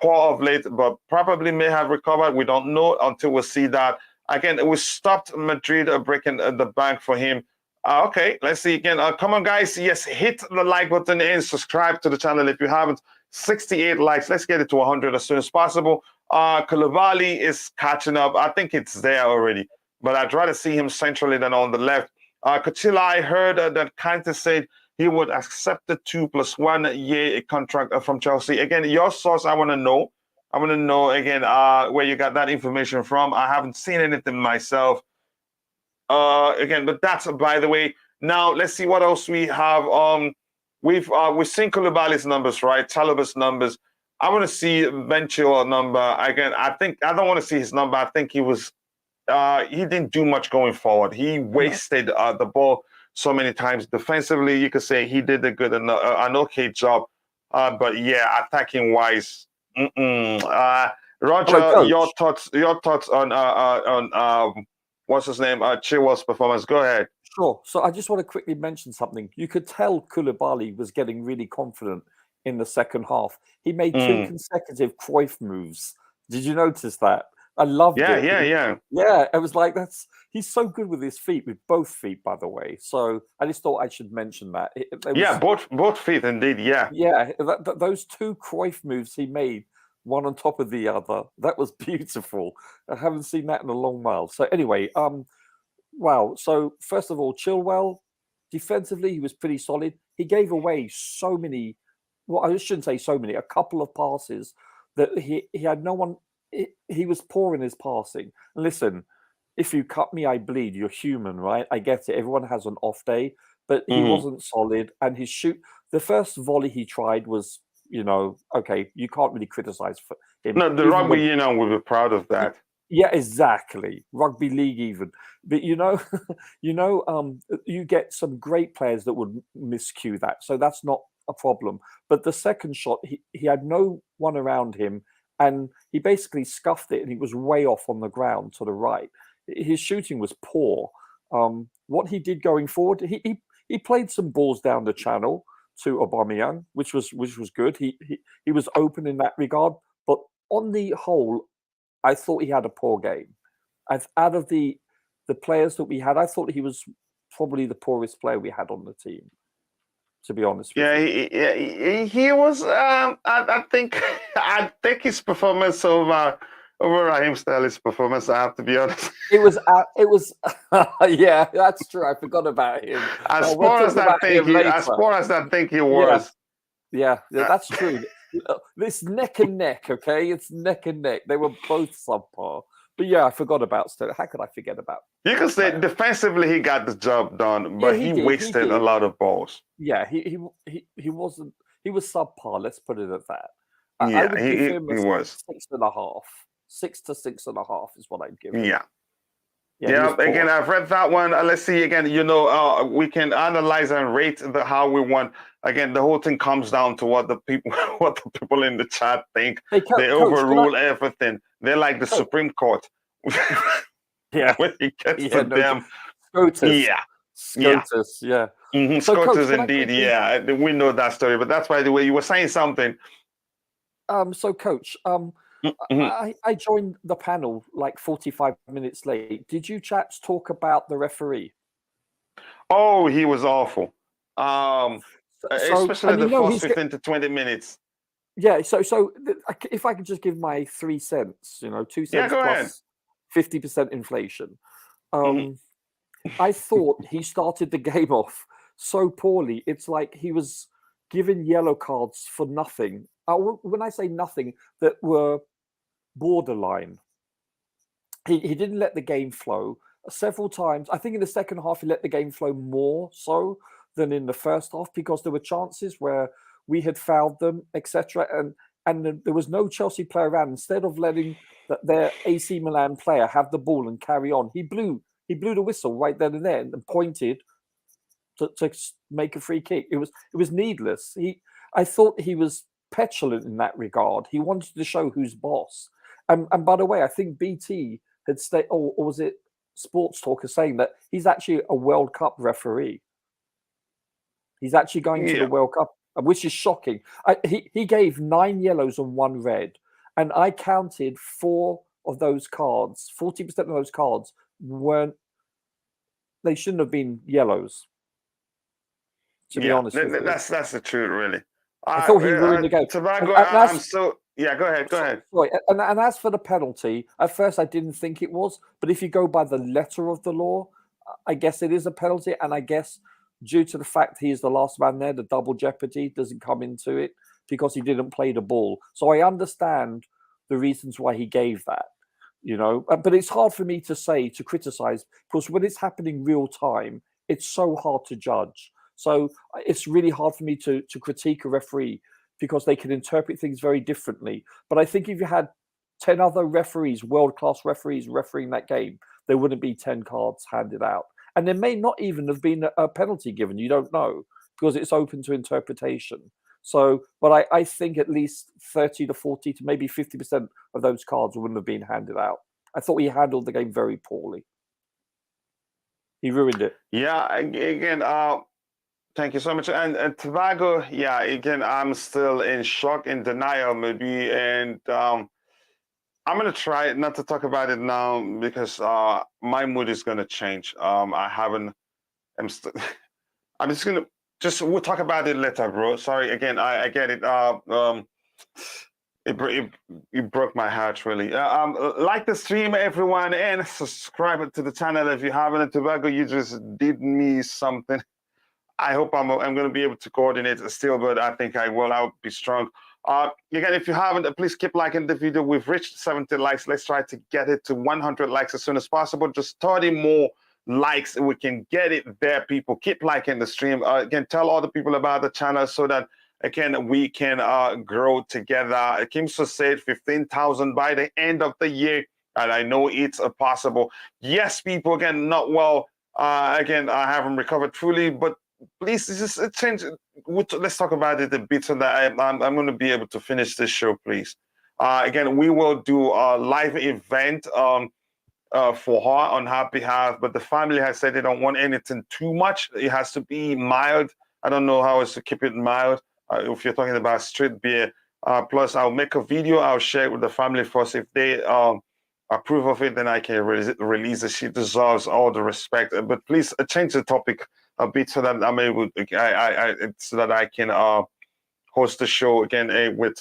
poor of late, but probably may have recovered. We don't know until we see that. Again, we stopped Madrid breaking the bank for him. Okay, let's see again. Come on, guys. Yes, hit the like button and subscribe to the channel if you haven't. 68 likes. Let's get it to 100 as soon as possible. Koulibaly is catching up. I think it's there already, but I'd rather see him centrally than on the left. Kachila, I heard that Kante said he would accept the 2+1 year contract from Chelsea. Again, your source, I want to know. I want to know, again, where you got that information from. I haven't seen anything myself. Again, but that's, by the way. Now, let's see what else we have. We've seen Koulibaly's numbers, right? Chalobah's numbers. I want to see Ventura number. Again, I don't want to see his number. I think he didn't do much going forward. He wasted the ball so many times. Defensively, you could say he did an okay job. But yeah, attacking wise, Roger, your thoughts on what's his name? Chilwell's performance. Go ahead. Sure. So I just want to quickly mention something. You could tell Koulibaly was getting really confident in the second half. He made 2 consecutive Cruyff moves Did you notice that? I loved it. Yeah. Yeah, it was like he's so good with his feet, with both feet, by the way. So I just thought I should mention that. Both feet indeed. Yeah. Yeah, those two Cruyff moves he made, one on top of the other, that was beautiful. I haven't seen that in a long while. So anyway, wow. So first of all, Chilwell, defensively, he was pretty solid. He gave away so many. Well, I shouldn't say so many. A couple of passes that he had no one. He was poor in his passing. Listen, if you cut me, I bleed. You're human, right? I get it. Everyone has an off day, but he wasn't solid. And his the first volley he tried was, okay, you can't really criticize for him. No, the rugby union will be proud of that. Yeah, exactly. Rugby league, even. But you get some great players that would miscue that, so that's not a problem. But the second shot, he had no one around him, and he basically scuffed it, and he was way off on the ground to the right. His shooting was poor. What he did going forward, he played some balls down the channel to Aubameyang, which was good. He was open in that regard, but on the whole, I thought he had a poor game. Out of the players that we had, I thought he was probably the poorest player we had on the team, to be honest with you. He was. I think his performance over Raheem Sterling's performance. I have to be honest. It was. Yeah, that's true. I forgot about him. As far as I think he was. Yeah, that's true. It's neck and neck, okay? It's neck and neck. They were both subpar. But yeah, I forgot about Sterling. How could I forget about? You can say defensively he got the job done, but he wasted a lot of balls. Yeah, he wasn't. He was subpar. Let's put it at that. I would give him he was 6.5. 6 to 6.5 is what I'd give him. Yeah. Again, I've read that one. Let's see again. We can analyze and rate how we want. Again, the whole thing comes down to what the people in the chat think. They overrule everything. They're like the Supreme Court. Yeah, when it gets to them. SCOTUS. SCOTUS. Yeah. Mm-hmm. So, SCOTUS, indeed. Yeah, we know that story. But that's by the way you were saying something. So, Coach, I joined the panel like 45 minutes late. Did you chaps talk about the referee? Oh, he was awful. Especially the first 15 to 20 minutes. Yeah, so if I could just give my 3 cents, 2 cents plus 50% inflation. I thought he started the game off so poorly. It's like he was given yellow cards for nothing. When I say nothing, that were borderline. He didn't let the game flow several times. I think in the second half, he let the game flow more so than in the first half, because there were chances where we had fouled them, etc. And there was no Chelsea player around. Instead of letting their AC Milan player have the ball and carry on, he blew the whistle right then and there and pointed to make a free kick. It was needless. I thought he was petulant in that regard. He wanted to show who's boss. And by the way, I think BT had or was it Sports Talker saying that he's actually a World Cup referee. He's actually going to the World Cup, which is shocking. He gave 9 yellows and 1 red, and I counted 4 of those cards. 40% of those cards they shouldn't have been yellows. To be honest with you. That's the truth, really. I thought he ruined the game. Go ahead. Sorry. And as for the penalty, at first I didn't think it was, but if you go by the letter of the law, I guess it is a penalty. And I guess due to the fact he is the last man there, the double jeopardy doesn't come into it because he didn't play the ball. So I understand the reasons why he gave that, but it's hard for me to criticize, because when it's happening real time, it's so hard to judge. So it's really hard for me to critique a referee because they can interpret things very differently. But I think if you had 10 other referees, world-class referees refereeing that game, there wouldn't be 10 cards handed out. And there may not even have been a penalty given. You don't know, because it's open to interpretation. So, but I think at least 30 to 40 to maybe 50% of those cards wouldn't have been handed out. I thought he handled the game very poorly. He ruined it. Yeah, again, thank you so much. And Tobago, again, I'm still in shock, in denial maybe. And I'm gonna try not to talk about it now because my mood is gonna change. I haven't. I'm I'm just gonna we'll talk about it later, bro. Sorry again. I get it. It broke my heart really. Like the stream, everyone, and subscribe to the channel if you haven't. And Tobago, you just did me something. I hope I'm going to be able to coordinate still, but I think I will. I'll be strong. Again, if you haven't, please keep liking the video. We've reached 70 likes. Let's try to get it to 100 likes as soon as possible. Just 30 more likes, and we can get it there, people. Keep liking the stream. Again, tell other people about the channel so that, again, we can grow together. Kimso said 15,000 by the end of the year, and I know it's possible. Yes, people, again, not well. Again, I haven't recovered fully, but please just change. Let's talk about it a bit so that I'm going to be able to finish this show, please. Again, we will do a live event for her on her behalf, but the family has said they don't want anything too much. It has to be mild. I don't know how else to keep it mild. If you're talking about street beer, plus I'll make a video. I'll share it with the family first. If they approve of it, then I can release it. She deserves all the respect. But please change the topic a bit so that I'm able, so that I can host the show again with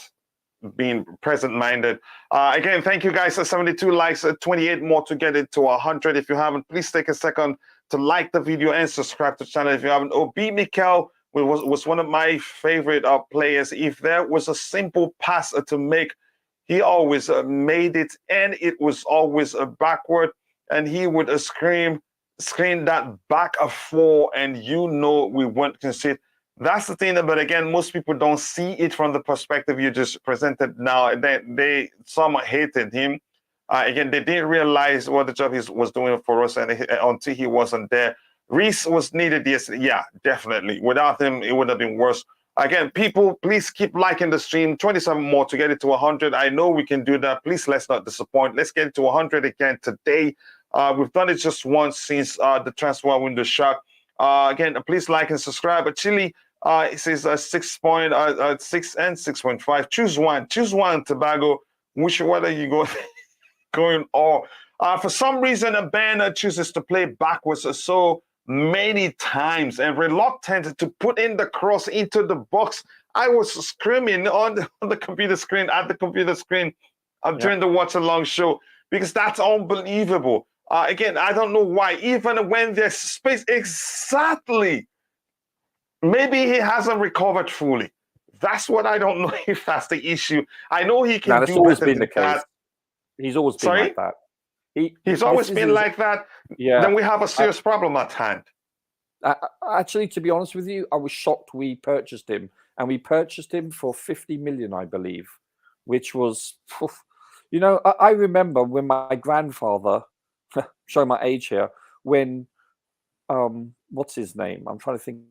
being present-minded. Again, thank you guys. 72 likes, 28 more to get it to 100. If you haven't, please take a second to like the video and subscribe to the channel if you haven't. Obi Mikel was one of my favorite players. If there was a simple pass to make, he always made it, and it was always backward, and he would screen that back a four, and we won't concede. That's the thing. But again, most people don't see it from the perspective you just presented now. Some hated him. Again, they didn't realize what the job he was doing for us, and until he wasn't there. Reece was needed yesterday. Yeah, definitely. Without him, it would have been worse. Again, people, please keep liking the stream. 27 more to get it to 100. I know we can do that. Please, let's not disappoint. Let's get it to 100 again today. We've done it just once since the transfer window shut. Again, please like and subscribe. Chile, it says 6 and 6.5. Choose one. Choose one, Tobago. Whether you go going or for some reason a banner chooses to play backwards so many times and reluctant to put in the cross into the box. I was screaming on the computer screen during the watch along show because that's unbelievable. Again, I don't know why. Even when there's space, exactly. Maybe he hasn't recovered fully. That's what I don't know if that's the issue. I know he can do always better been the case. that. He's always been like that. He's always been like that. Yeah. Then we have a serious problem at hand. Actually, to be honest with you, I was shocked we purchased him. And we purchased him for 50 million, I believe, which was, you know, I remember when my grandfather, show my age here, when, what's his name? I'm trying to think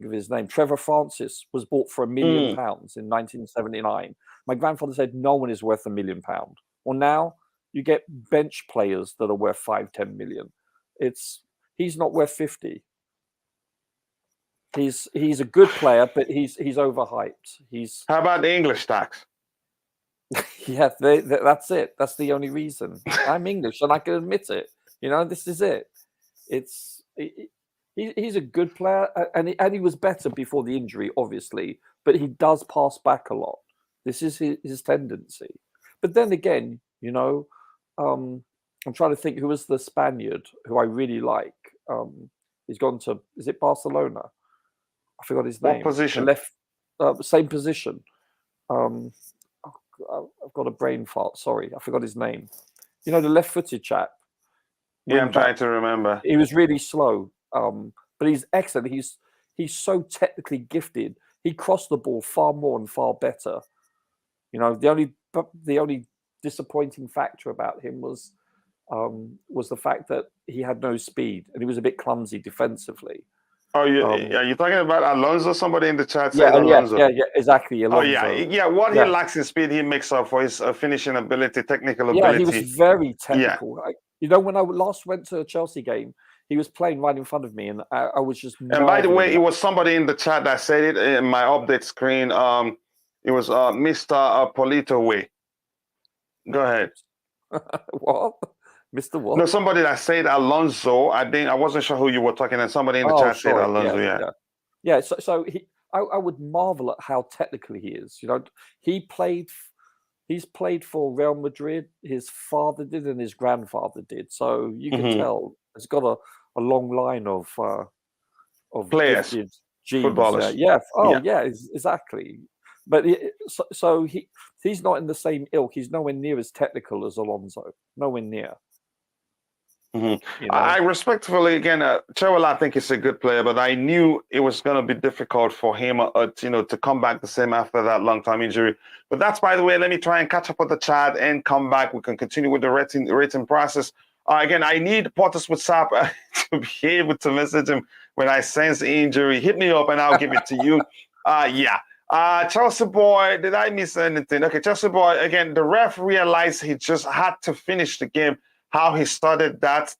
of his name. Trevor Francis was bought for £1 million in 1979. My grandfather said no one is worth £1 million. Well, now you get bench players that are worth 5-10 million. He's not worth 50. He's a good player, but he's overhyped. How about the English tax? Yeah, that's it. That's the only reason. I'm English, and I can admit it. You know, this is it. He's a good player, and he was better before the injury, obviously. But he does pass back a lot. This is his tendency. But then again, you know, I'm trying to think who was the Spaniard who I really like. He's gone to, is it Barcelona? I forgot his name. What position? Left, same position. I've got a brain fart. Sorry, I forgot his name. You know, the left-footed chap. Yeah, I'm trying to remember. He was really slow, but he's excellent. He's so technically gifted. He crossed the ball far more and far better. You know, the only disappointing factor about him was the fact that he had no speed and he was a bit clumsy defensively. Oh, are you talking about Alonso? Somebody in the chat said Alonso. Yeah, exactly. Alonso. Oh, yeah. What he lacks in speed, he makes up for his finishing ability, technical ability. Yeah, he was very technical. Yeah. You know, when I last went to a Chelsea game, he was playing right in front of me, and I was just. And by the way, it was somebody in the chat that said it in my update screen. It was Mr. Polito Way. Go ahead. What? Mr. What? No, somebody that said Alonso. I wasn't sure who you were talking. And somebody in the chat said sorry. Alonso. Yeah. So I would marvel at how technical he is. You know, he's played for Real Madrid. His father did, and his grandfather did. So you can tell it's got a long line of Players, gifted genes. footballers. Exactly. But he's not in the same ilk. He's nowhere near as technical as Alonso. Nowhere near. You know? I respectfully, again, Chilwell, I think is a good player, but I knew it was going to be difficult for him, to come back the same after that long-time injury. But that's, by the way, let me try and catch up with the chat and come back. We can continue with the rating process. Again, I need Portis WhatsApp to be able to message him when I sense injury. Hit me up and I'll give it to you. Chelsea boy, did I miss anything? Okay, Chelsea boy, again, the ref realized he just had to finish the game. How he started that,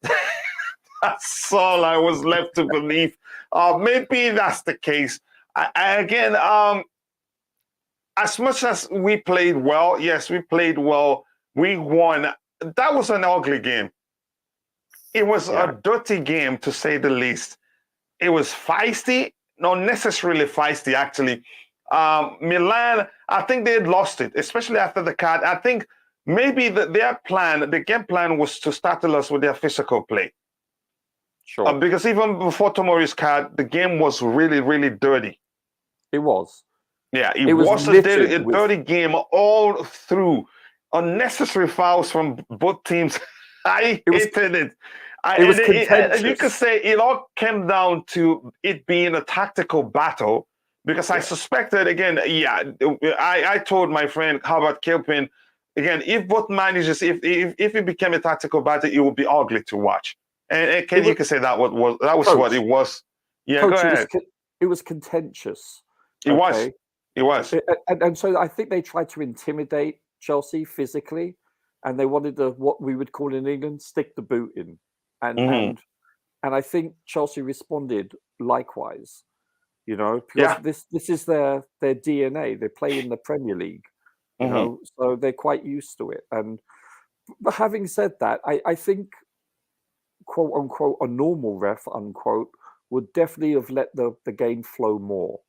that's all I was left to believe. Maybe that's the case. Again, as much as we played well, yes, we played well. We won. That was an ugly game. It was a dirty game, to say the least. It was feisty, not necessarily feisty, actually. Milan, I think they had lost it, especially after the card. I think maybe the game plan was to startle us with their physical play. Sure. Because even before Tomori's card, the game was really, really dirty. It was. Yeah, it was a dirty game all through. Unnecessary fouls from both teams. I hated it. It was contentious. You could say it all came down to it being a tactical battle, because I suspected, again, I told my friend, how about Kilpin, again, if both managers, if it became a tactical battle, it would be ugly to watch. And Ken, you could say that was what it was. Yeah, Coach, go ahead. It was contentious. It was. It was. And so I think they tried to intimidate Chelsea physically, and they wanted what we would call in England, stick the boot in. And I think Chelsea responded likewise. You know, because this is their DNA. They play in the Premier League. You know, so they're quite used to it. But having said that, I think, quote unquote, a normal ref, unquote, would definitely have let the game flow more.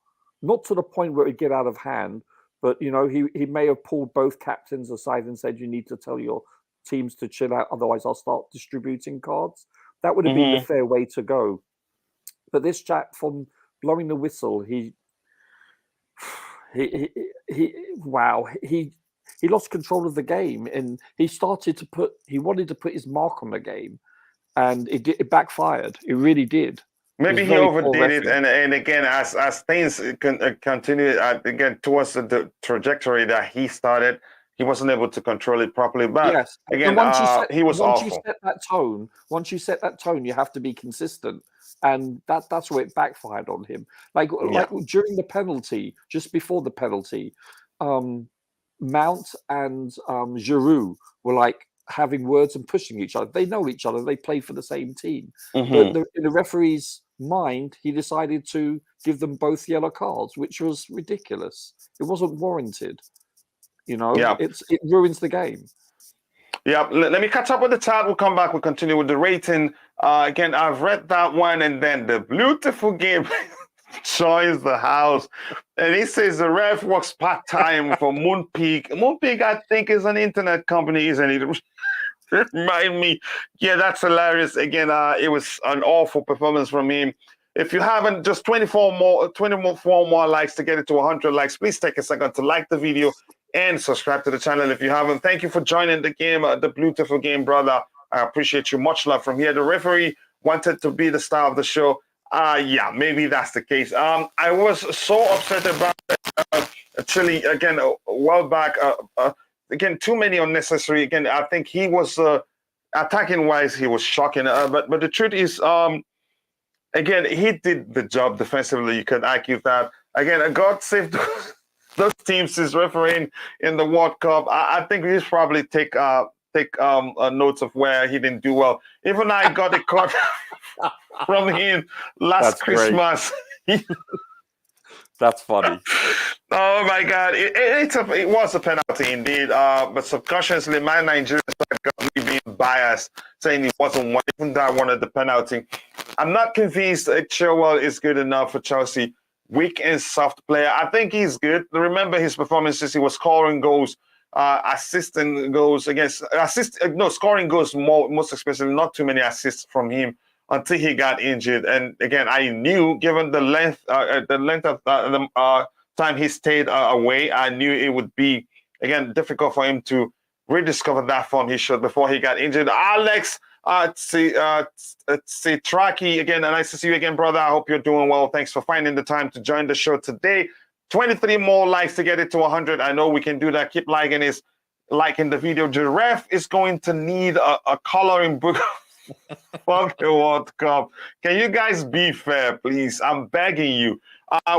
Not to the point where it get out of hand, but, you know, he may have pulled both captains aside and said, you need to tell your teams to chill out, otherwise I'll start distributing cards. That would have been the fair way to go. But this chap, from blowing the whistle, he lost control of the game, and he wanted to put his mark on the game, and it backfired. It really did. Maybe he overdid it, and again, as things continue again towards the trajectory that he started, he wasn't able to control it properly. But yes, again, he was awful. Once you set that tone, you have to be consistent, and that's where it backfired on him. Like during the penalty, just before the penalty, Mount and Giroud were like having words and pushing each other. They know each other. They play for the same team. But in the referee's mind, he decided to give them both yellow cards, which was ridiculous. It wasn't warranted. You know, it ruins the game. Yeah, let me catch up with the chat. We'll come back. We'll continue with the rating. Again, I've read that one, and then the beautiful game joins the house. And he says the ref works part-time for Moonpeak. Moonpeak, I think, is an internet company, isn't it? Remind me. Yeah, that's hilarious. Again, it was an awful performance from him. If you haven't, just 24 more likes to get it to 100 likes. Please take a second to like the video and subscribe to the channel if you haven't. Thank you for joining the game, the beautiful game, brother. I appreciate you. Much love from here. The referee wanted to be the star of the show. Yeah, maybe that's the case. I was so upset about Chile, again, a while back. Again, too many unnecessary. Again, I think he was, attacking-wise, he was shocking. But the truth is, again, he did the job defensively. You could argue that. Again, God saved those teams is refereeing in the World Cup. I think he's probably take notes of where he didn't do well. Even I got a card from him last Christmas. That's funny. Oh my God! It was a penalty indeed. But subconsciously, my Nigerian side got me being biased, saying it wasn't one, even though I wanted the penalty. I'm not convinced Chilwell is good enough for Chelsea. Weak and soft player. I think he's good. Remember his performances. He was scoring goals, assisting goals scoring goals most especially. Not too many assists from him until he got injured. And again, I knew, given the length of the time he stayed away, I knew it would be, again, difficult for him to rediscover that form he showed before he got injured. Alex Traki, again, nice to see you again, brother. I hope you're doing well. Thanks for finding the time to join the show today. 23 more likes to get it to 100. I know we can do that. Keep liking the video. Giraffe is going to need a coloring book for the World Cup. Can you guys be fair, please? I'm begging you.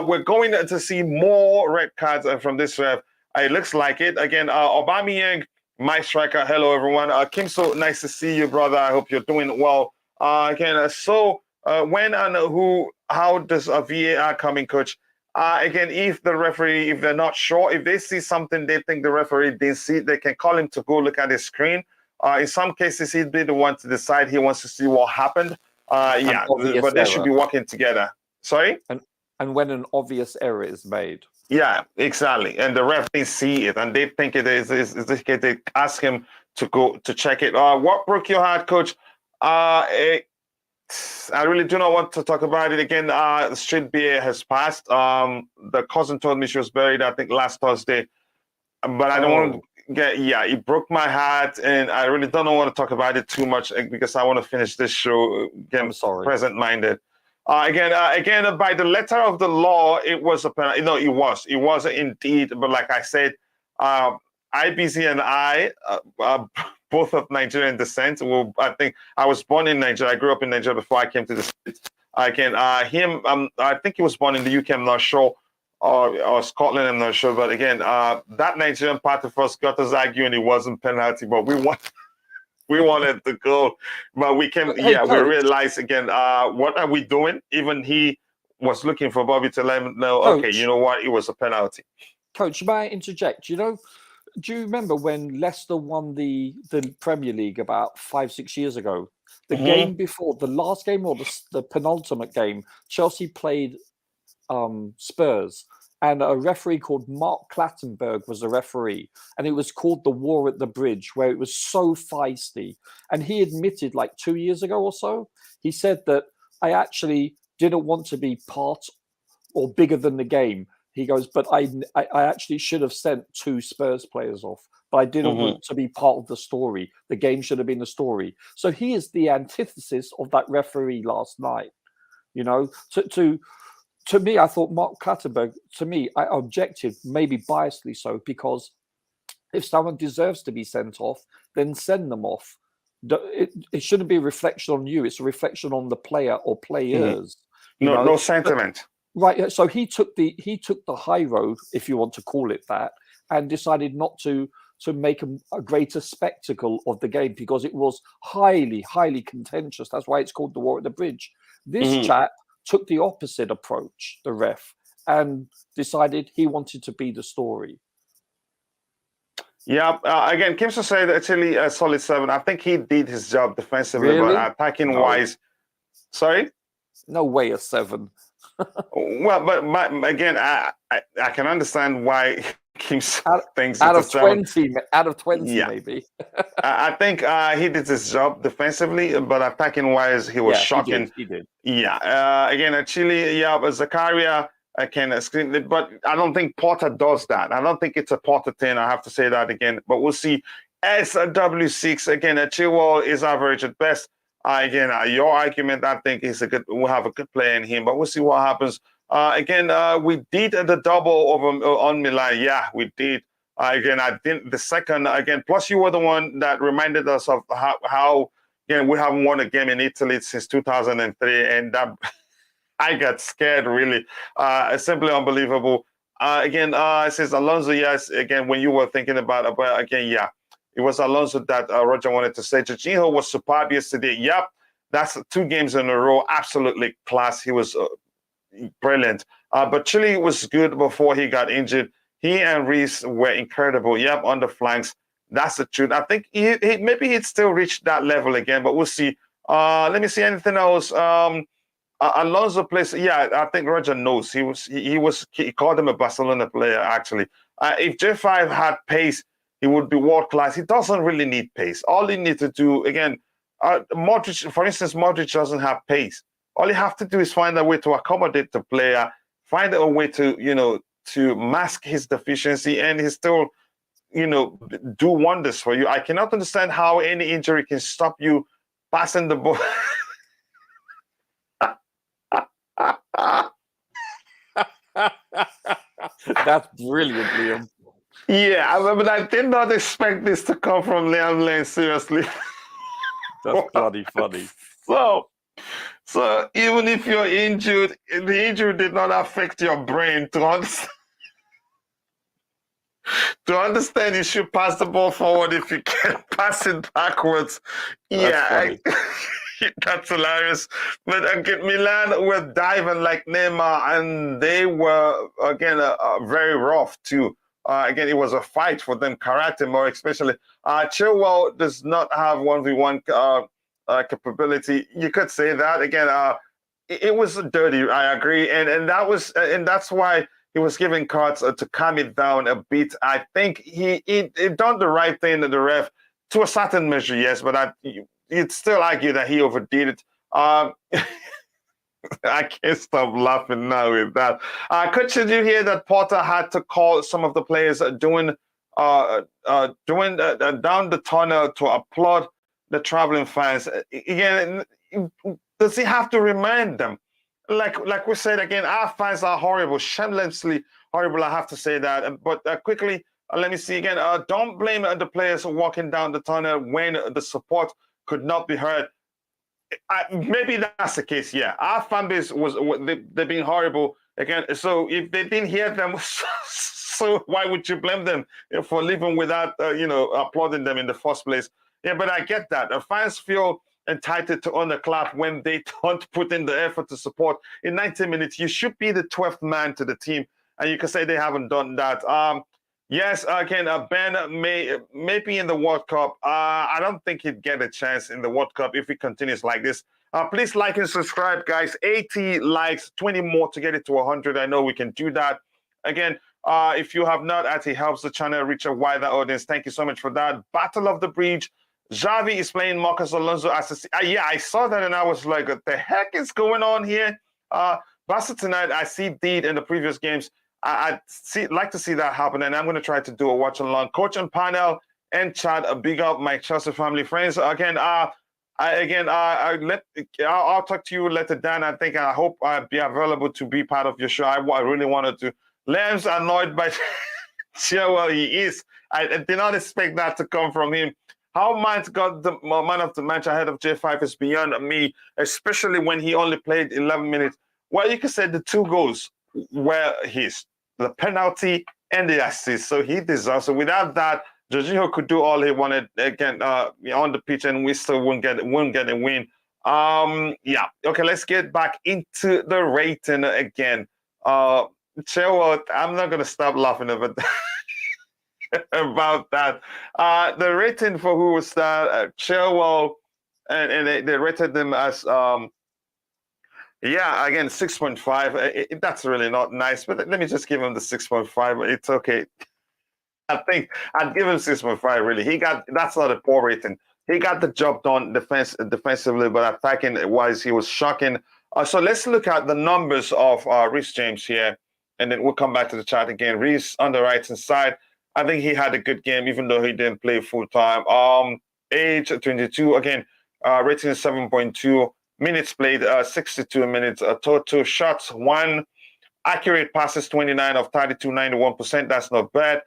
We're going to see more red cards from this ref. It looks like it. Again, Aubameyang, my striker. Hello, everyone. Kim, so nice to see you, brother. I hope you're doing well. When and how does a VAR come in, coach? Again, if they're not sure, if they see something they think the referee didn't see, they can call him to go look at his screen. In some cases, he'd be the one to decide. He wants to see what happened. But they should be working together. Sorry? And when an obvious error is made. Yeah, exactly. And the ref didn't see it, and they think it is they ask him to go to check it. What broke your heart, coach? I really do not want to talk about it again. The street beer has passed. The cousin told me she was buried, I think, last Thursday. But I don't want to it broke my heart, and I really don't want to talk about it too much because I want to finish this show. I'm sorry. Present-minded. Again, by the letter of the law, it was a penalty. No, it was indeed. But like I said, IBC and I, both of Nigerian descent. Well, I think I was born in Nigeria. I grew up in Nigeria before I came to the States. I think he was born in the UK. I'm not sure. Or Scotland, I'm not sure. But again, that Nigerian part of us got us arguing it wasn't penalty, but we wanted to go. But we came, we realized again, what are we doing? Even he was looking for Bobby to let him know, Coach, okay, you know what? It was a penalty. Coach, may I interject? Do you remember when Leicester won the Premier League about 5-6 years ago? The game before, the last game or the penultimate game, Chelsea played Spurs, and a referee called Mark Clattenburg was the referee, and it was called the War at the Bridge, where it was so feisty. And he admitted, like 2 years ago or so, he said that I actually didn't want to be part or bigger than the game. He goes, but I actually should have sent 2 Spurs players off, but I didn't want to be part of the story. The game should have been the story. So he is the antithesis of that referee last night. To me, I thought Mark Clattenburg, I objected, maybe biasedly so, because if someone deserves to be sent off, then send them off. It shouldn't be a reflection on you. It's a reflection on the player or players. No sentiment. Right. So he took the high road, if you want to call it that, and decided not to make a greater spectacle of the game because it was highly, highly contentious. That's why it's called the War at the Bridge. This chap took the opposite approach, the ref, and decided he wanted to be the story. Yeah, again, Kimson said actually a solid 7. I think he did his job defensively, really? But attacking wise, sorry? No way a 7. Well, but again, I can understand why Kimson thinks out it's of 20, out of 20, maybe. I think he did his job defensively, but attacking wise, he was shocking. He did. Yeah. Again, actually, Zakaria can screen, but I don't think Porter does that. I don't think it's a Porter thing. I have to say that again, but we'll see. SW6 again. Chilwell is average at best. Again, your argument, I think, is we'll have a good player in him, but we'll see what happens. We did the double over on Milan. Yeah, we did. Again, I didn't. The second, again, plus you were the one that reminded us of how again, we haven't won a game in Italy since 2003, and that I got scared, really. Simply unbelievable. It says Alonso, yes, again, when you were thinking about it, but again, yeah, it was Alonso that Roger wanted to say. Jorginho was superb yesterday. Yep, that's 2 games in a row. Absolutely class. He was brilliant. But Chile was good before he got injured. He and Reece were incredible. Yep, on the flanks. That's the truth. I think maybe he'd still reach that level again, but we'll see. Let me see anything else. Alonso plays. Yeah, I think Roger knows. He called him a Barcelona player actually. If J5 had pace, he would be world class. He doesn't really need pace. All he needs to do again, Modric, for instance, Modric doesn't have pace. All you have to do is find a way to accommodate the player, find a way to to mask his deficiency, and he still do wonders for you. I cannot understand how any injury can stop you passing the ball. That's brilliant, Liam. Yeah, but I did not expect this to come from Liam Lane, seriously. That's bloody funny. So even if you're injured, the injury did not affect your brain to understand you should pass the ball forward if you can pass it backwards. That's hilarious. But again, Milan were diving like Neymar, and they were again very rough too. Again, it was a fight for them, karate more especially. Chilwell does not have 1v1 capability. You could say that again. It was dirty. I agree, and that's why he was giving cards to calm it down a bit. I think he done the right thing to the ref to a certain measure, yes, but you'd still argue that he overdid it. I can't stop laughing now with that. Coach, did you hear that Potter had to call some of the players doing down the tunnel to applaud the traveling fans? Again, does he have to remind them? Like we said again, our fans are horrible, shamelessly horrible. I have to say that. But quickly, let me see again. Don't blame the players walking down the tunnel when the support could not be heard. Maybe that's the case. Yeah, our fan base they're being horrible again. So if they didn't hear them, so why would you blame them for leaving without applauding them in the first place? Yeah, but I get that. Fans feel entitled to underclap when they don't put in the effort to support. In 90 minutes, you should be the 12th man to the team, and you can say they haven't done that. Yes, again, Ben may be in the World Cup. I don't think he'd get a chance in the World Cup if he continues like this. Please like and subscribe, guys. 80 likes, 20 more to get it to 100. I know we can do that. Again, if you have not, actually helps the channel reach a wider audience. Thank you so much for that. Battle of the Bridge. Xavi is playing Marcus Alonso as yeah, I saw that and I was like, what the heck is going on here? Barca tonight, I see Deed in the previous games. I'd like to see that happen, and I'm going to try to do a watch along. Coach and panel and chat, big up my Chelsea family friends. Again, I'll talk to you later, Dan. I hope I'll be available to be part of your show. I really wanted to. Liam's annoyed by Chilwell. He is. I did not expect that to come from him. How Mount got the man of the match ahead of J5 is beyond me, especially when he only played 11 minutes. Well, you could say the 2 goals were his. The penalty and the assist, so he deserves it. Without that, Jorginho could do all he wanted again on the pitch, and we still wouldn't get a win. Yeah. Okay, let's get back into the rating again. Chilwell, I'm not gonna stop laughing about that. The rating for who was that? Chilwell, and they rated them as yeah, again, 6.5. That's really not nice, but let me just give him the 6.5. It's okay. I think I'd give him 6.5, really. That's not a poor rating. He got the job done defensively, but attacking-wise, he was shocking. So let's look at the numbers of Reece James here, and then we'll come back to the chat again. Reece on the right-hand side, I think he had a good game, even though he didn't play full-time. Age 22, again, rating is 7.2. Minutes played, 62 minutes. Total shots, 1. Accurate passes, 29 of 32, 91%. That's not bad.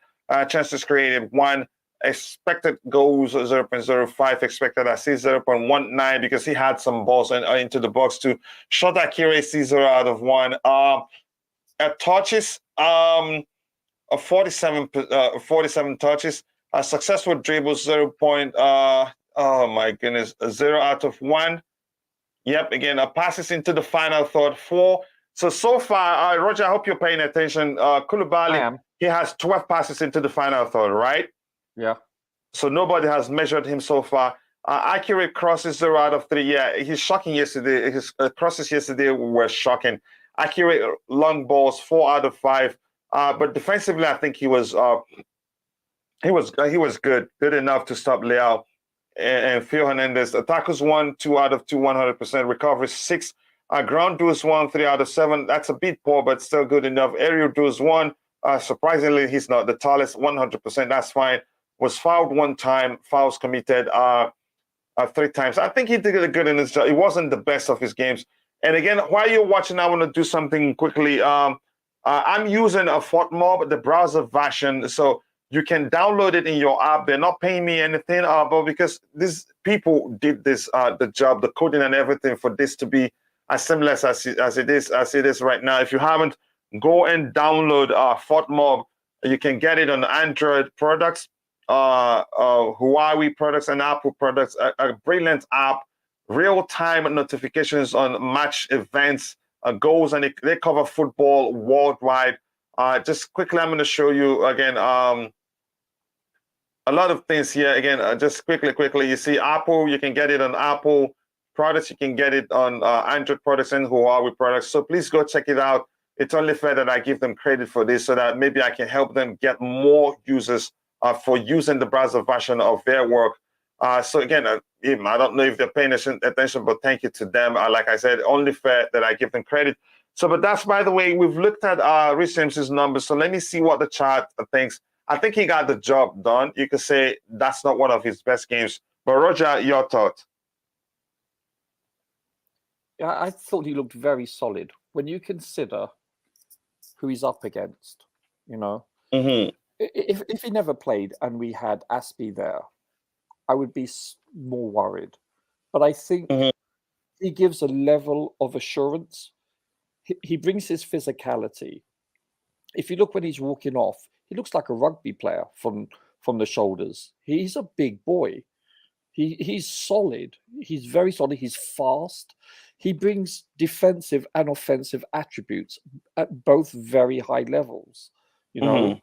Chances created, 1. Expected goals, 0.05. Expected assists, 0.19, because he had some balls into the box too. Shot accuracy, 0 out of 1. Touches, 47 touches. Successful dribbles, 0. Oh my goodness, 0 out of 1. Yep, again, passes into the final third, 4. So far, Roger, I hope you're paying attention. Koulibaly, he has 12 passes into the final third, right? Yeah. So nobody has measured him so far. Accurate crosses 0 out of 3. Yeah, he's shocking yesterday. His crosses yesterday were shocking. Accurate long balls 4 out of 5. But defensively, I think he was good enough to stop Leao and Phil Hernandez. Tackles 1, 2 out of 2, 100%. Recovery 6. Ground duels 1, 3 out of 7. That's a bit poor, but still good enough. Aerial duels 1. Surprisingly, he's not the tallest. 100%. That's fine. Was fouled 1 time. Fouls committed 3 times. I think he did it good in his job. It wasn't the best of his games. And again, while you're watching, I want to do something quickly. I'm using a FOTMob, the browser version, so you can download it in your app. They're not paying me anything, but because these people did this, the job, the coding and everything for this to be as seamless as it is right now. If you haven't, go and download FOTMob. You can get it on Android products, Huawei products, and Apple products. A brilliant app, real-time notifications on match events, goals, and they cover football worldwide. Just quickly, I'm going to show you again a lot of things here. Again, just quickly, you see Apple, you can get it on Apple products, you can get it on Android products and Huawei products. So please go check it out. It's only fair that I give them credit for this so that maybe I can help them get more users for using the browser version of their work. So again, I don't know if they're paying attention, but thank you to them. Like I said, only fair that I give them credit. So, but that's, by the way, we've looked at Reece James's numbers. So let me see what the chart thinks. I think he got the job done. You could say that's not one of his best games. But Roger, your thought? Yeah, I thought he looked very solid. When you consider who he's up against, you know, if he never played and we had Aspie there, I would be more worried. But I think he gives a level of assurance. He brings his physicality. If you look when he's walking off, he looks like a rugby player from the shoulders. He's a big boy. He's solid. He's very solid. He's fast. He brings defensive and offensive attributes at both very high levels. You know,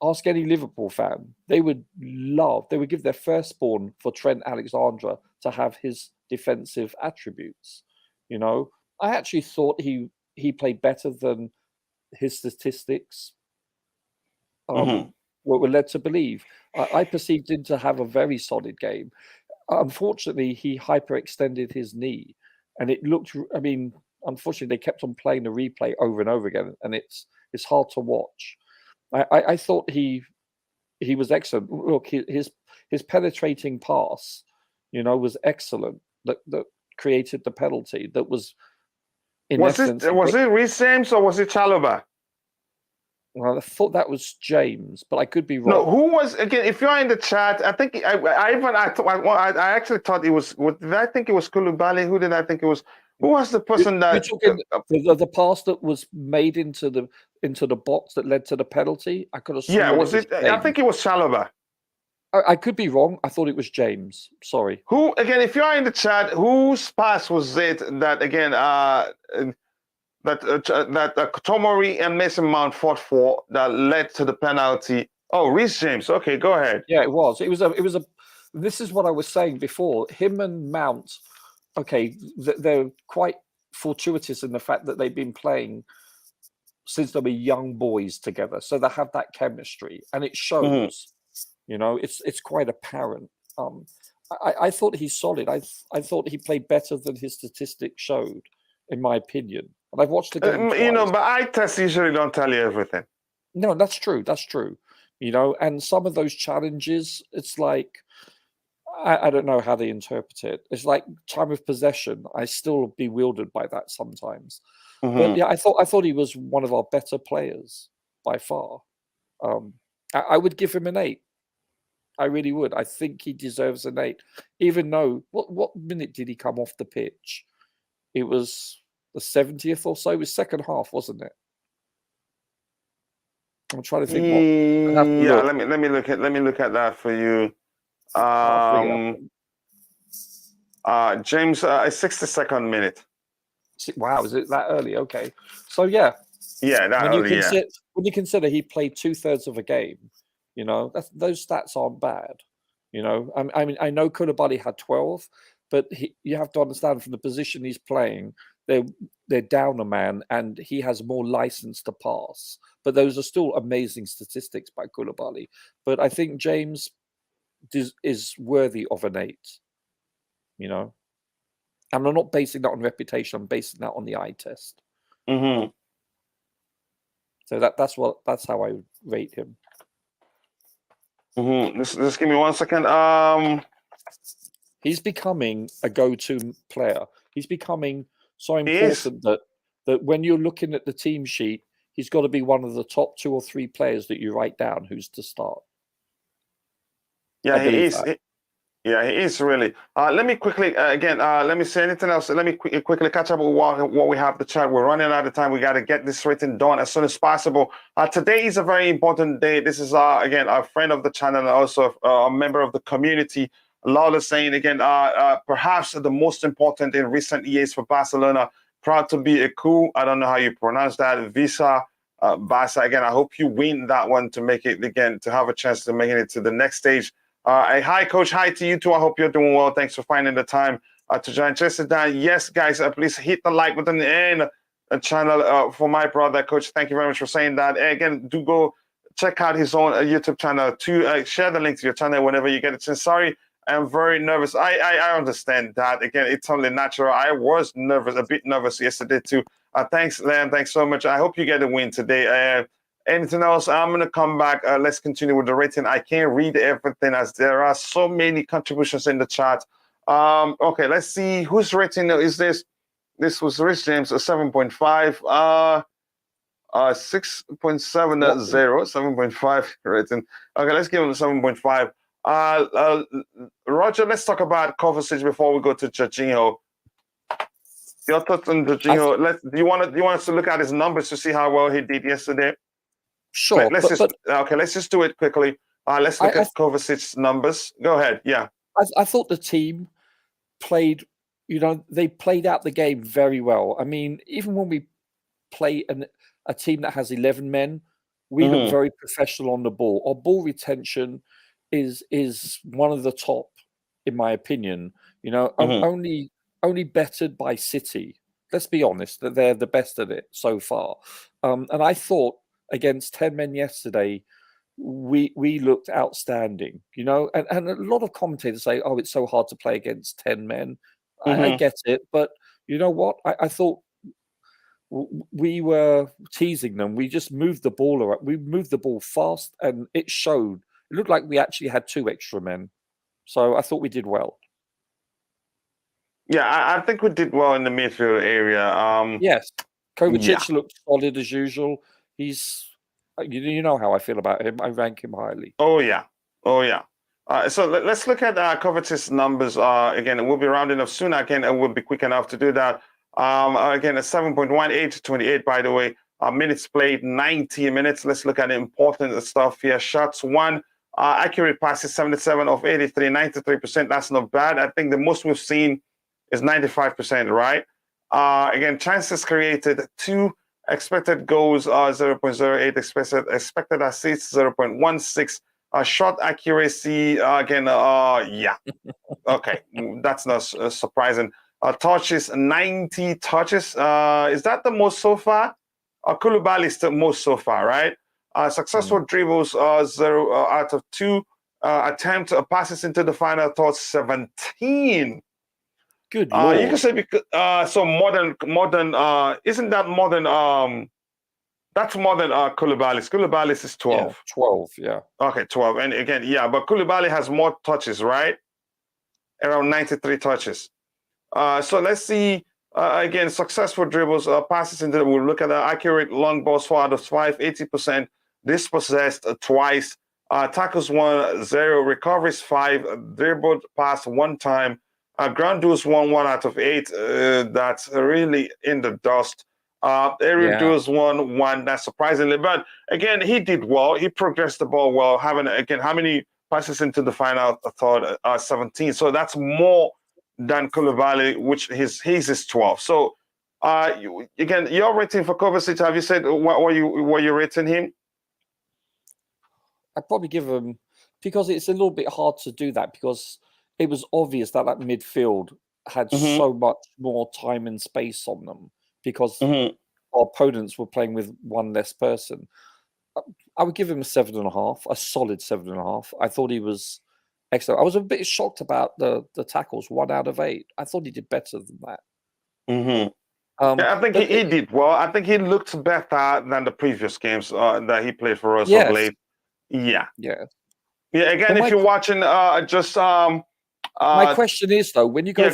ask any Liverpool fan. They would give their firstborn for Trent Alexander to have his defensive attributes. You know, I actually thought he played better than his statistics were led to believe. I perceived him to have a very solid game. Unfortunately, he hyperextended his knee, and it looked. I mean, unfortunately, they kept on playing the replay over and over again, and it's hard to watch. I thought he was excellent. Look, his penetrating pass, you know, was excellent. That created the penalty. That was. Was it Reece James or was it Chalobah? Well, I thought that was James, but I could be wrong. No, who was, again? If you're in the chat, I think I actually thought it was. Did I think it was Koulibaly? Who did I think it was? Who was the person that the pass that was made into the box that led to the penalty? I could have sworn. Yeah, was it? I think it was Chalobah. I could be wrong. I thought it was James. Sorry. Who, again, if you're in the chat, whose pass was it that, again, that Tomori and Mason Mount fought for that led to the penalty? Oh, Reece James. Okay, go ahead. Yeah, it was. It was a. This is what I was saying before. Him and Mount. Okay, they're quite fortuitous in the fact that they've been playing since they were young boys together, so they have that chemistry, and it shows. You know, it's quite apparent. I thought he's solid. I thought he played better than his statistics showed, in my opinion. And I've watched the game twice. You know, but eye tests usually don't tell you everything. No, that's true. That's true. You know, and some of those challenges, it's like, I don't know how they interpret it. It's like time of possession. I still bewildered by that sometimes. But yeah, I thought he was one of our better players by far. I would give him an 8. I really would. I think he deserves an 8. Even though, what minute did he come off the pitch? It was the 70th or so. It was second half, wasn't it? I'm trying to think. Yeah, let me look at that for you. James, a 62nd minute. Wow, is it that early? Okay, so yeah, that when you early, yeah. consider he played 2/3 of a game, those stats aren't bad. I mean, I know Koulibaly had 12, but you have to understand from the position he's playing, they're down a man, and he has more license to pass. But those are still amazing statistics by Koulibaly. But I think James is worthy of an 8. And I'm not basing that on reputation. I'm basing that on the eye test. Mm-hmm. So that's how I would rate him. Mm-hmm. Just give me 1 second. He's becoming a go-to player. He's becoming so He is. important that when you're looking at the team sheet, he's got to be one of the top 2 or 3 players that you write down who's to start. Yeah, he is. Yeah, he is really. Let me quickly let me say anything else. Let me quickly catch up with what we have the chat. We're running out of time. We got to get this written done as soon as possible. Today is a very important day. This is again a friend of the channel and also a member of the community. Lawler saying again, perhaps the most important in recent years for Barcelona. Proud to be a coup. I don't know how you pronounce that. Visa. Barca. Again, I hope you win that one to make it again to have a chance to make it to the next stage. Hi, Coach. Hi to you too. I hope you're doing well. Thanks for finding the time to join. Just down. Yes, guys, please hit the like button and the channel for my brother, Coach. Thank you very much for saying that. And again, do go check out his own YouTube channel to share the link to your channel whenever you get a chance. Sorry, I'm very nervous. I understand that. Again, it's only natural. I was nervous, a bit nervous yesterday too. Thanks, Lam. Thanks so much. I hope you get a win today. Anything else? I'm going to come back. Let's continue with the rating. I can't read everything as there are so many contributions in the chat. Okay, let's see whose rating is this. This was Reece James, a 7.5, 6.70, 7.5 rating. Okay, let's give him a 7.5. Roger, let's talk about Kovacic before we go to Jorginho. Your thoughts on Jorginho? Do you want us to look at his numbers to see how well he did yesterday? Sure. Let's just do it quickly. Let's look at Kovacic's numbers. Go ahead. Yeah. I thought the team played, they played out the game very well. I mean, even when we play a team that has 11 men, we look very professional on the ball. Our ball retention is one of the top, in my opinion. Only bettered by City. Let's be honest, that they're the best at it so far. And I thought against 10 men yesterday, we looked outstanding, and a lot of commentators say, oh, it's so hard to play against 10 men. I get it, but you know what? I thought we were teasing them. We just moved the ball around. We moved the ball fast, and it showed. It looked like we actually had 2 extra men. So I thought we did well. Yeah, I think we did well in the midfield area. Yes. Kovacic looked solid as usual. He's, you know how I feel about him. I rank him highly. Oh yeah. So let's look at Kovacic's numbers. Again, we'll be rounding up soon. Again, we'll be quick enough to do that. Again, a 7.18 to 28, by the way. Minutes played, 90 minutes. Let's look at the important stuff here. Shots won. Accurate passes, 77 of 83, 93%. That's not bad. I think the most we've seen is 95%, right? Again, chances created, 2. Expected goals are 0.08. Expected assists, 0.16. Shot accuracy, again, yeah. Okay, that's not surprising. Touches, 90 touches. Is that the most so far? Koulibaly is the most so far, right? Successful dribbles, 0 out of 2. Attempt passes into the final thought, 17. Good Lord. You can say because so modern. Isn't that modern? That's modern. Koulibaly's. Koulibaly's is 12. Yeah, 12. Yeah. Okay, 12. And again, yeah, but Koulibaly has more touches, right? Around 93 touches. So let's see. Again, successful dribbles, passes into. We'll look at the accurate long balls, 4 out of 5, 80%. Dispossessed twice. Tackles 1, 0. Recoveries 5. Dribbled pass 1 time. Ground duels 1 out of 8. That's really in the dust. Aerial duels 1. That's surprisingly, but again, he did well. He progressed the ball well. Having again, how many passes into the final thought? 17. So that's more than Koulibaly, which his is 12. So Again, your rating for Kovacic, have you said what were you rating him? I'd probably give him, because it's a little bit hard to do that, because it was obvious that midfield had so much more time and space on them, because our opponents were playing with one less person. I would give him a 7.5, a solid 7.5. I thought he was excellent. I was a bit shocked about the tackles, 1 out of 8. I thought he did better than that. Yeah, I think he did well. I think he looked better than the previous games that he played for us of late. Yeah. Again, if you're watching, my question is though, when you go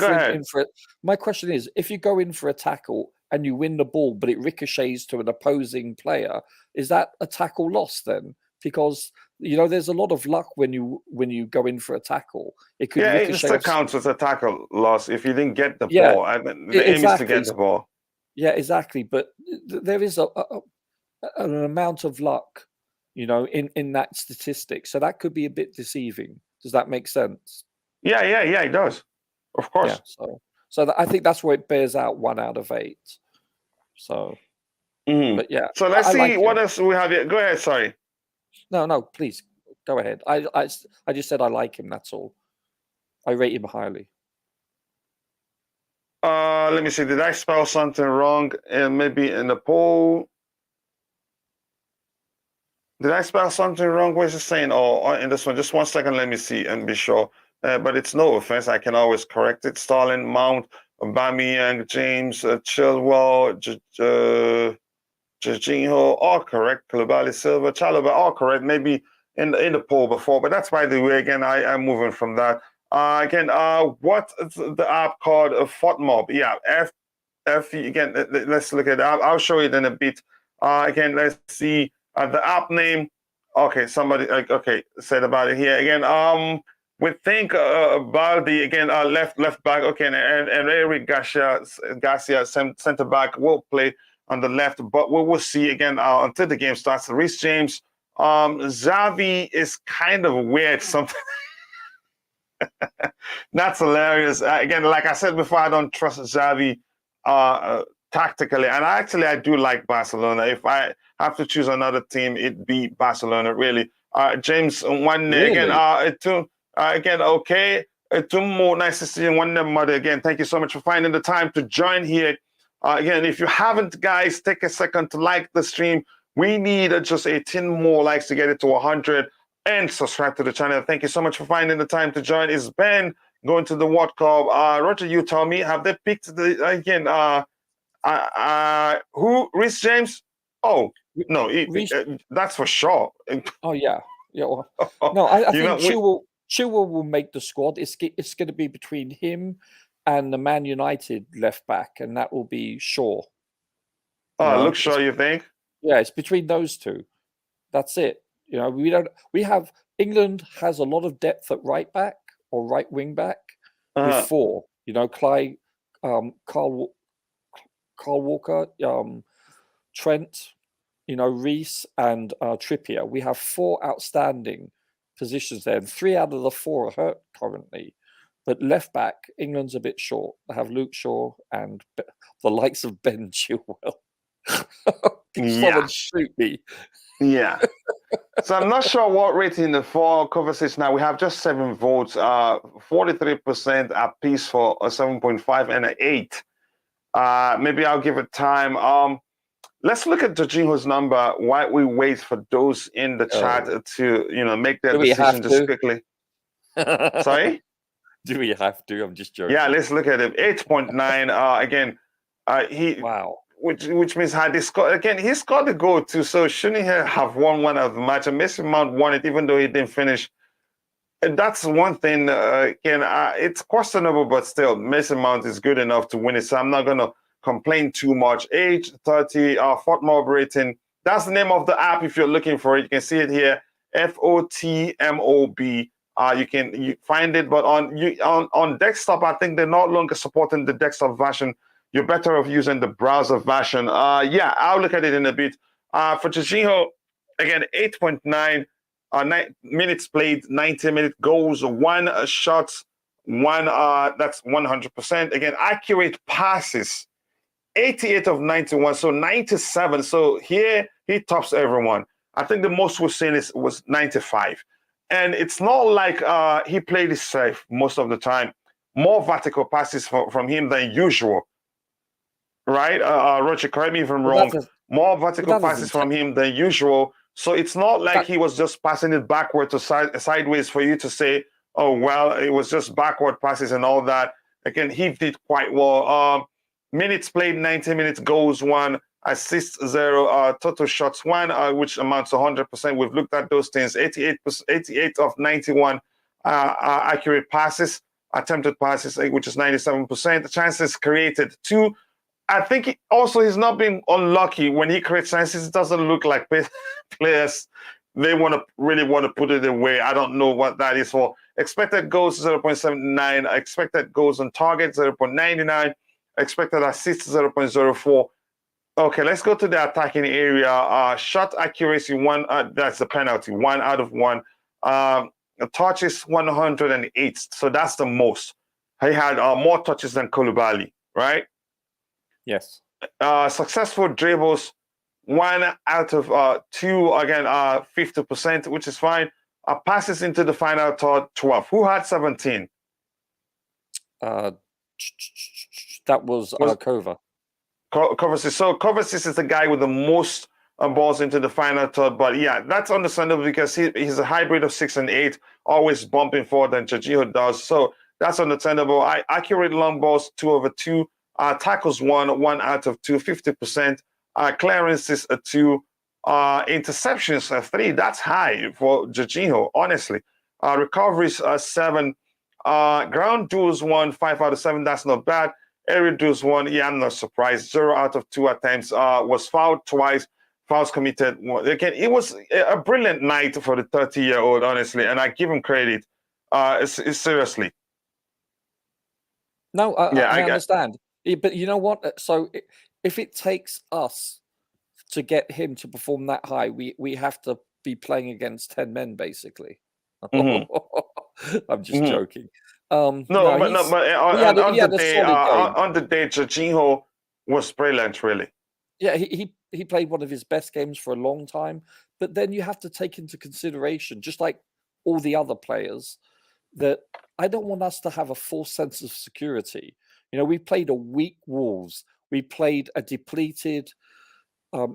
my question is, if you go in for a tackle and you win the ball, but it ricochets to an opposing player, is that a tackle loss then? Because there's a lot of luck when you go in for a tackle. It could ricochet. It still counts as a tackle loss if you didn't get the ball. I mean, the aim is to get the ball. Yeah, exactly. But there is an amount of luck, in that statistic. So that could be a bit deceiving. Does that make sense? Yeah, it does. Of course. Yeah, so I think that's where it bears out 1 out of 8. So, but yeah. So let's see what else we have here. Go ahead. Sorry. No, please go ahead. I just said I like him. That's all. I rate him highly. Let me see. Did I spell something wrong? Maybe in the poll. Did I spell something wrong? What is it saying? Oh, in this one. Just 1 second. Let me see and be sure. But it's no offense. I can always correct it. Sterling, Mount, Aubameyang, James, Chilwell, Jorginho, all correct. Koulibaly, Silva, Chalobah, all correct. Maybe in the poll before, but that's by the way. Again, I'm moving from that. What is the app called? FOTMob. Yeah, F. Again, let's look at it. I'll show you in a bit. Again, let's see the app name. Okay, somebody said about it here. Again, we think Baldi again, left back. Okay, and Eric Garcia, center back, will play on the left, but we will see again until the game starts. Reece James, Xavi is kind of weird. Something. That's hilarious. Again, like I said before, I don't trust Xavi tactically, and I do like Barcelona. If I have to choose another team, it'd be Barcelona. Really, James, again, okay. Two more nice to see you. One mother again. Thank you so much for finding the time to join here. Again, if you haven't, guys, take a second to like the stream. We need just 18 more likes to get it to 100. And subscribe to the channel. Thank you so much for finding the time to join. Is Ben going to the World Cup? Roger, you tell me. Have they picked who? Reece James? Oh no, that's for sure. Oh yeah. Well, no, I think Chilwell will make the squad. It's going to be between him and the Man United left back, and that will be Shaw. Look, Shaw, you think? Yeah, it's between those two. That's it. England has a lot of depth at right back or right wing back with 4. Carl Walker, Trent, Reece and Trippier. We have 4 outstanding positions there, and 3 out of the 4 are hurt currently. But left back, England's a bit short. They have Luke Shaw and the likes of Ben Chilwell. Someone shoot me. Yeah. So I'm not sure what rating the 4 Kovacic now. We have just 7 votes, 43% a piece for a 7.5 and an 8. Maybe I'll give it time. Let's look at Jorginho's number while we wait for those in the chat to make their decision just quickly. Sorry? Do we have to? I'm just joking. Yeah, let's look at it. 8.9. Again, wow. Which means had he scored again, he scored the goal too. So shouldn't he have won one of the match? And Mason Mount won it, even though he didn't finish. And that's one thing. Again, it's questionable, but still, Mason Mount is good enough to win it. So I'm not gonna complain too much. Age 30, FOTMob rating. That's the name of the app. If you're looking for it, you can see it here. FOTMob. You find it, but on desktop, I think they're no longer supporting the desktop version. You're better off using the browser version. Yeah, I'll look at it in a bit. For Jorginho, again, 8.9 minutes played, 90-minute goals, 1 shot, 1. That's 100%. Again, accurate passes, 88 of 91, so 97. So here he tops everyone. I think the most we've seen was 95. And it's not like he played it safe most of the time. More vertical passes from him than usual. Right? Roger, correct me if I'm wrong. More vertical passes from him than usual. So it's not like he was just passing it backward to sideways for you to say, oh, well, it was just backward passes and all that. Again, he did quite well. Minutes played, 90 minutes, goals 1, assists 0, total shots 1, which amounts to 100%. We've looked at those things. 88 of 91 accurate passes, attempted passes, which is 97%. Chances created 2. I think also he's not being unlucky when he creates chances. It doesn't look like players they really want to put it away. I don't know what that is for. Expected goals 0.79. Expected goals on target 0.99. Expected assists 0.04. Okay, let's go to the attacking area. Shot accuracy 1. That's the penalty. 1 out of 1. Touches 108. So that's the most. He had more touches than Koulibaly, right? Yes. Successful dribbles 1 out of 2. Again, 50%, which is fine. Passes into the final third 12. Who had 17? That was Kovacic. Kovacic. So Kovacic is the guy with the most balls into the final third. But yeah, that's understandable because he's a hybrid of 6 and 8, always bumping forward than Jorginho does. So that's understandable. Accurate long balls 2 over 2. Tackles 1 out of 2, 50%. Clearances 2. Interceptions 3. That's high for Jorginho, honestly. Recoveries 7. Ground duels 1, 5 out of 7. That's not bad. Aerial duels 1. Yeah, I'm not surprised. 0 out of 2 attempts. Was fouled twice. Fouls committed. Again, it was a brilliant night for the 30-year-old, honestly, and I give him credit. Seriously. No, I understand. But you know what? So if it takes us to get him to perform that high, we have to be playing against 10 men, basically. Mm-hmm. I'm just joking. On the day, Jorginho was brilliant, really. Yeah, he played one of his best games for a long time. But then you have to take into consideration, just like all the other players, that I don't want us to have a false sense of security. You know, we played a weak Wolves. We played a depleted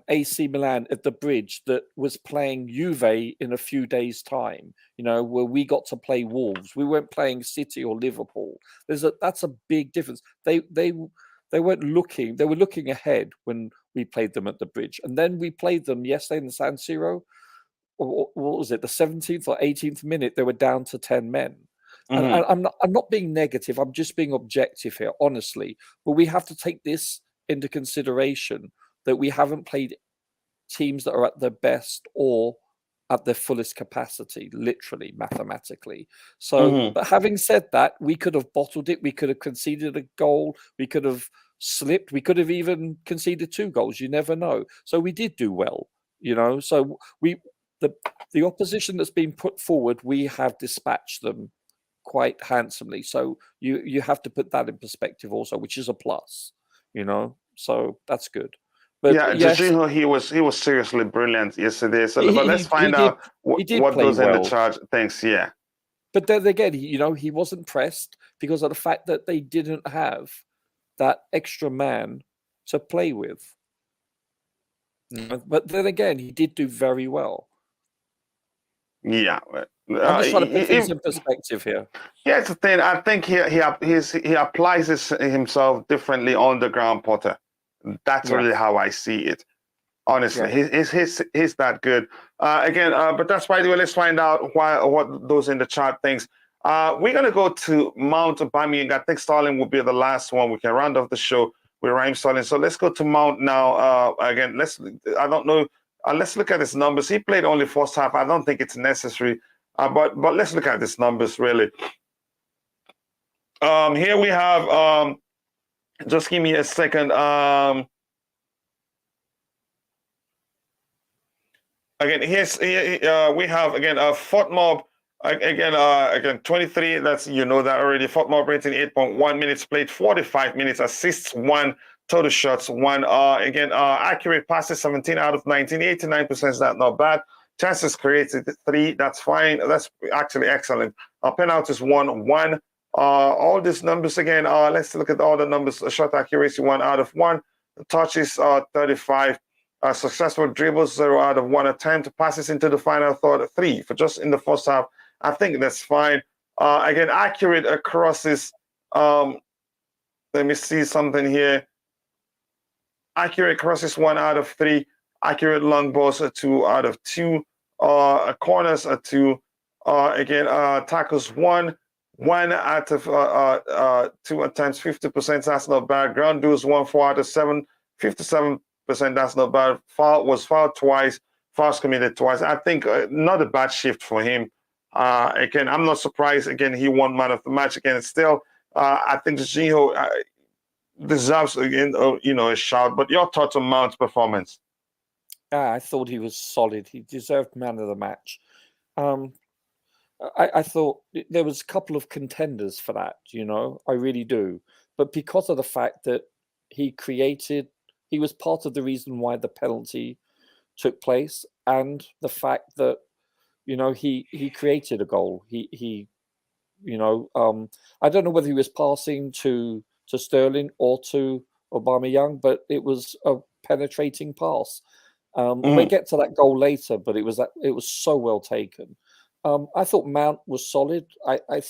AC Milan at the Bridge that was playing Juve in a few days' time, you know, where we got to play Wolves. We weren't playing City or Liverpool. That's a big difference. They weren't looking, they were looking ahead when we played them at the Bridge. And then we played them yesterday in the San Siro. Or what was it, the 17th or 18th minute, they were down to 10 men. And I'm not being negative, I'm just being objective here, honestly. But we have to take this into consideration, that we haven't played teams that are at their best or at their fullest capacity, literally, mathematically. So, but having said that, we could have bottled it. We could have conceded a goal. We could have slipped. We could have even conceded 2 goals. You never know. So we did do well, you know. So the opposition that's been put forward, we have dispatched them quite handsomely. So you have to put that in perspective also, which is a plus, you know. So that's good. But yeah, yes, Jorginho, he was seriously brilliant yesterday. So but let's find out what goes in the charge. Thanks. Yeah. But then again, you know, he wasn't pressed because of the fact that they didn't have that extra man to play with. But then again, he did do very well. Yeah. I'm just trying to put things in perspective here. Here's the thing. I think he applies himself differently on the ground, Potter. That's really how I see it. Honestly, he's that good. But that's by the way. Let's find out what those in the chart things. We're gonna go to Mount Aubameyang. I think Sterling will be the last one. We can round off the show with Raheem Sterling. So let's go to Mount now. Again, I don't know. Let's look at his numbers. He played only first half. I don't think it's necessary. But let's look at his numbers really. Here we have. Just give me a second. Again, we have again Fort Mob again 23. That's that already. Fort Mob rating 8.1 minutes played, 45 minutes, assists 1, Total shots, 1. Again, accurate passes, 17 out of 19. 89% is not bad. Chances created, 3. That's fine. That's actually excellent. Penalties, 1. All these numbers again. Let's look at all the numbers. Shot accuracy, 1 out of 1. Touches, 35. Successful dribbles, 0 out of 1 attempt. Passes into the final third, 3 for just in the first half. I think that's fine. Again, accurate crosses. Let me see something here. Accurate crosses, 1 out of 3. Accurate long balls, 2 out of 2. Corners, 2. Again, tackles, 1. 1 out of 2 attempts, 50%. That's not bad. Ground duels, 1. 4 out of 7. 57%. That's not bad. Was fouled twice. Fouls committed twice. I think not a bad shift for him. Again, I'm not surprised. Again, he won man of the match. Again, still, I think Jorginho deserves again, a shout. But your thoughts on Mount's performance? I thought he was solid. He deserved man of the match. I thought there was a couple of contenders for that. I really do. But because of the fact that he was part of the reason why the penalty took place, and the fact that he created a goal. I don't know whether he was passing to Sterling or to Aubameyang, but it was a penetrating pass. We'll get to that goal later, but it was so well taken. I thought Mount was solid. I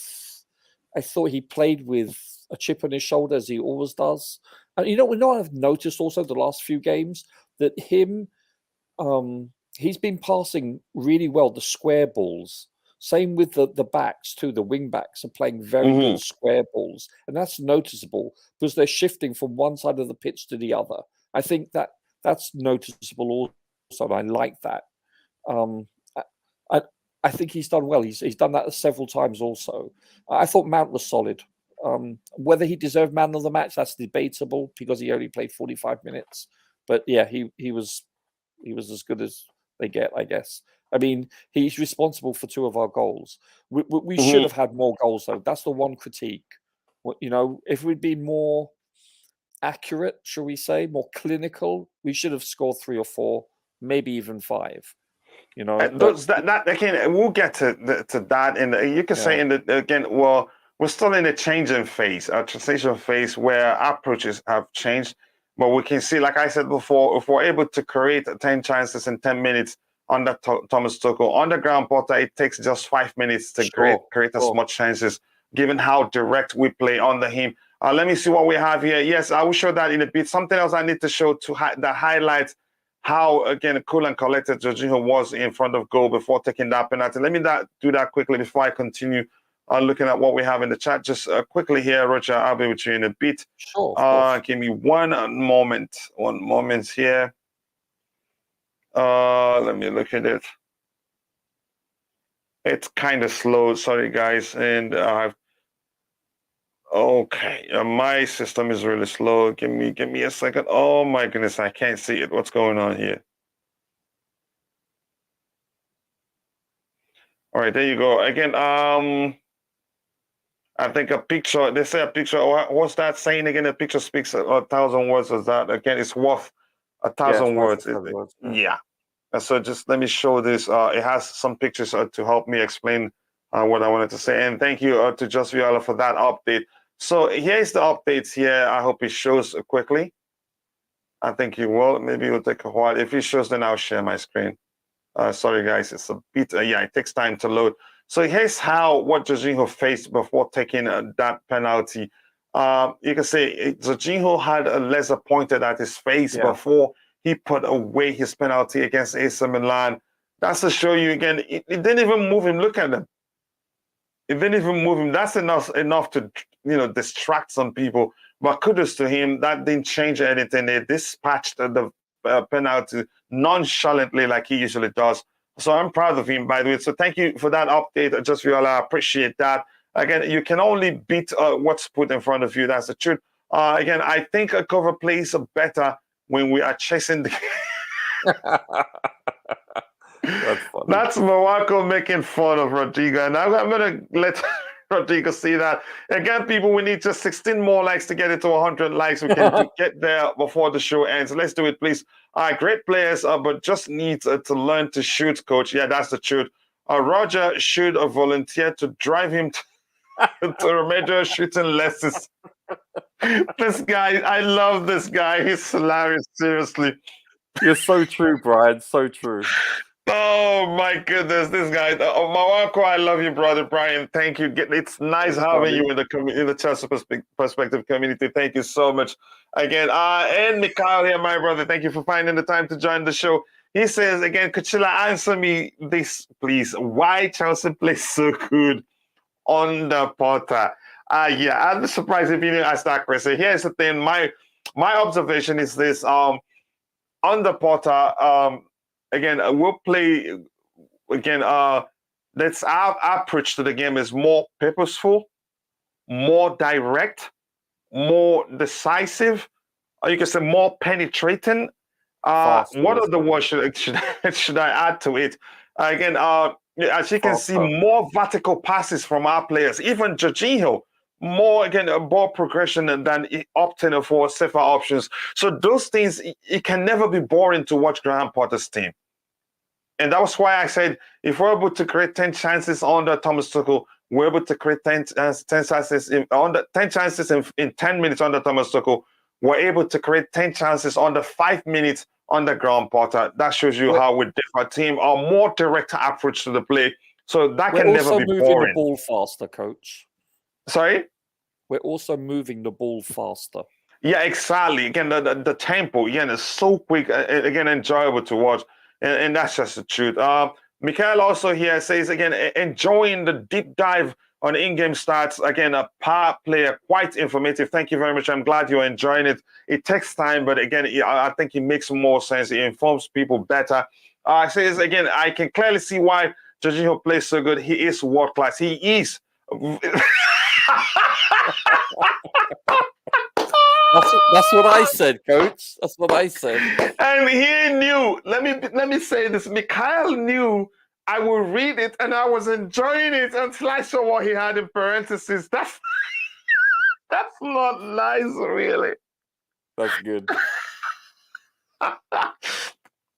thought he played with a chip on his shoulder, as he always does. And I've noticed also the last few games that he's been passing really well the square balls. Same with the backs too. The wing backs are playing very good square balls, and that's noticeable because they're shifting from one side of the pitch to the other. I think that's noticeable also, and I like that. I think he's done well. He's done that several times also. I thought Mount was solid. Whether he deserved man of the match, that's debatable because he only played 45 minutes. But yeah, he was as good as they get, I guess. I mean, he's responsible for 2 of our goals. We should have had more goals, though. That's the one critique. If we'd been more accurate, shall we say, more clinical, we should have scored 3 or 4, maybe even 5. That again, we'll get to that. And you can say well, we're still in a changing phase, a transition phase where approaches have changed. But we can see, like I said before, if we're able to create 10 chances in 10 minutes under Thomas Tuchel, on the ground, Potter, it takes just 5 minutes to create as much chances, given how direct we play under him. Let me see what we have here. Yes, I will show that in a bit. Something else I need to show that highlights how, again, cool and collected Jorginho was in front of goal before taking that penalty. Let me do that quickly before I continue looking at what we have in the chat. Just quickly here, Roger, I'll be with you in a bit. Sure. Give me one moment here. Let me look at it. It's kind of slow. Sorry, guys. And okay, my system is really slow. Give me a second. Oh my goodness, I can't see it. What's going on here? All right, there you go. Again, I think a picture, they say a picture, what's that saying again? A picture speaks 1,000 words. Is that, again, it's worth 1,000 words. Yeah. And so just let me show this. It has some pictures to help me explain what I wanted to say. And thank you to Just Viola for that update. So here's the updates here. I hope it shows quickly. I think you will. Maybe it will take a while. If it shows, then I'll share my screen. Sorry, guys. It's a bit, it takes time to load. So here's what Jorginho faced before taking that penalty. You can say Jorginho had a laser pointed at his face before he put away his penalty against AC Milan. That's to show you again, it didn't even move him. Look at him. It didn't even move him. That's enough to distract some people. But kudos to him. That didn't change anything. They dispatched the penalty nonchalantly like he usually does. So I'm proud of him, by the way. So thank you for that update, Just Viola. I appreciate that. Again, you can only beat what's put in front of you. That's the truth. Again, I think a cover plays better when we are chasing the That's funny. That's Morocco making fun of Rodrigo. And I'm going to let Rodrigo, see that. Again, people, we need just 16 more likes to get it to 100 likes. We can get there before the show ends. Let's do it, please. Great players, but just needs to learn to shoot, coach. Yeah, that's the truth. Roger should volunteer to drive him to remedial shooting lessons. This guy, I love this guy. He's hilarious, seriously. You're so true, Brian. So true. Oh my goodness, this guy. Oh, Mawako, I love you, brother Brian. Thank you. It's nice having you in the Chelsea perspective community. Thank you so much again. And Mikhail here, my brother. Thank you for finding the time to join the show. He says again, Kuchila, answer me this, please. Why Chelsea plays so good under Potter? Yeah, I'd be surprised if you didn't ask that question. Here's the thing. My observation is this. Under Potter, again, we'll play again. That's our approach to the game is more purposeful, more direct, more decisive. Or you can say more penetrating. What other words should I add to it? Again, as you can see, more vertical passes from our players. Even Jorginho, more again ball progression than opting for safer options. So those things, it can never be boring to watch Graham Potter's team. And that was why I said if we're able to create 10 chances under Thomas Tuchel, we're able to create 10 chances in 10 minutes under Thomas Tuchel. We're able to create 10 chances under 5 minutes under Graham Potter. That shows you how we differ team, a more direct approach to the play. So that can never be boring. We're also moving the ball faster, coach. Sorry? We're also moving the ball faster. Yeah, exactly. Again, the tempo, again, is so quick, again, enjoyable to watch. And that's just the truth. Mikhail also here says, again, enjoying the deep dive on in-game stats. Again, a power player, quite informative. Thank you very much. I'm glad you're enjoying it. It takes time, but again, I think it makes more sense. It informs people better. Says, again, I can clearly see why Jorginho plays so good. He is world-class. He is. That's what I said, coach. That's what I said. And he knew. Let me say this. Mikhail knew I would read it, and I was enjoying it until I saw what he had in parentheses. That's not nice, really. That's good.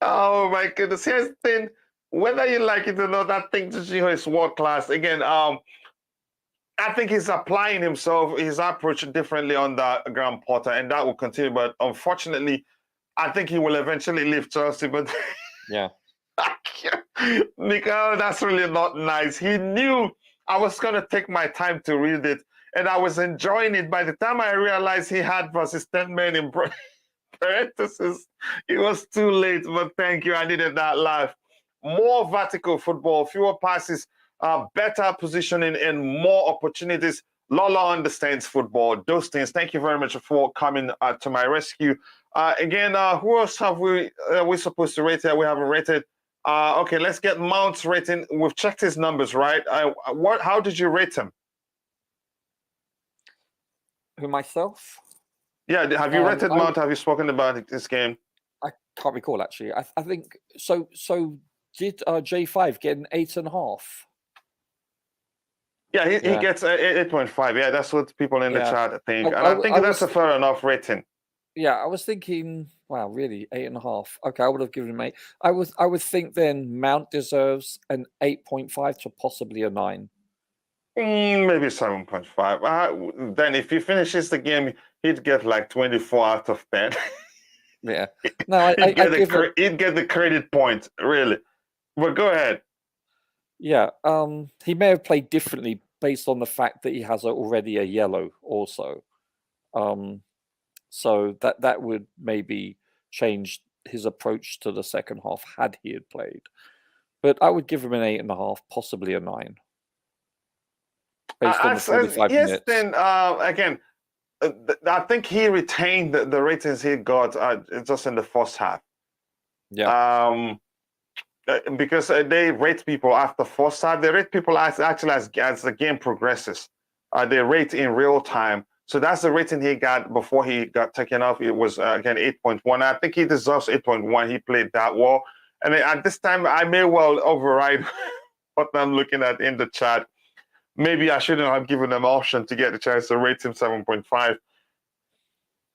Oh my goodness! Here's the thing. Whether you like it or not, I think Jorginho is world class. Again, I think he's applying his approach differently under Graham Potter, and that will continue. But unfortunately, I think he will eventually leave Chelsea. But yeah, Mikhail, that's really not nice. He knew I was going to take my time to read it, and I was enjoying it. By the time I realized he had versus 10 men in parentheses, it was too late. But thank you. I needed that laugh. More vertical football, fewer passes. Better positioning and more opportunities. Lola understands football. Those things. Thank you very much for coming to my rescue. Again, who else have we supposed to rate here? We haven't rated. Okay, let's get Mount's rating. We've checked his numbers, right? How did you rate him? Who, myself? Yeah, have you rated Mount? Have you spoken about this game? I can't recall actually. I think so. Did J5 get an 8.5? Yeah, he gets 8.5. Yeah, that's what people in the chat think. And I think that's a fair enough rating. Yeah, I was thinking, wow, really, 8.5. Okay, I would have given him 8. I would think then Mount deserves an 8.5 to possibly a 9. Maybe 7.5. Then if he finishes the game, he'd get like 24 out of 10. Yeah. No, he'd get the credit point, really. But go ahead. Yeah, he may have played differently based on the fact that he has already a yellow also. So that would maybe change his approach to the second half had he had played. But I would give him an 8.5, possibly a 9. Based on the 45 minutes. Then again, I think he retained the ratings he got just in the first half. Yeah. Because they rate people after first half. They rate people as the game progresses. They rate in real time. So that's the rating he got before he got taken off. It was, again, 8.1. I think he deserves 8.1. He played that well. And at this time, I may well override what I'm looking at in the chat. maybe I shouldn't have given them option to get the chance to rate him 7.5.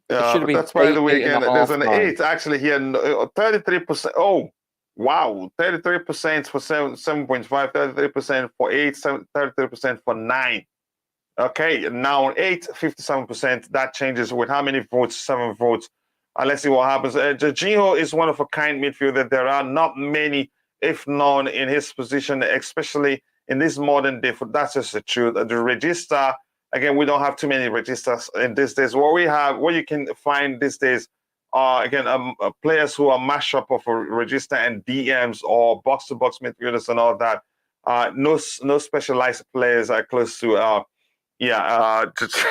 But that's, by the way, again, there's an 8 actually here, 33%. Oh, wow, 33% for 7.5, 33% for 8, 33% for 9. Okay, now 8, 57%. That changes with how many votes? 7 votes. Let's see what happens. Jorginho is one of a kind midfielder. There are not many, if none, in his position, especially in this modern day. That's just the truth. The register, again, we don't have too many registers in these days. What you can find these days are, again, players who are mashup of a register and DMs or box-to-box midfielders and all that. No specialized players are close to. Just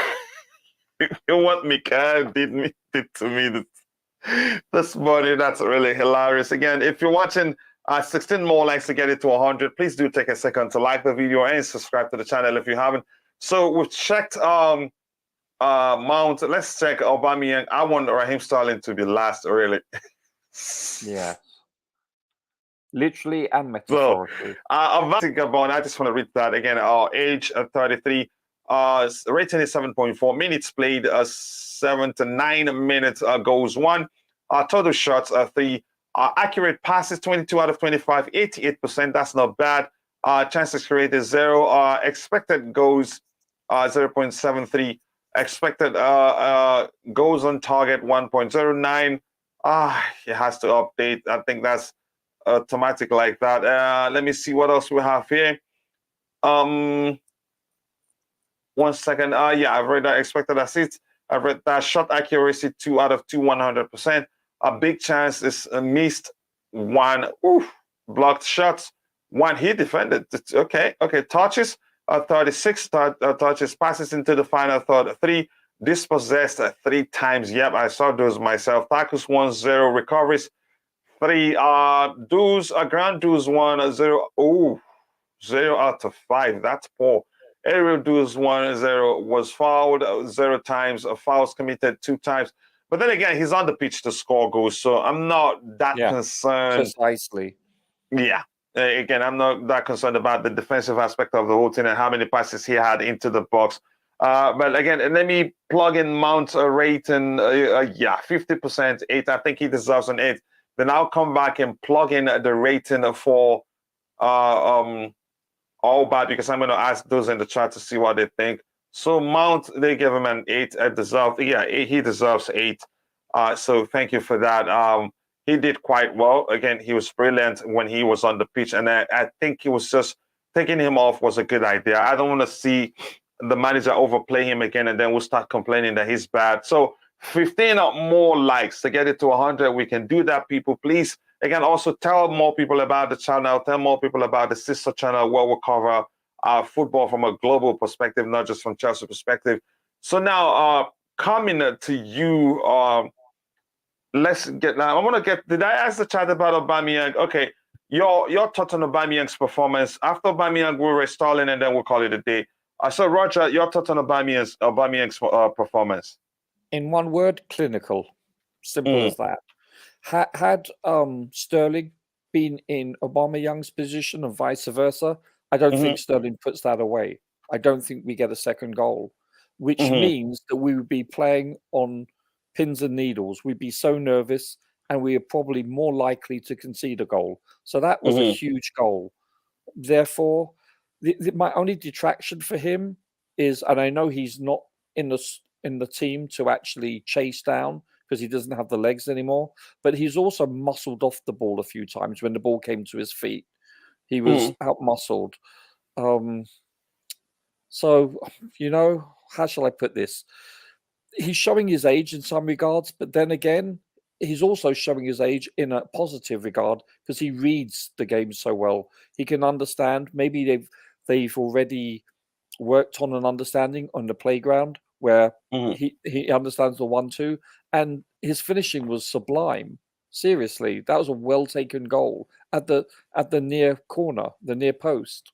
what Mikael did to me this morning. That's really hilarious. Again, if you're watching 16 more likes to get it to 100, please do take a second to like the video and subscribe to the channel if you haven't. So we've checked Mount. Let's check Aubameyang. I want Raheem Sterling to be last, really. Yeah. Literally and metaphorically. So, I just want to read that again. Age 33. Rating is 7.4. Minutes played 7 to 9 minutes. Goals 1. Total shots 3. Accurate passes 22 out of 25. 88%. That's not bad. Chances created 0. Expected goals 0.73. Expected goals on target 1.09. It has to update. I think that's automatic like that. Let me see what else we have here. 1 second. I've read that. Expected assists. I've read that. Shot accuracy 2 out of 2, 100%. A big chance is missed 1. Blocked shots 1. He defended. Okay. Touches 36. Touches. Passes into the final third 3. Dispossessed 3 times. Yep, I saw those myself. Tackles 1, 0. Recoveries 3. Duels. Ground duels 1, 0. 0 out of 5. That's poor. Aerial duels 1, 0. Was fouled 0 times. Fouls committed 2 times. But then again, he's on the pitch to score goals, so I'm not that concerned. Precisely. Yeah. Again, I'm not that concerned about the defensive aspect of the whole thing and how many passes he had into the box. But again, let me plug in Mount rating. 50%, 8. I think he deserves an 8. Then I'll come back and plug in the rating for all bad, because I'm going to ask those in the chat to see what they think. So Mount, they give him an 8. He deserves 8. So thank you for that. He did quite well. Again, he was brilliant when he was on the pitch, and I think he was just taking him off was a good idea. I don't want to see the manager overplay him again, and then we'll start complaining that he's bad. So 15 or more likes to get it to 100. We can do that, people. Please. Again, also tell more people about the channel. Tell more people about the sister channel where we'll cover football from a global perspective, not just from Chelsea perspective. So now, coming to you, let's get now. I want to get. Did I ask the chat about Aubameyang? Okay, your thoughts on Aubameyang's performance after Aubameyang, we'll rest Sterling, and then we'll call it a day. So Roger, your thoughts on Aubameyang's performance? In one word, clinical. Simple as that. Had Sterling been in Aubameyang's position and vice versa, I don't think Sterling puts that away. I don't think we get a second goal, which means that we would be playing on pins and needles. We'd be so nervous, and we are probably more likely to concede a goal. So that was a huge goal. Therefore, my only detraction for him is, and I know he's not in the team to actually chase down, because he doesn't have the legs anymore. But he's also muscled off the ball a few times when the ball came to his feet. He was out-muscled. So, how shall I put this? He's showing his age in some regards, but then again, he's also showing his age in a positive regard because he reads the game so well. He can understand. Maybe they've already worked on an understanding on the playground where he understands the 1-2, and his finishing was sublime. Seriously, that was a well taken goal at the near corner, the near post.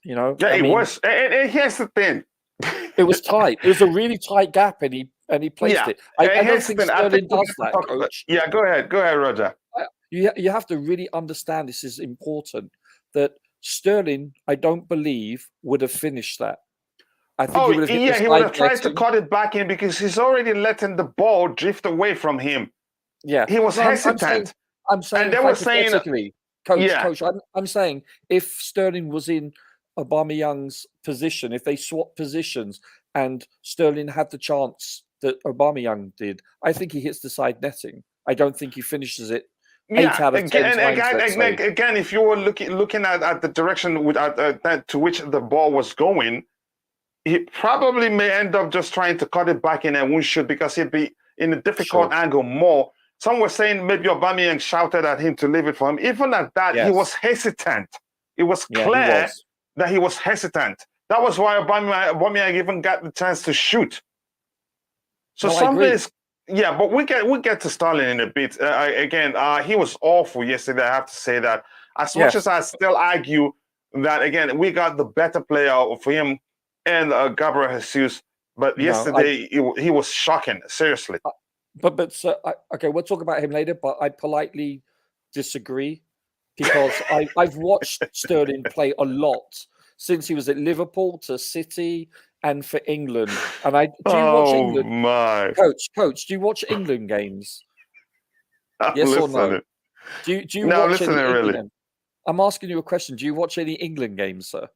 Yeah, it was. And here's the thing: it was tight. It was a really tight gap, and he placed it. I don't think Sterling does that, Coach. Go ahead, Roger. You have to really understand. This is important. That Sterling, I don't believe, would have finished that. I think Oh, he would have hit the he would have side tried to netting. cut it back in because he's already letting the ball drift away from him. Yeah, He was no, hesitant. I'm saying And they were saying, hypothetically, coach. yeah. I'm saying if Sterling was in Aubameyang's position, if they swapped positions and Sterling had the chance that Aubameyang did, I think he hits the side netting. I don't think he finishes it 8 out of 10 times. Again, if you were looking at the direction to which the ball was going, he probably may end up just trying to cut it back in and won't shoot because he'd be in a difficult angle more. Some were saying maybe Aubameyang shouted at him to leave it for him. Even at that, he was hesitant. It was clear that he was hesitant. That was why Aubameyang even got the chance to shoot. So yeah, but we get to Sterling in a bit. He was awful yesterday. I have to say that. As much as I still argue that, again, we got the better player for him and Gabriel Jesus, but yesterday he was shocking. Seriously. Okay, we'll talk about him later. But I politely disagree because I've watched Sterling play a lot since he was at Liverpool to City and for England. And do you watch England? My Coach, do you watch England games? I'm yes listening. or no? Do you no, watch any really. England? I'm asking you a question. Do you watch any England games, sir?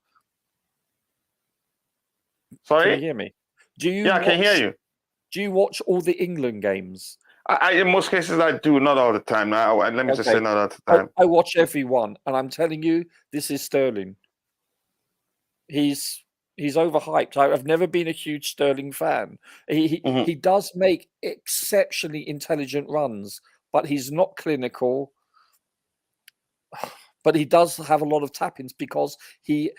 Sorry? Can you hear me? I can hear you. Do you watch all the England games? In most cases, I do, not all the time. Let me just say not all the time. I watch every one, and I'm telling you, this is Sterling. He's overhyped. I've never been a huge Sterling fan. He does make exceptionally intelligent runs, but he's not clinical. But he does have a lot of tap-ins because he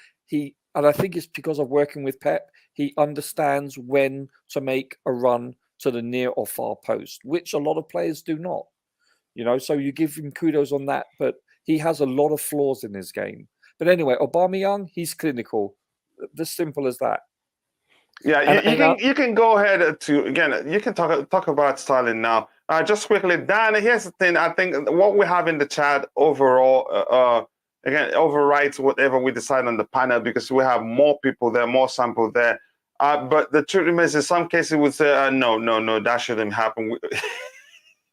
and I think it's because of working with Pep. He understands when to make a run to the near or far post, which a lot of players do not. So you give him kudos on that, but he has a lot of flaws in his game. But anyway, Aubameyang, he's clinical. As simple as that. Yeah, you can go ahead you can talk about Sterling now. Just quickly, Dan, here's the thing. I think what we have in the chat overall, overrides whatever we decide on the panel because we have more people there, more sample there. But the truth remains, in some cases, we say, no, that shouldn't happen.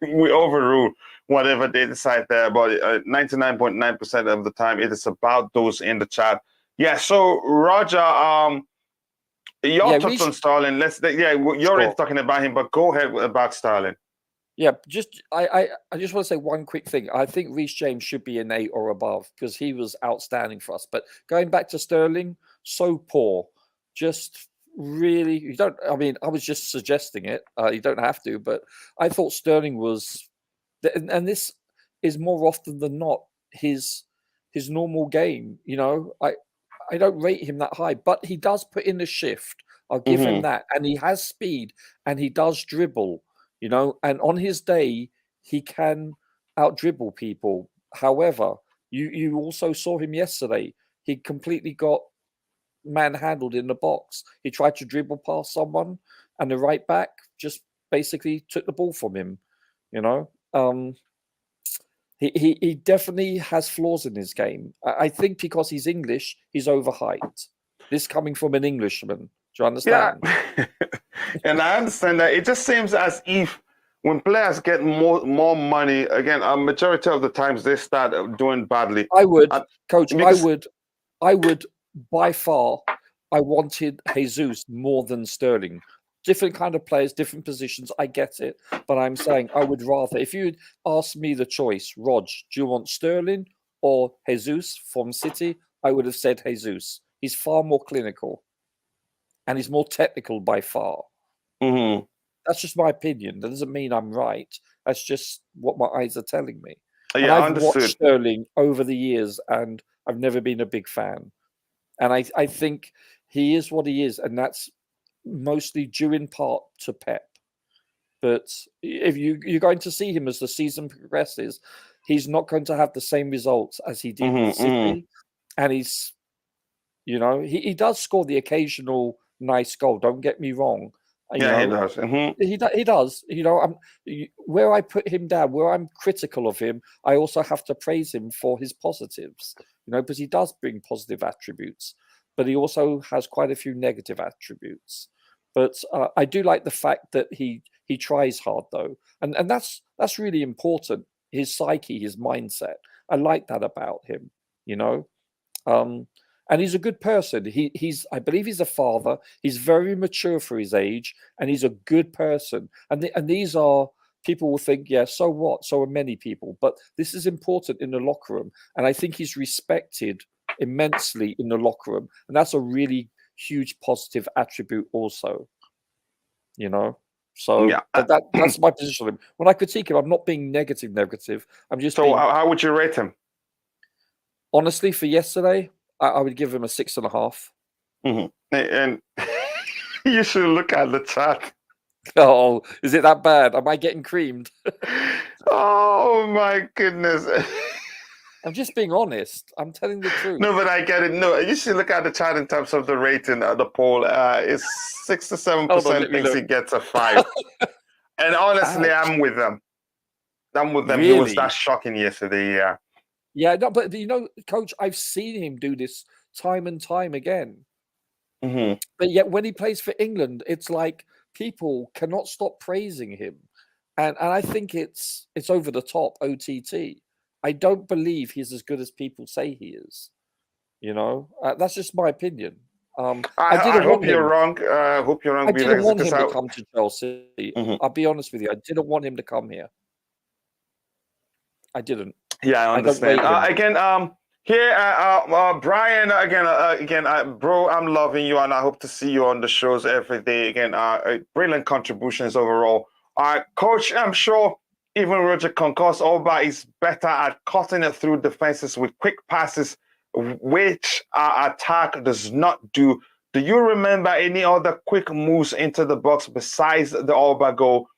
We overrule whatever they decide there. But 99.9% of the time, it is about those in the chat. Yeah, so Roger, your thoughts on Sterling. You're already talking about him, but go ahead about Sterling. Yeah, I just want to say one quick thing. I think Reece James should be an 8 or above because he was outstanding for us. But going back to Sterling, so poor. Just really, I was just suggesting it. You don't have to, but I thought Sterling was, and this is more often than not his normal game. I don't rate him that high, but he does put in the shift. I'll give him that. And he has speed and he does dribble, and on his day, he can out-dribble people. However, you also saw him yesterday. He completely got manhandled in the box. He tried to dribble past someone and the right back just basically took the ball from him, He definitely has flaws in his game. I think because he's English, he's overhyped. This coming from an Englishman. Do you understand? Yeah. And I understand that. It just seems as if when players get more money, again, a majority of the times they start doing badly. I would, Coach, I would by far, I wanted Jesus more than Sterling. Different kind of players, different positions. I get it. But I'm saying I would rather, if you'd asked me the choice, Rog, do you want Sterling or Jesus from City? I would have said Jesus. He's far more clinical and he's more technical by far. That's just my opinion. That doesn't mean I'm right. That's just what my eyes are telling me. Yeah, I've watched Sterling over the years and I've never been a big fan. And I think he is what he is. And that's mostly due in part to Pep. But if you're going to see him as the season progresses, he's not going to have the same results as he did with City. And he's, he does score the occasional nice goal. Don't get me wrong. He does. He does. Where I put him down, where I'm critical of him, I also have to praise him for his positives. because he does bring positive attributes, but he also has quite a few negative attributes. But I do like the fact that he tries hard, though, and that's really important. His psyche, his mindset. I like that about him, and he's a good person. I believe he's a father. He's very mature for his age, and he's a good person. And these are people will think, yeah, so what? So are many people. But this is important in the locker room, and I think he's respected immensely in the locker room, and that's a really huge positive attribute, also. So Yeah. that's my position on him. When I critique him, I'm not being negative. I'm just. So how would you rate him? Honestly, for yesterday, I would give him a 6.5. Mm-hmm. And you should look at the chat. Oh, is it that bad? Am I getting creamed? Oh my goodness. I'm just being honest. I'm telling the truth. No, but I get it. No, you should look at the chart in terms of the rating. The poll is 67% thinks he gets a 5. And honestly, I'm with them. Really? He was that shocking yesterday. Yeah. Yeah, no, but Coach, I've seen him do this time and time again. Mm-hmm. But yet, when he plays for England, it's like people cannot stop praising him, and I think it's over the top. OTT. I don't believe he's as good as people say he is. That's just my opinion. I hope you're wrong. I hope you're wrong. I didn't want him to come to Chelsea. Mm-hmm. I'll be honest with you. I didn't want him to come here. I didn't. Yeah, I understand. Here, Brian, bro, I'm loving you, and I hope to see you on the shows every day. Again, brilliant contributions overall. Coach, I'm sure even Roger concurs, Auba is better at cutting it through defenses with quick passes, which our attack does not do. Do you remember any other quick moves into the box besides the Auba goal?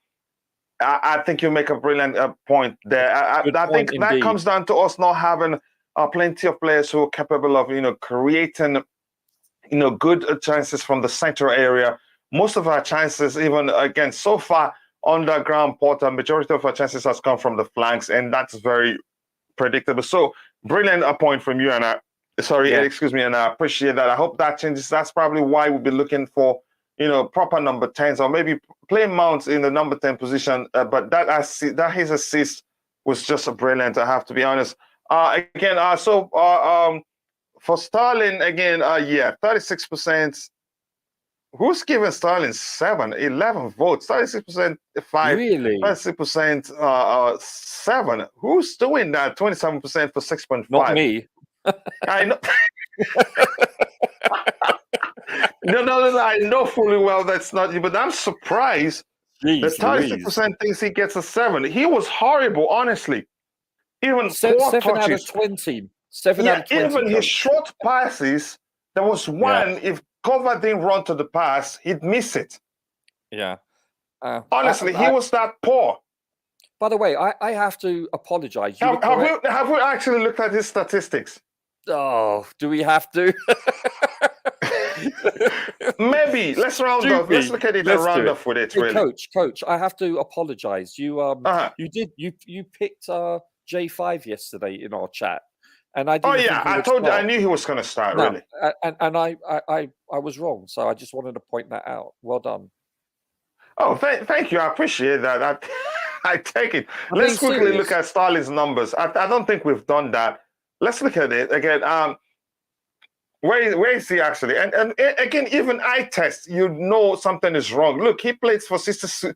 I think you make a brilliant point there. I think that indeed. comes down to us not having plenty of players who are capable of, creating, good chances from the center area. Most of our chances, even again, so far underground Porter, majority of our chances has come from the flanks, and that's very predictable. So brilliant a point from you, and excuse me, and I appreciate that. I hope that changes. That's probably why we'll be looking for, proper number 10s, or maybe play Mount in the number 10 position. But that his assist was just brilliant, I have to be honest. For Sterling, again, 36%. Who's giving Sterling 11 votes? 36%, 5. Really? 36%, 7. Who's doing that? 27% for 6.5. Not me. I know. No, I know fully well that's not you, but I'm surprised that 36% thinks he gets a 7. He was horrible, honestly. Even 7 out of 20. 7 out of 20. Even his short passes, there was one, if cover didn't run to the pass, he'd miss it. Yeah. Honestly, he was that poor. By the way, I have to apologize. Have we actually looked at his statistics? Oh, do we have to? Maybe. Let's round off. Let's look at it and round off with it, hey, really. Coach, I have to apologize. You you picked J5 yesterday in our chat. And I didn't I told you, I knew he was going to start, really. And I was wrong, so I just wanted to point that out. Well done. Oh, thank you. I appreciate that. I take it. Let's quickly look at Sterling's numbers. I don't think we've done that. Let's look at it again. Where is he actually? And again, even eye test, something is wrong. Look, he played for 62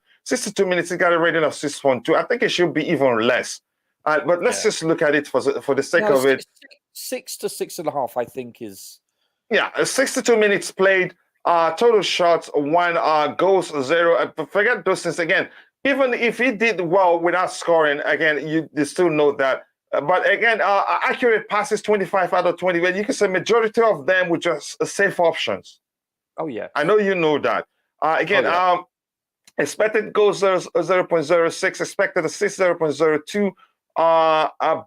minutes. He got a rating of 6.2. I think it should be even less. But let's just look at it for the sake of it. 6 to 6.5, I think is. Yeah, 62 minutes played. Total shots 1, goals 0. Forget those things again. Even if he did well without scoring, again, you still know that. But again, accurate passes 25 out of 20. But you can say majority of them were just safe options. Oh yeah, I know you know that. Expected goals 0.06, expected assists 0.02.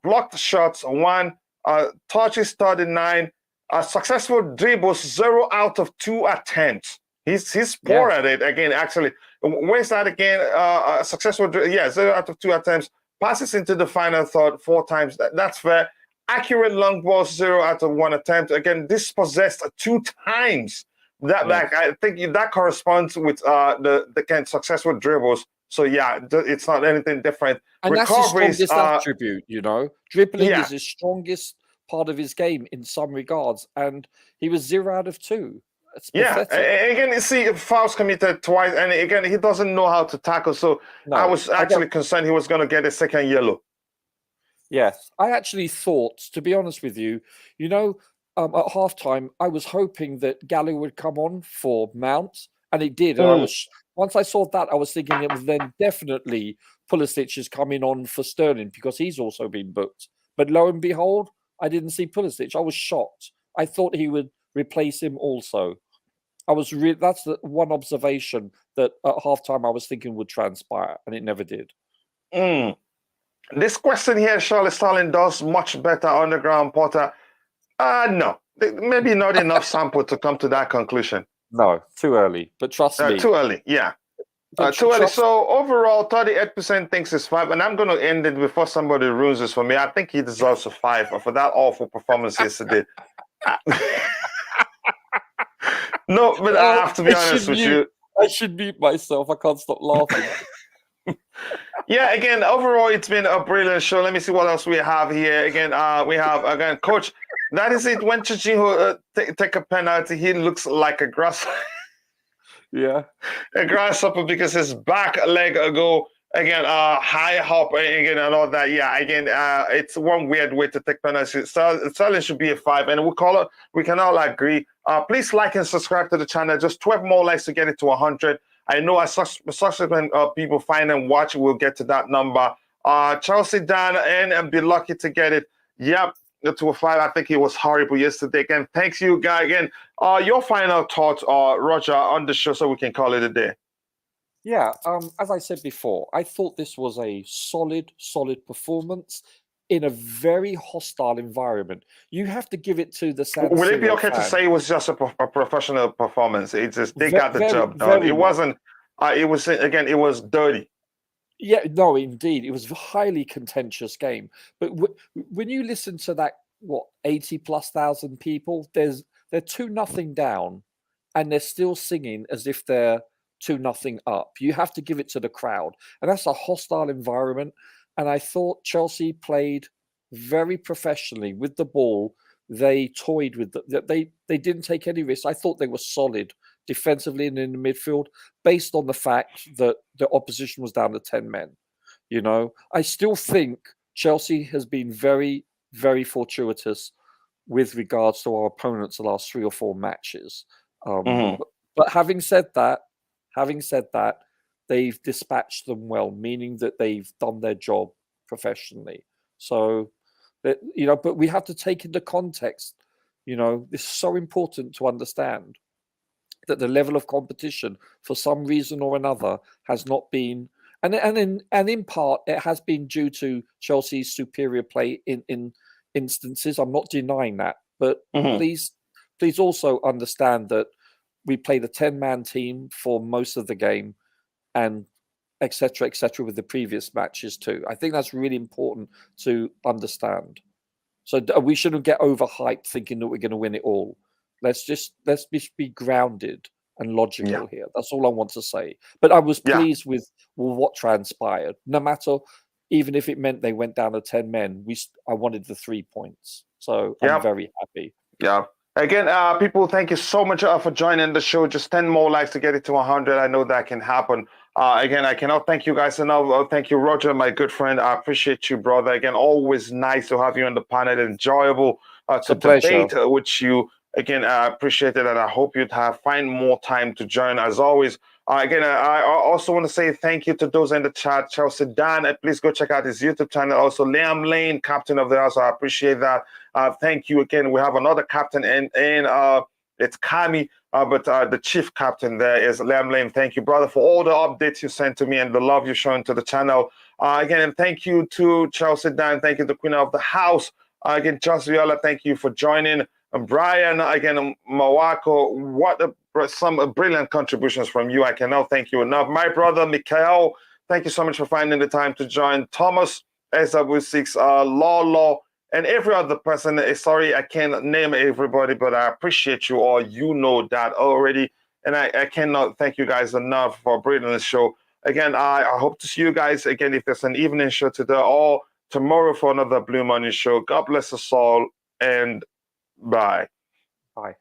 Blocked shots 1, touches 39, successful dribbles 0 out of 2 attempts. He's poor at it again. Actually, where's that again? Successful 0 out of 2 attempts. Passes into the final third 4 times. That's fair. accurate long balls, 0 out of 1 attempt. Again, dispossessed 2 times. That back, I think that corresponds with the kind of successful dribbles. So yeah, it's not anything different. And Recoveries, that's his strongest attribute, you know. Dribbling yeah. is his strongest part of his game in some regards, and he was 0 out of 2. It's pathetic. Again, you see, fouls committed twice, and again, he doesn't know how to tackle. So No, I was actually concerned he was going to get a second yellow. Yes, I actually thought, to be honest with you, you know, at halftime, I was hoping that Gallagher would come on for Mount, and it did. And I was, once I saw that, I was thinking it was then definitely Pulisic is coming on for Sterling because he's also been booked. But lo and behold, I didn't see Pulisic. I was shocked. I thought he would replace him also. I was that's the one observation that at halftime I was thinking would transpire, and it never did. This question here, Charlie Sterling does much better on the ground, Potter. No, maybe not enough sample to come to that conclusion. No, too early. But trust me. Too early, yeah. Too early. So overall, 38% thinks it's 5, and I'm going to end it before somebody ruins this for me. I think he deserves a 5 for that awful performance yesterday. No, but I have to be honest with you. I should mute myself. I can't stop laughing. Yeah, again, overall, it's been a brilliant show. Let me see what else we have here. Again, we have, again, Coach, that is it. When Chichinho take a penalty, he looks like a grasshopper. Yeah. A grasshopper because his back leg go, again, high hop, again, and all that. Yeah, again, it's one weird way to take penalties. Sterling should be a 5, and we can all agree. Please like and subscribe to the channel. Just 12 more likes to get it to 100. I know as subsequent people find and watch, we'll get to that number. Chelsea down and be lucky to get it. Yep, to a 5. I think it was horrible yesterday. Again, thanks you, guy. Again, your final thoughts, Roger, on the show, so we can call it a day. Yeah, as I said before, I thought this was a solid performance in a very hostile environment. You have to give it to the San Siro. Will it be okay to say it was just a professional performance? It's just they got the job done. It wasn't. It was, again, it was dirty. Yeah, no, indeed, it was a highly contentious game. But when you listen to that, 80,000+ people, they're 2-0 down, and they're still singing as if they're 2-0 up. You have to give it to the crowd, and that's a hostile environment. And I thought Chelsea played very professionally with the ball. They toyed with they didn't take any risks. I thought they were solid defensively and in the midfield, based on the fact that the opposition was down to 10 men. You know, I still think Chelsea has been very, very fortuitous with regards to our opponents the last 3 or 4 matches. But having said that, they've dispatched them well, meaning that they've done their job professionally. So, but we have to take into context, this is so important to understand that the level of competition, for some reason or another, has not been, and in part, it has been due to Chelsea's superior play in instances. I'm not denying that, but please also understand that we played a 10-man team for most of the game, and et cetera, with the previous matches too. I think that's really important to understand. So we shouldn't get overhyped thinking that we're going to win it all. Let's just be grounded and logical here. That's all I want to say. But I was pleased with what transpired. No matter, even if it meant they went down to 10 men, I wanted the 3 points. So I'm very happy. Yeah. Again, people, thank you so much for joining the show. Just 10 more likes to get it to 100. I know that can happen. Again, I cannot thank you guys enough. Thank you, Roger, my good friend. I appreciate you, brother. Again, always nice to have you on the panel. Enjoyable to debate with you. Again, I appreciate it, and I hope you'd find more time to join. As always, again, I also want to say thank you to those in the chat. Chelsea Dan, please go check out his YouTube channel. Also, Liam Lane, captain of the house. I appreciate that. Thank you again. We have another captain in it's Kami, but the chief captain there is Liam Lane. Thank you, brother, for all the updates you sent to me and the love you're showing to the channel. Again, thank you to Chelsea Dan. Thank you to the queen of the house. Again, Just Viola, thank you for joining. And Brian, again, Mawako, some brilliant contributions from you. I cannot thank you enough. My brother, Mikhail, thank you so much for finding the time to join. Thomas, SW6, Lolo, and every other person. Sorry, I can't name everybody, but I appreciate you all. You know that already. And I cannot thank you guys enough for bringing the show. Again, I hope to see you guys again if there's an evening show today or tomorrow for another Blue Money show. God bless us all, and bye. Bye.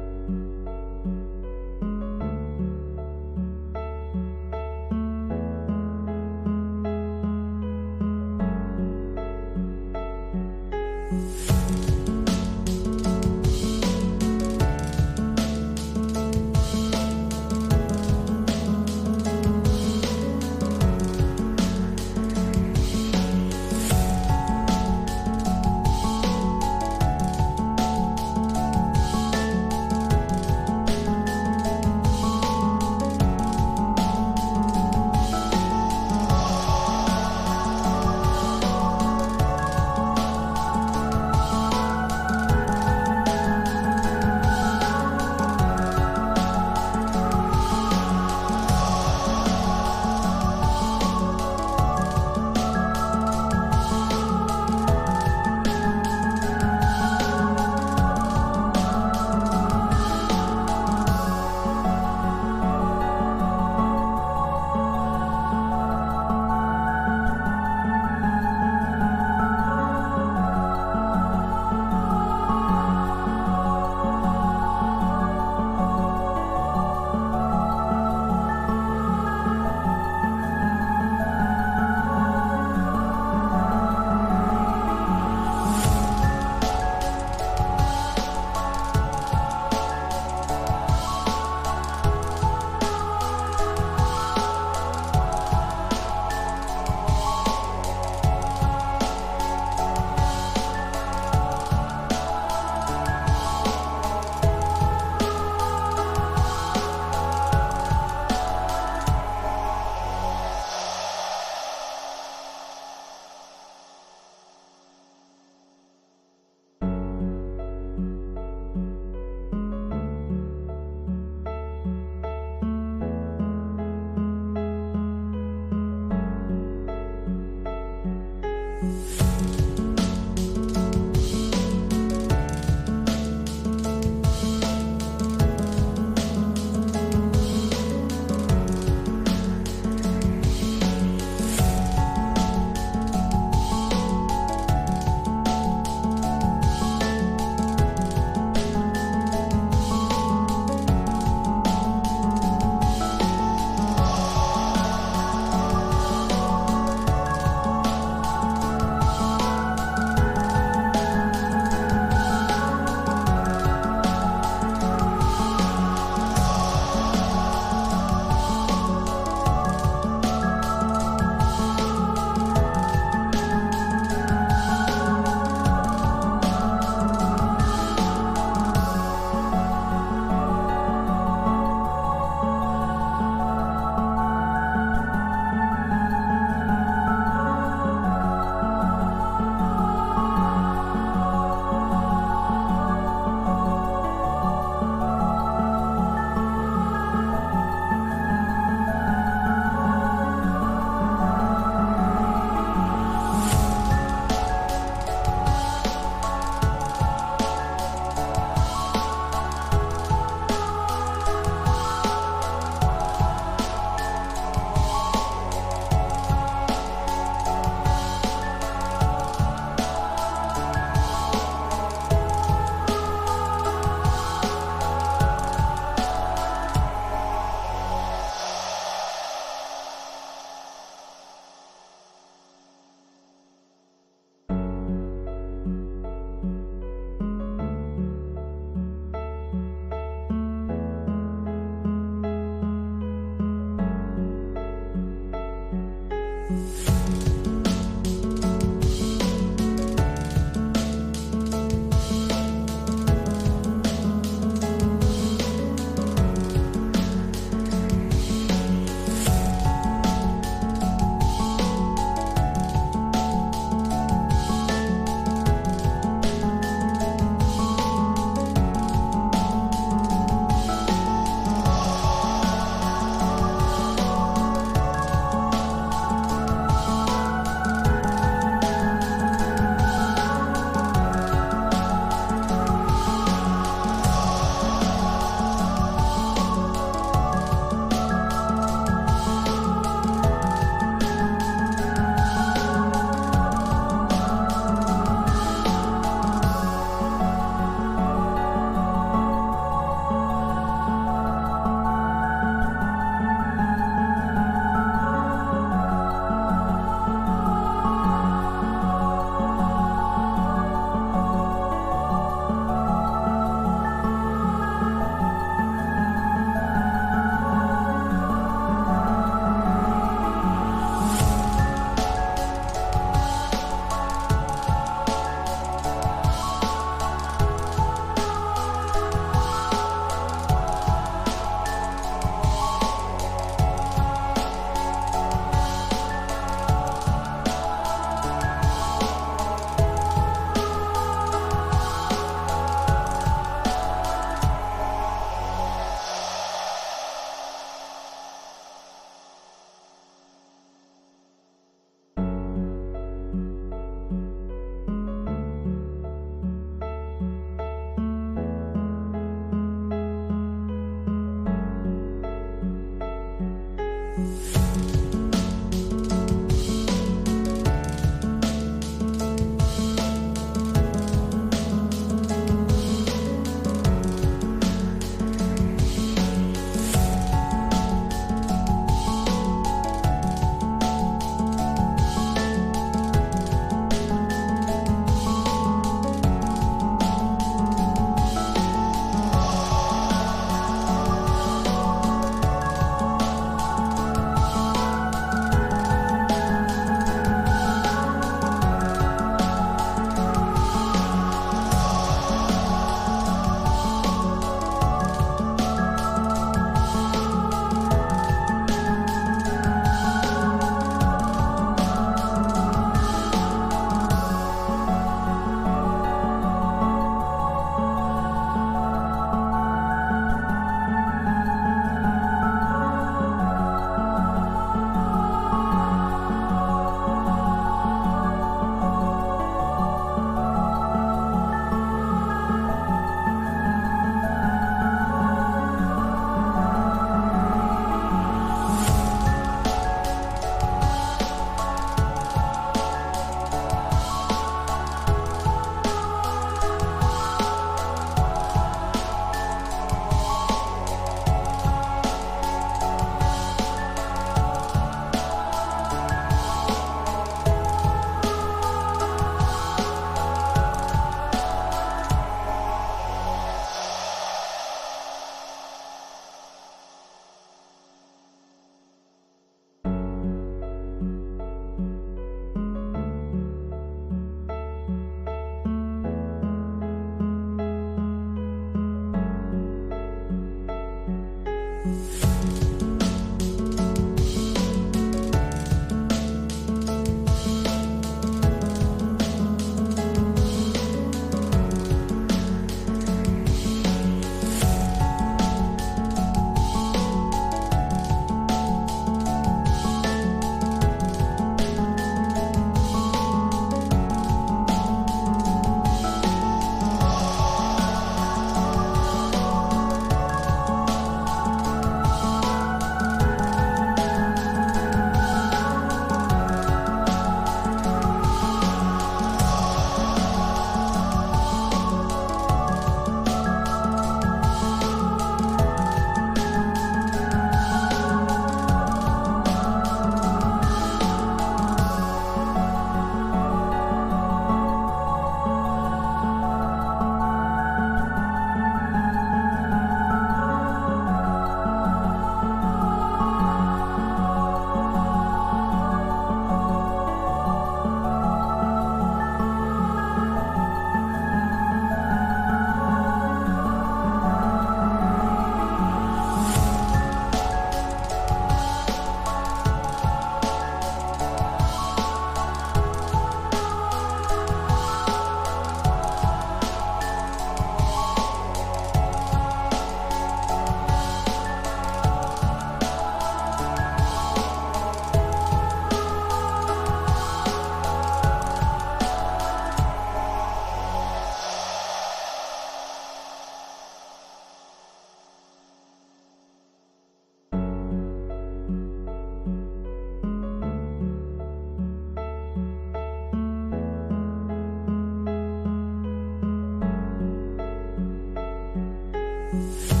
you.